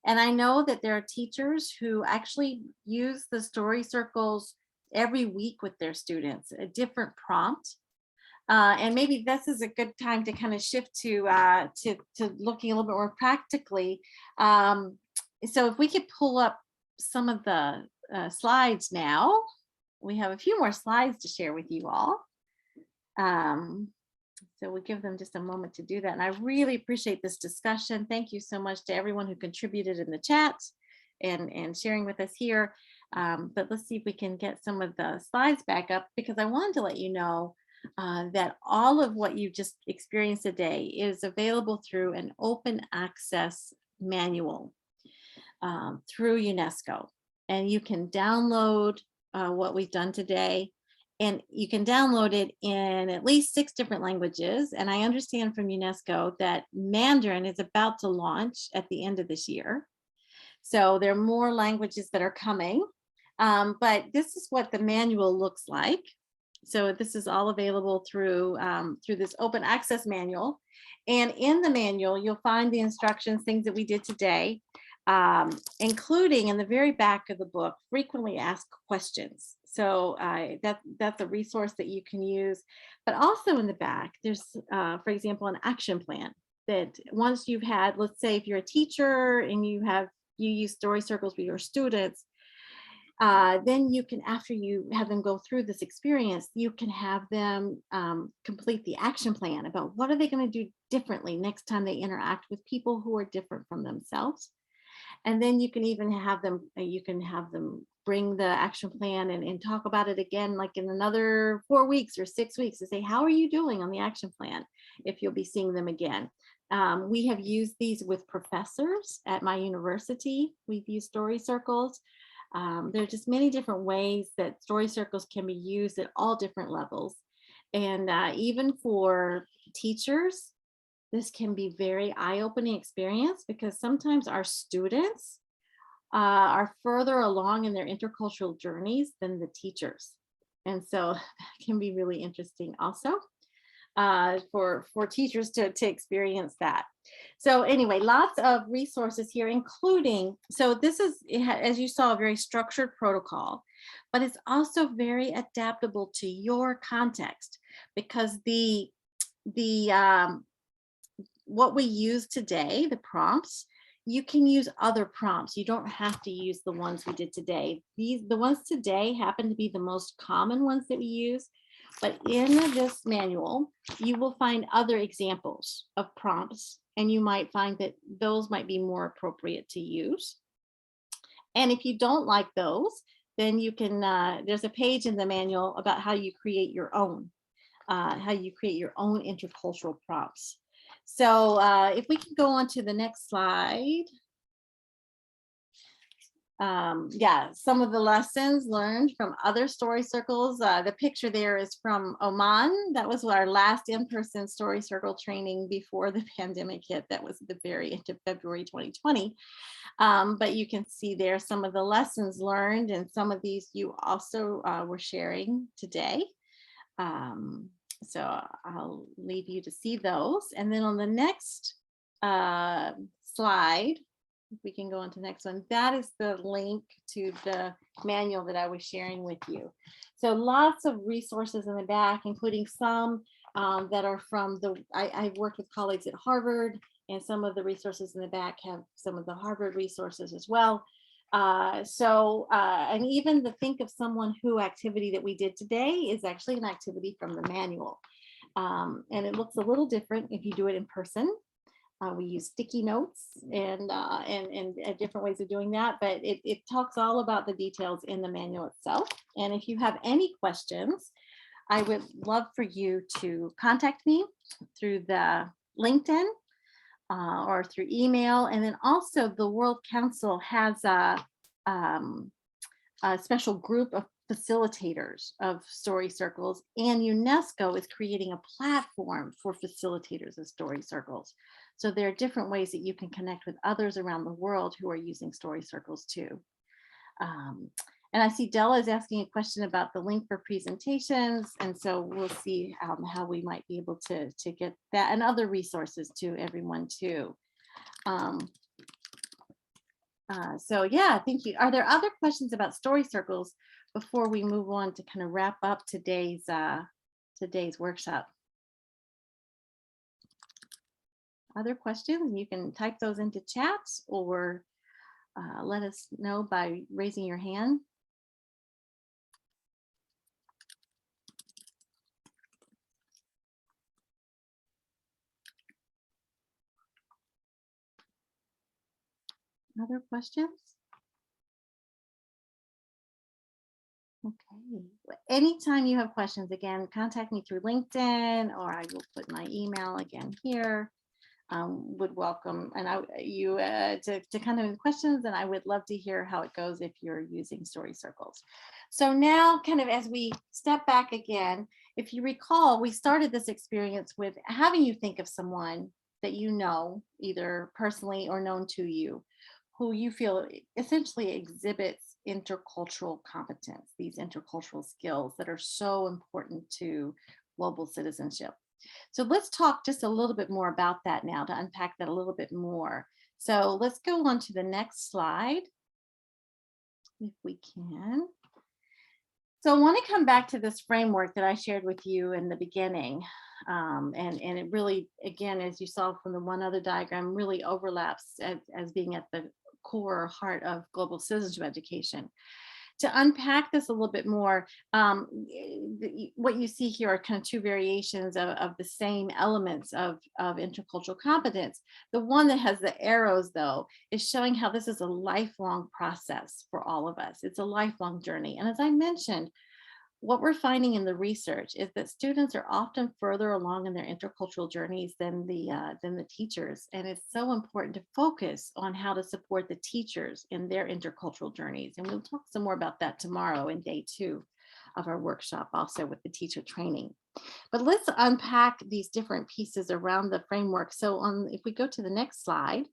And I know that there are teachers who actually use the story circles every week with their students, a different prompt. And maybe this is a good time to kind of shift to looking a little bit more practically. So if we could pull up some of the slides now, we have a few more slides to share with you all. So we'll give them just a moment to do that. And I really appreciate this discussion. Thank you so much to everyone who contributed in the chat and sharing with us here. But let's see if we can get some of the slides back up, because I wanted to let you know that all of what you just experienced today is available through an open access manual through UNESCO. And you can download what we've done today, and you can download it in at least 6 different languages. And I understand from UNESCO that Mandarin is about to launch at the end of this year. So there are more languages that are coming, but this is what the manual looks like. So this is all available through this open access manual. And in the manual, you'll find the instructions, things that we did today, including in the very back of the book, frequently asked questions. So that's a resource that you can use. But also in the back, there's, for example, an action plan that once you've had, let's say if you're a teacher and you use story circles with your students, then you can, after you have them go through this experience, you can have them complete the action plan about what are they going to do differently next time they interact with people who are different from themselves. And then you can even have them, bring the action plan and talk about it again, like in another 4 weeks or 6 weeks, to say, how are you doing on the action plan, if you'll be seeing them again. We have used these with professors at my university. We've used story circles. There are just many different ways that story circles can be used at all different levels. And even for teachers, this can be very eye-opening experience, because sometimes our students are further along in their intercultural journeys than the teachers. And so that can be really interesting also for teachers to experience that. So anyway, lots of resources here, including, so this is, as you saw, a very structured protocol, but it's also very adaptable to your context, because what we use today, the prompts, you can use other prompts. You don't have to use the ones we did today. The ones today happen to be the most common ones that we use, but in this manual, you will find other examples of prompts, and you might find that those might be more appropriate to use. And if you don't like those, then you can, there's a page in the manual about how you create your own, intercultural prompts. So if we can go on to the next slide. Yeah, some of the lessons learned from other story circles. The picture there is from Oman. That was our last in-person story circle training before the pandemic hit. That was at the very end of February 2020. But you can see there some of the lessons learned, and some of these you also were sharing today. So I'll leave you to see those. And then on the next slide, if we can go on to the next one, that is the link to the manual that I was sharing with you. So lots of resources in the back, including some that are from I've worked with colleagues at Harvard, and some of the resources in the back have some of the Harvard resources as well. And even the Think of Someone Who activity that we did today is actually an activity from the manual. And it looks a little different if you do it in person. We use sticky notes and different ways of doing that, but it talks all about the details in the manual itself. And if you have any questions, I would love for you to contact me through the LinkedIn or through email. And then also the World Council has a special group of facilitators of story circles, and UNESCO is creating a platform for facilitators of story circles. So there are different ways that you can connect with others around the world who are using story circles too. And I see Della is asking a question about the link for presentations. And so we'll see how we might be able to get that and other resources to everyone too. So yeah, thank you. Are there other questions about story circles before we move on to kind of wrap up today's workshop? Other questions? You can type those into chats or let us know by raising your hand. Other questions? Okay. Anytime you have questions, again, contact me through LinkedIn, or I will put my email again here. Would welcome you to kind of questions, and I would love to hear how it goes if you're using story circles. So now, kind of as we step back again, if you recall, we started this experience with having you think of someone that you know, either personally or known to you, who you feel essentially exhibits intercultural competence, these intercultural skills that are so important to global citizenship. So let's talk just a little bit more about that now, to unpack that a little bit more. So let's go on to the next slide, if we can. So I want to come back to this framework that I shared with you in the beginning. And it really, again, as you saw from the one other diagram, really overlaps as being at the core heart of global citizenship education. To unpack this a little bit more, what you see here are kind of two variations of the same elements of intercultural competence. The one that has the arrows, though, is showing how this is a lifelong process for all of us. It's a lifelong journey. And as I mentioned, what we're finding in the research is that students are often further along in their intercultural journeys than the teachers. And it's so important to focus on how to support the teachers in their intercultural journeys. And we'll talk some more about that tomorrow in day 2 of our workshop, also with the teacher training. But let's unpack these different pieces around the framework. So if we go to the next slide,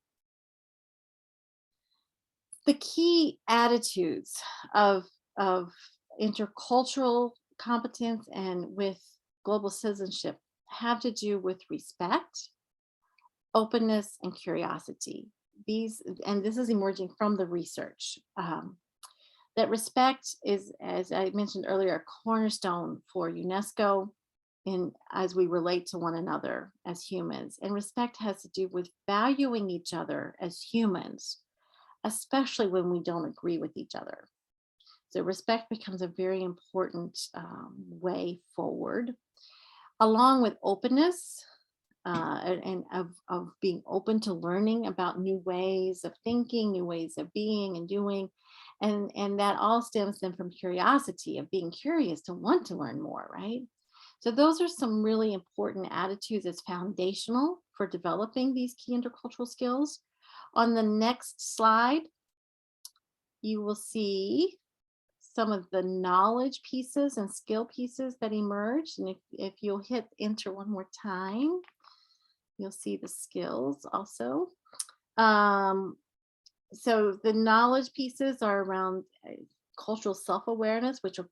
the key attitudes of intercultural competence and with global citizenship have to do with respect, openness, and curiosity. This is emerging from the research. That respect is, as I mentioned earlier, a cornerstone for UNESCO as we relate to one another as humans. And respect has to do with valuing each other as humans, especially when we don't agree with each other. So respect becomes a very important way forward, along with openness and of being open to learning about new ways of thinking, new ways of being and doing. And that all stems then from curiosity, of being curious to want to learn more, right? So those are some really important attitudes as foundational for developing these key intercultural skills. On the next slide, you will see some of the knowledge pieces and skill pieces that emerge. And if you'll hit enter one more time, you'll see the skills also. So the knowledge pieces are around cultural self-awareness, which are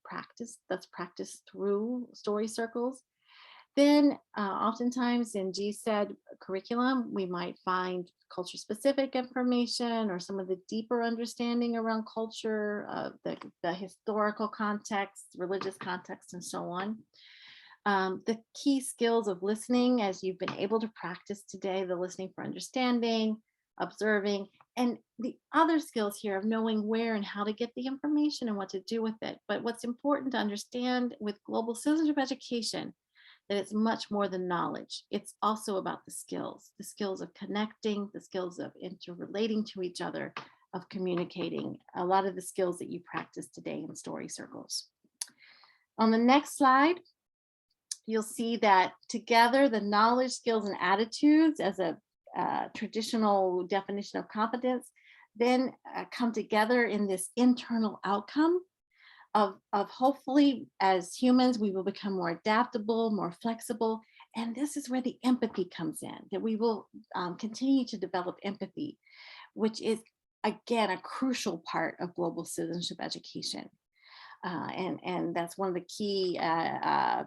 that's practiced through story circles. Then oftentimes in GCED curriculum, we might find culture-specific information or some of the deeper understanding around culture, the historical context, religious context, and so on. The key skills of listening, as you've been able to practice today, the listening for understanding, observing, and the other skills here of knowing where and how to get the information and what to do with it. But what's important to understand with global citizenship education, that it's much more than knowledge. It's also about the skills of connecting, the skills of interrelating to each other, of communicating, a lot of the skills that you practice today in story circles. On the next slide, you'll see that together the knowledge, skills, and attitudes as a traditional definition of competence then come together in this internal outcome of hopefully as humans, we will become more adaptable, more flexible. And this is where the empathy comes in, that we will continue to develop empathy, which is, again, a crucial part of global citizenship education. And that's one of the key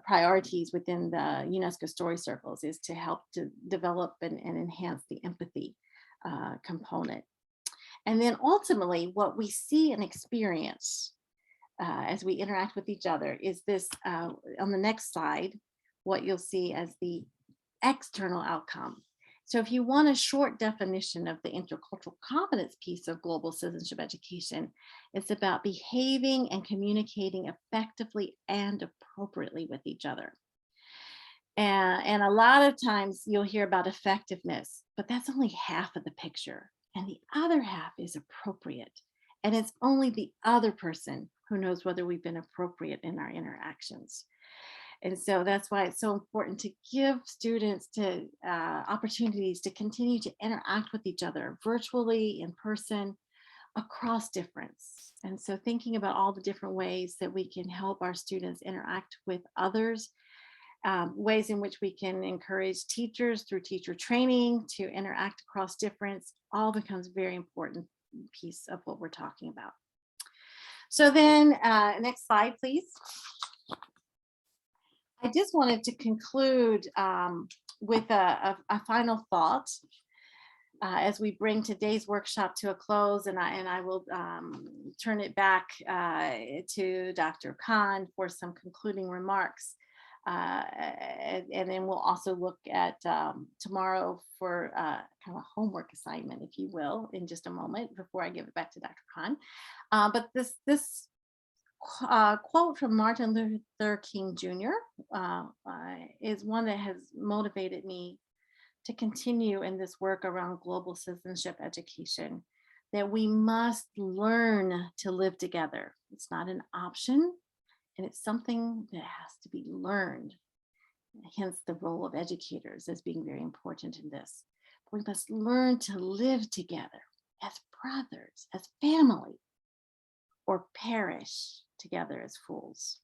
priorities within the UNESCO Story Circles, is to help to develop and enhance the empathy component. And then ultimately what we see and experience as we interact with each other is this, on the next slide, what you'll see as the external outcome. So if you want a short definition of the intercultural competence piece of global citizenship education, it's about behaving and communicating effectively and appropriately with each other. And a lot of times you'll hear about effectiveness, but that's only half of the picture. and the other half is appropriate. And it's only the other person who knows whether we've been appropriate in our interactions. And so that's why it's so important to give students opportunities to continue to interact with each other virtually, in person, across difference. And so thinking about all the different ways that we can help our students interact with others, ways in which we can encourage teachers through teacher training to interact across difference, all becomes a very important piece of what we're talking about. So then next slide, please. I just wanted to conclude with a final thought as we bring today's workshop to a close, and I will turn it back to Dr. Khan for some concluding remarks. And then we'll also look at tomorrow for kind of a homework assignment, if you will, in just a moment before I give it back to Dr. Khan. But this quote from Martin Luther King Jr. Is one that has motivated me to continue in this work around global citizenship education, that we must learn to live together. It's not an option, and it's something that has to be learned. Hence the role of educators as being very important in this. We must learn to live together as brothers, as family, or perish together as fools,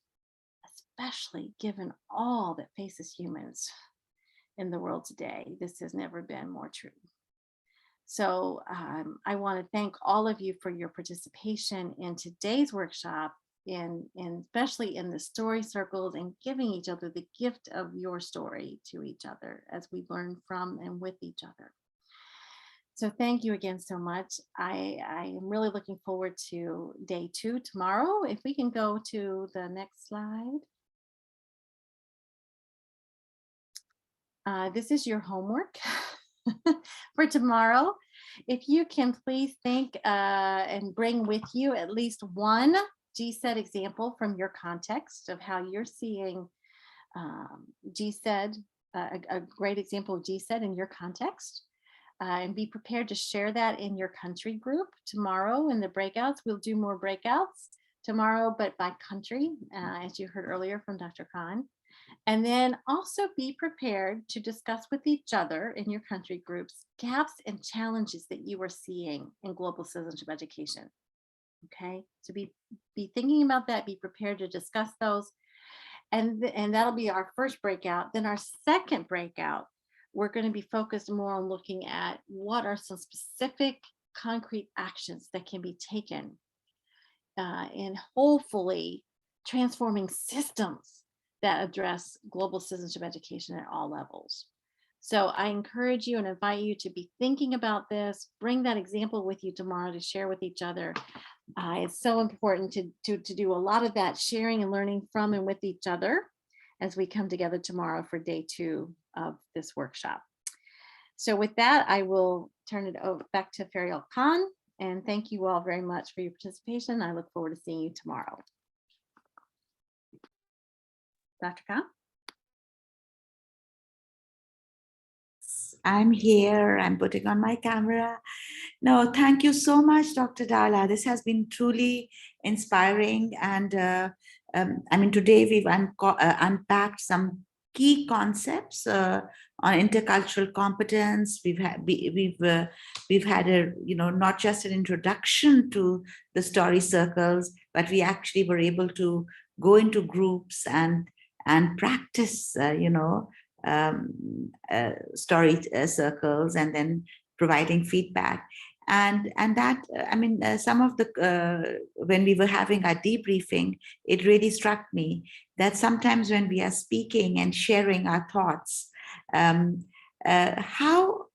especially given all that faces humans in the world today. This has never been more true. So I want to thank all of you for your participation in today's workshop, and especially in the story circles, and giving each other the gift of your story to each other as we learn from and with each other. So thank you again so much. I am really looking forward to day 2 tomorrow. If we can go to the next slide. This is your homework for tomorrow. If you can please think and bring with you at least one GCED example from your context of how you're seeing GCED, a great example of GCED in your context. And be prepared to share that in your country group tomorrow in the breakouts. We'll do more breakouts tomorrow, but by country, as you heard earlier from Dr. Khan. And then also be prepared to discuss with each other in your country groups gaps and challenges that you are seeing in global citizenship education. Okay, so be thinking about that, be prepared to discuss those. And that'll be our first breakout. Then our second breakout, we're going to be focused more on looking at what are some specific concrete actions that can be taken in hopefully transforming systems that address global citizenship education at all levels. So I encourage you and invite you to be thinking about this, bring that example with you tomorrow to share with each other. It's so important to do a lot of that sharing and learning from and with each other as we come together tomorrow for day 2 of this workshop. So with that, I will turn it over back to Farial Khan, and thank you all very much for your participation. I look forward to seeing you tomorrow. Dr. Khan? I'm here, I'm putting on my camera. No, thank you so much, Dr. Dala. This has been truly inspiring. And I mean, today we've unpacked some key concepts on intercultural competence. We've had a, not just an introduction to the story circles, but we actually were able to go into groups and practice, story circles, and then providing feedback. And that, I mean, some of the, when we were having our debriefing, it really struck me that sometimes when we are speaking and sharing our thoughts, how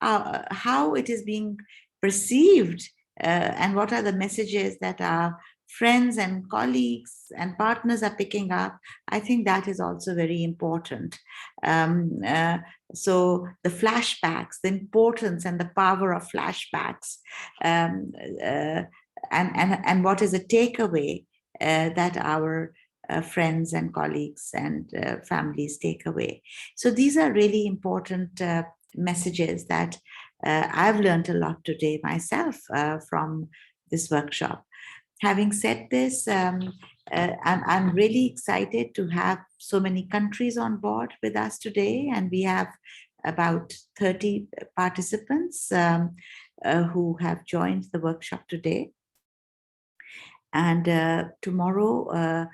it is being perceived and what are the messages that our friends and colleagues and partners are picking up, I think that is also very important. So the flashbacks, the importance and the power of flashbacks, and what is a takeaway that our friends and colleagues and families take away. So these are really important messages that I've learned a lot today myself from this workshop. Having said this, I'm really excited to have so many countries on board with us today, and we have about 30 participants who have joined the workshop today. And tomorrow,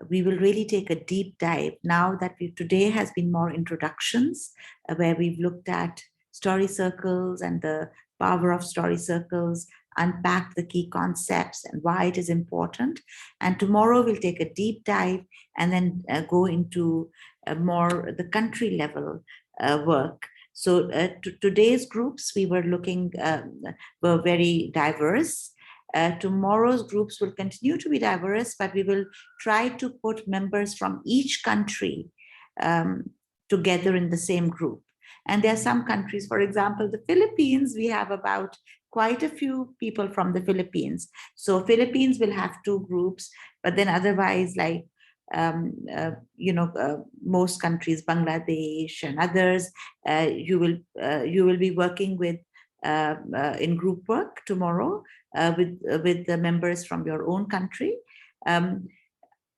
we will really take a deep dive. Now that today has been more introductions, where we've looked at story circles and the power of story circles, unpack the key concepts and why it is important. And tomorrow we'll take a deep dive and then go into more the country level work. So today's groups we were looking were very diverse. Tomorrow's groups will continue to be diverse, but we will try to put members from each country together in the same group. And there are some countries, for example, the Philippines, we have about quite a few people from the Philippines. So Philippines will have 2 groups, but then otherwise, like, most countries, Bangladesh and others, you will be working with in group work tomorrow with the members from your own country.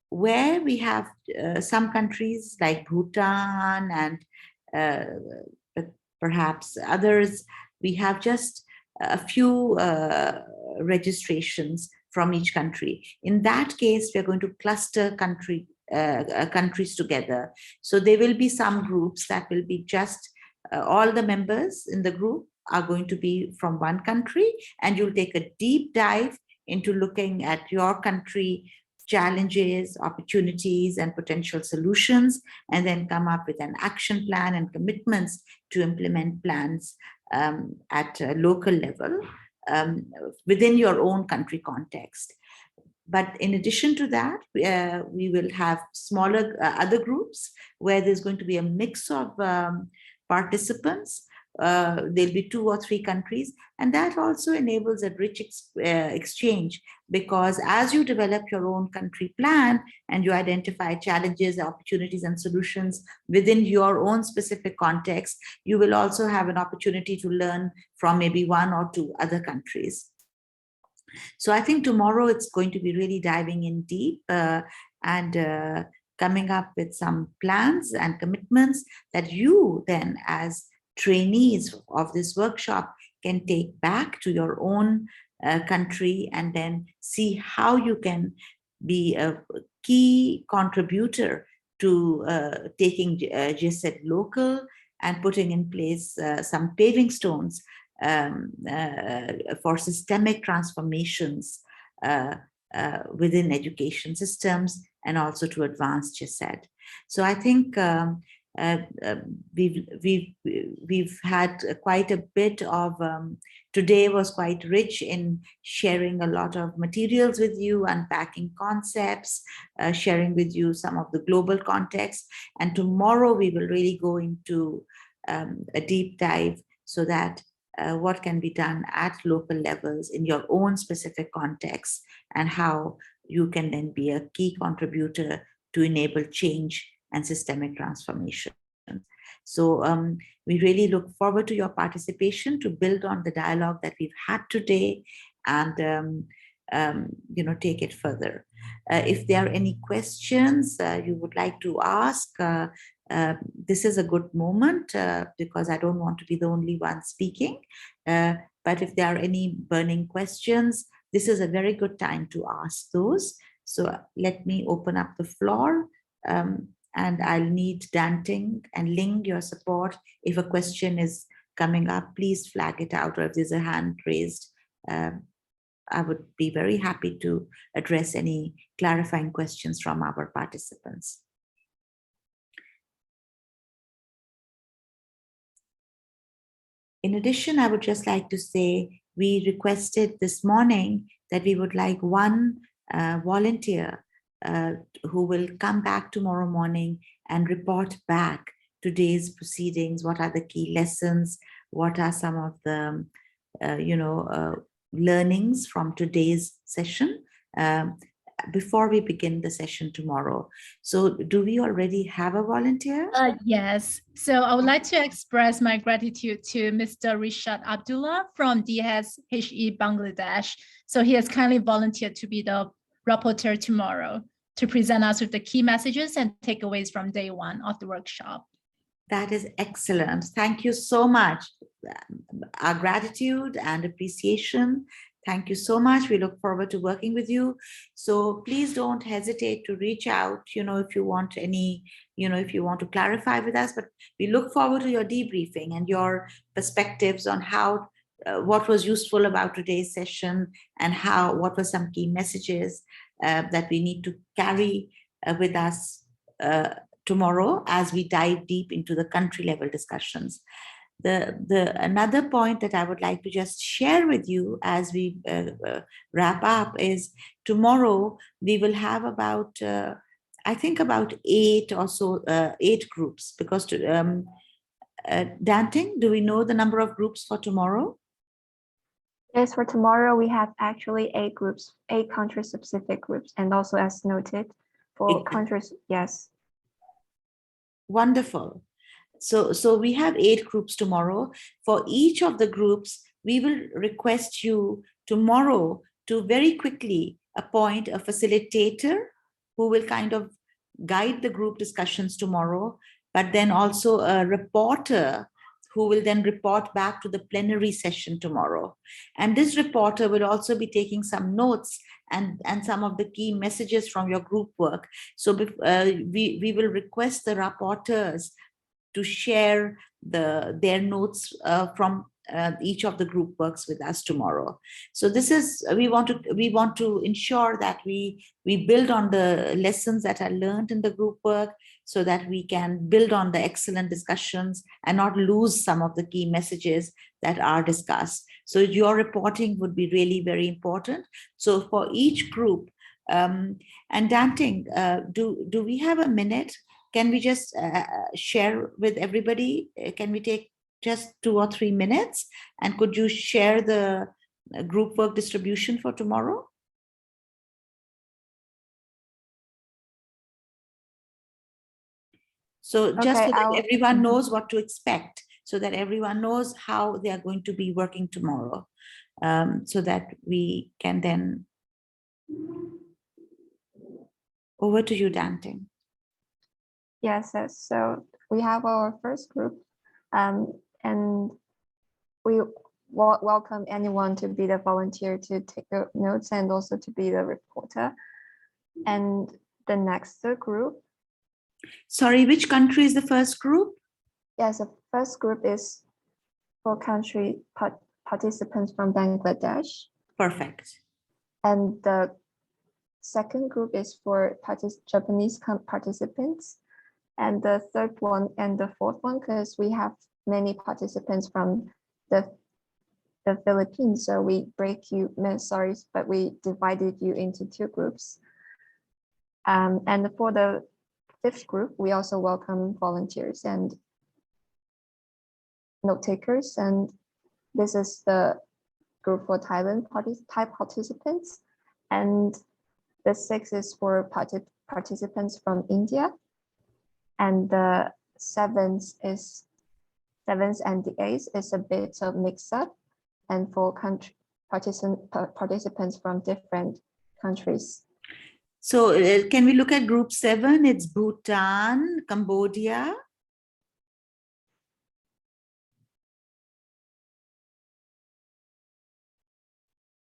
Where we have some countries like Bhutan and perhaps others, we have just a few registrations from each country. In that case, we're going to cluster countries together. So there will be some groups that will be just all the members in the group are going to be from one country, and you'll take a deep dive into looking at your country challenges, opportunities, and potential solutions, and then come up with an action plan and commitments to implement plans at a local level within your own country context. But in addition to that, we will have smaller other groups where there's going to be a mix of participants. There'll be 2 or 3 countries, and that also enables a rich exchange, because as you develop your own country plan and you identify challenges, opportunities, and solutions within your own specific context, you will also have an opportunity to learn from maybe 1 or 2 other countries. So I think tomorrow it's going to be really diving in deep and coming up with some plans and commitments that you then, as trainees of this workshop, can take back to your own country and then see how you can be a key contributor to taking GCED local and putting in place some paving stones for systemic transformations within education systems and also to advance GCED. So I think we've had quite a bit of, today was quite rich in sharing a lot of materials with you, unpacking concepts, sharing with you some of the global context. And tomorrow we will really go into a deep dive so that what can be done at local levels in your own specific context and how you can then be a key contributor to enable change and systemic transformation. So we really look forward to your participation to build on the dialogue that we've had today and take it further. If there are any questions you would like to ask, this is a good moment because I don't want to be the only one speaking. But if there are any burning questions, this is a very good time to ask those. So let me open up the floor and I'll need Danting and Ling your support. If a question is coming up, please flag it out, or if there's a hand raised, I would be very happy to address any clarifying questions from our participants. In addition, I would just like to say, we requested this morning that we would like one volunteer who will come back tomorrow morning and report back today's proceedings. What are the key lessons? What are some of the learnings from today's session? before we begin the session tomorrow. So do we already have a volunteer? Yes. So I would like to express my gratitude to Mr. Rishad Abdullah from DSHE Bangladesh. So he has kindly volunteered to be the rapporteur tomorrow to present us with the key messages and takeaways from day one of the workshop. That is excellent. Thank you so much. Our gratitude and appreciation. Thank you so much. We look forward to working with you. So please don't hesitate to reach out, if you want any, if you want to clarify with us, but we look forward to your debriefing and your perspectives on how, what was useful about today's session and what were some key messages that we need to carry with us tomorrow as we dive deep into the country level discussions. Another point that I would like to just share with you as we wrap up is tomorrow we will have about, I think about 8 or so, 8 groups, because Danting, do we know the number of groups for tomorrow? Yes, for tomorrow we have actually 8 groups, 8 country-specific groups, and also as noted for countries, yes. Wonderful. So we have 8 groups tomorrow. For each of the groups, we will request you tomorrow to very quickly appoint a facilitator who will kind of guide the group discussions tomorrow, but then also a reporter who will then report back to the plenary session tomorrow. And this reporter will also be taking some notes and some of the key messages from your group work. So we will request the rapporteurs to share their notes from each of the group works with us tomorrow. So this is, we want to ensure that we build on the lessons that are learned in the group work so that we can build on the excellent discussions and not lose some of the key messages that are discussed. So your reporting would be really very important. So for each group, and Danting, do we have a minute? Can we just share with everybody? Can we take just 2 or 3 minutes? And could you share the group work distribution for tomorrow? So just so that everyone knows what to expect, so that everyone knows how they are going to be working tomorrow, so that we can then... Over to you, Danting. Yes, so we have our first group, and we welcome anyone to be the volunteer to take the notes and also to be the reporter. And the next group. Sorry, which country is the first group? Yes, the first group is for country participants from Bangladesh. Perfect. And the second group is for Japanese participants. And the third one and the fourth one, because we have many participants from the Philippines, so we but we divided you into 2 groups. And for the 5th group, we also welcome volunteers and note takers. And this is the group for Thailand participants. And the 6th is for participants from India. And the 7th and the 8th is a bit of mix up, and for participants from different countries. So can we look at group 7? It's Bhutan, Cambodia.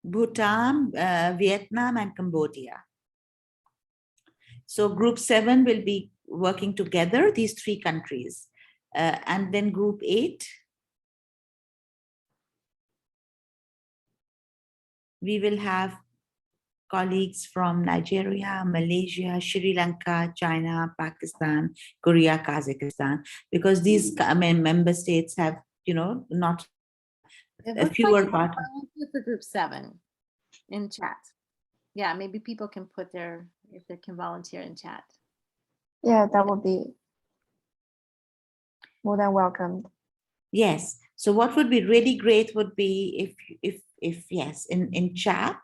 Bhutan, Vietnam, and Cambodia. So group 7 will be working together, these 3 countries. And then group 8, we will have colleagues from Nigeria, Malaysia, Sri Lanka, China, Pakistan, Korea, Kazakhstan, because these member states have, not a fewer part. For group 7 in chat. Yeah, maybe people can put if they can volunteer in chat. Yeah, that would be more than welcomed. Yes. So what would be really great would be if yes, in chat,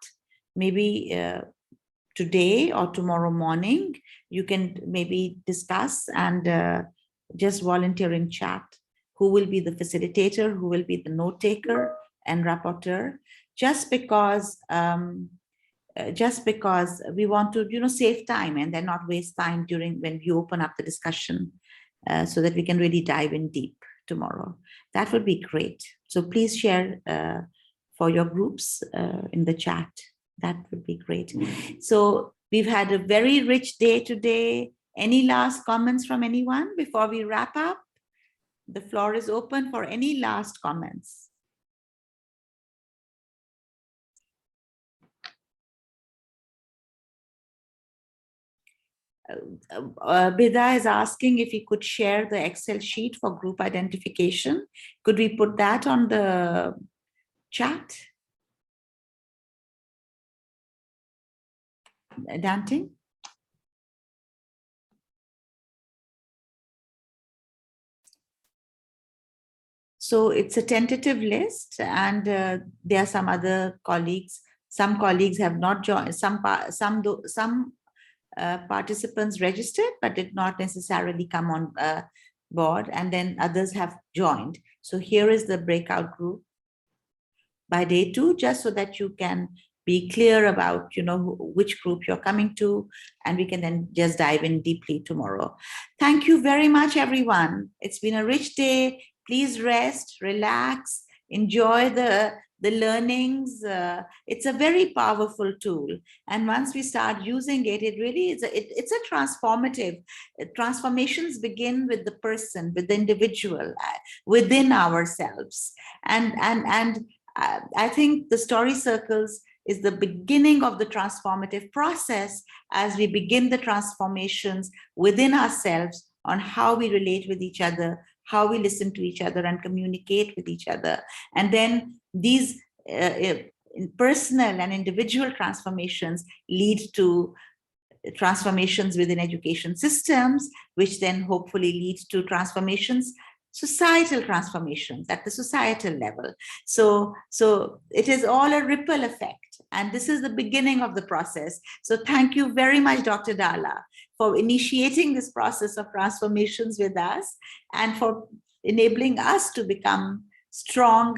maybe today or tomorrow morning, you can maybe discuss and just volunteer in chat who will be the facilitator, who will be the note taker and rapporteur, just because we want to save time and then not waste time during when you open up the discussion, so that we can really dive in deep tomorrow. That would be great. So please share for your groups in the chat. That would be great. So we've had a very rich day today. Any last comments from anyone before we wrap up? The floor is open for any last comments. Bida is asking if we could share the Excel sheet for group identification. Could we put that on the chat? Dante? So it's a tentative list, and there are some other colleagues. Some colleagues have not joined. Some participants registered but did not necessarily come on board, and then others have joined. So here is the breakout group by day 2, just so that you can be clear about which group you're coming to, and we can then just dive in deeply tomorrow. Thank you very much, everyone. It's been a rich day. Please rest, relax, enjoy the learnings. It's a very powerful tool, and once we start using it, it really is it's a transformative. Transformations begin with the person, with the individual, within ourselves, and I think the story circles is the beginning of the transformative process as we begin the transformations within ourselves on how we relate with each other, how we listen to each other and communicate with each other. And then these personal and individual transformations lead to transformations within education systems, which then hopefully leads to transformations, societal transformations at the societal level. So it is all a ripple effect, and this is the beginning of the process. So thank you very much, Dr. Dalla, for initiating this process of transformations with us and for enabling us to become strong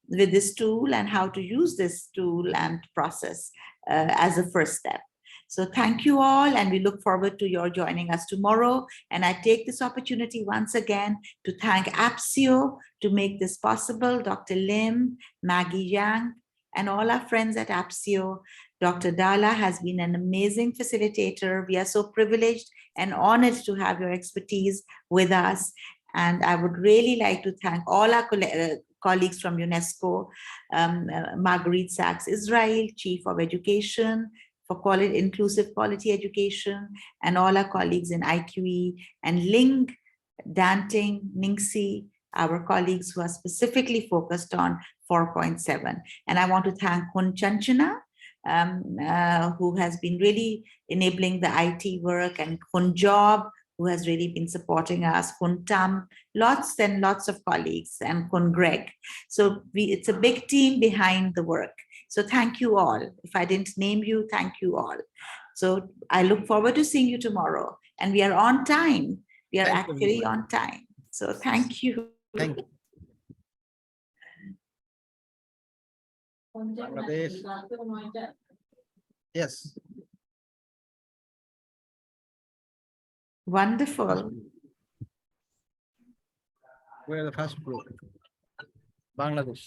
with this tool and how to use this tool and process as a first step. So thank you all, and we look forward to your joining us tomorrow. And I take this opportunity once again to thank APSIO to make this possible, Dr. Lim, Maggie Yang, and all our friends at APSIO. Dr. Dalla has been an amazing facilitator. We are so privileged and honored to have your expertise with us. And I would really like to thank all our colleagues from UNESCO, Marguerite Sachs Israel, Chief of Education, for inclusive quality education, and all our colleagues in IQE, and Ling, Danting, Ningsi, our colleagues who are specifically focused on 4.7. And I want to thank Hun Chanchana, who has been really enabling the IT work, and Hun Job, who has really been supporting us, Kun Tam, lots and lots of colleagues, and Kun Greg. So it's a big team behind the work. So thank you all. If I didn't name you, thank you all. So I look forward to seeing you tomorrow. And we are on time. We are actually on time. So thank you. Thank you. Bangladesh. Yes. Wonderful. We're the first group. Bangladesh.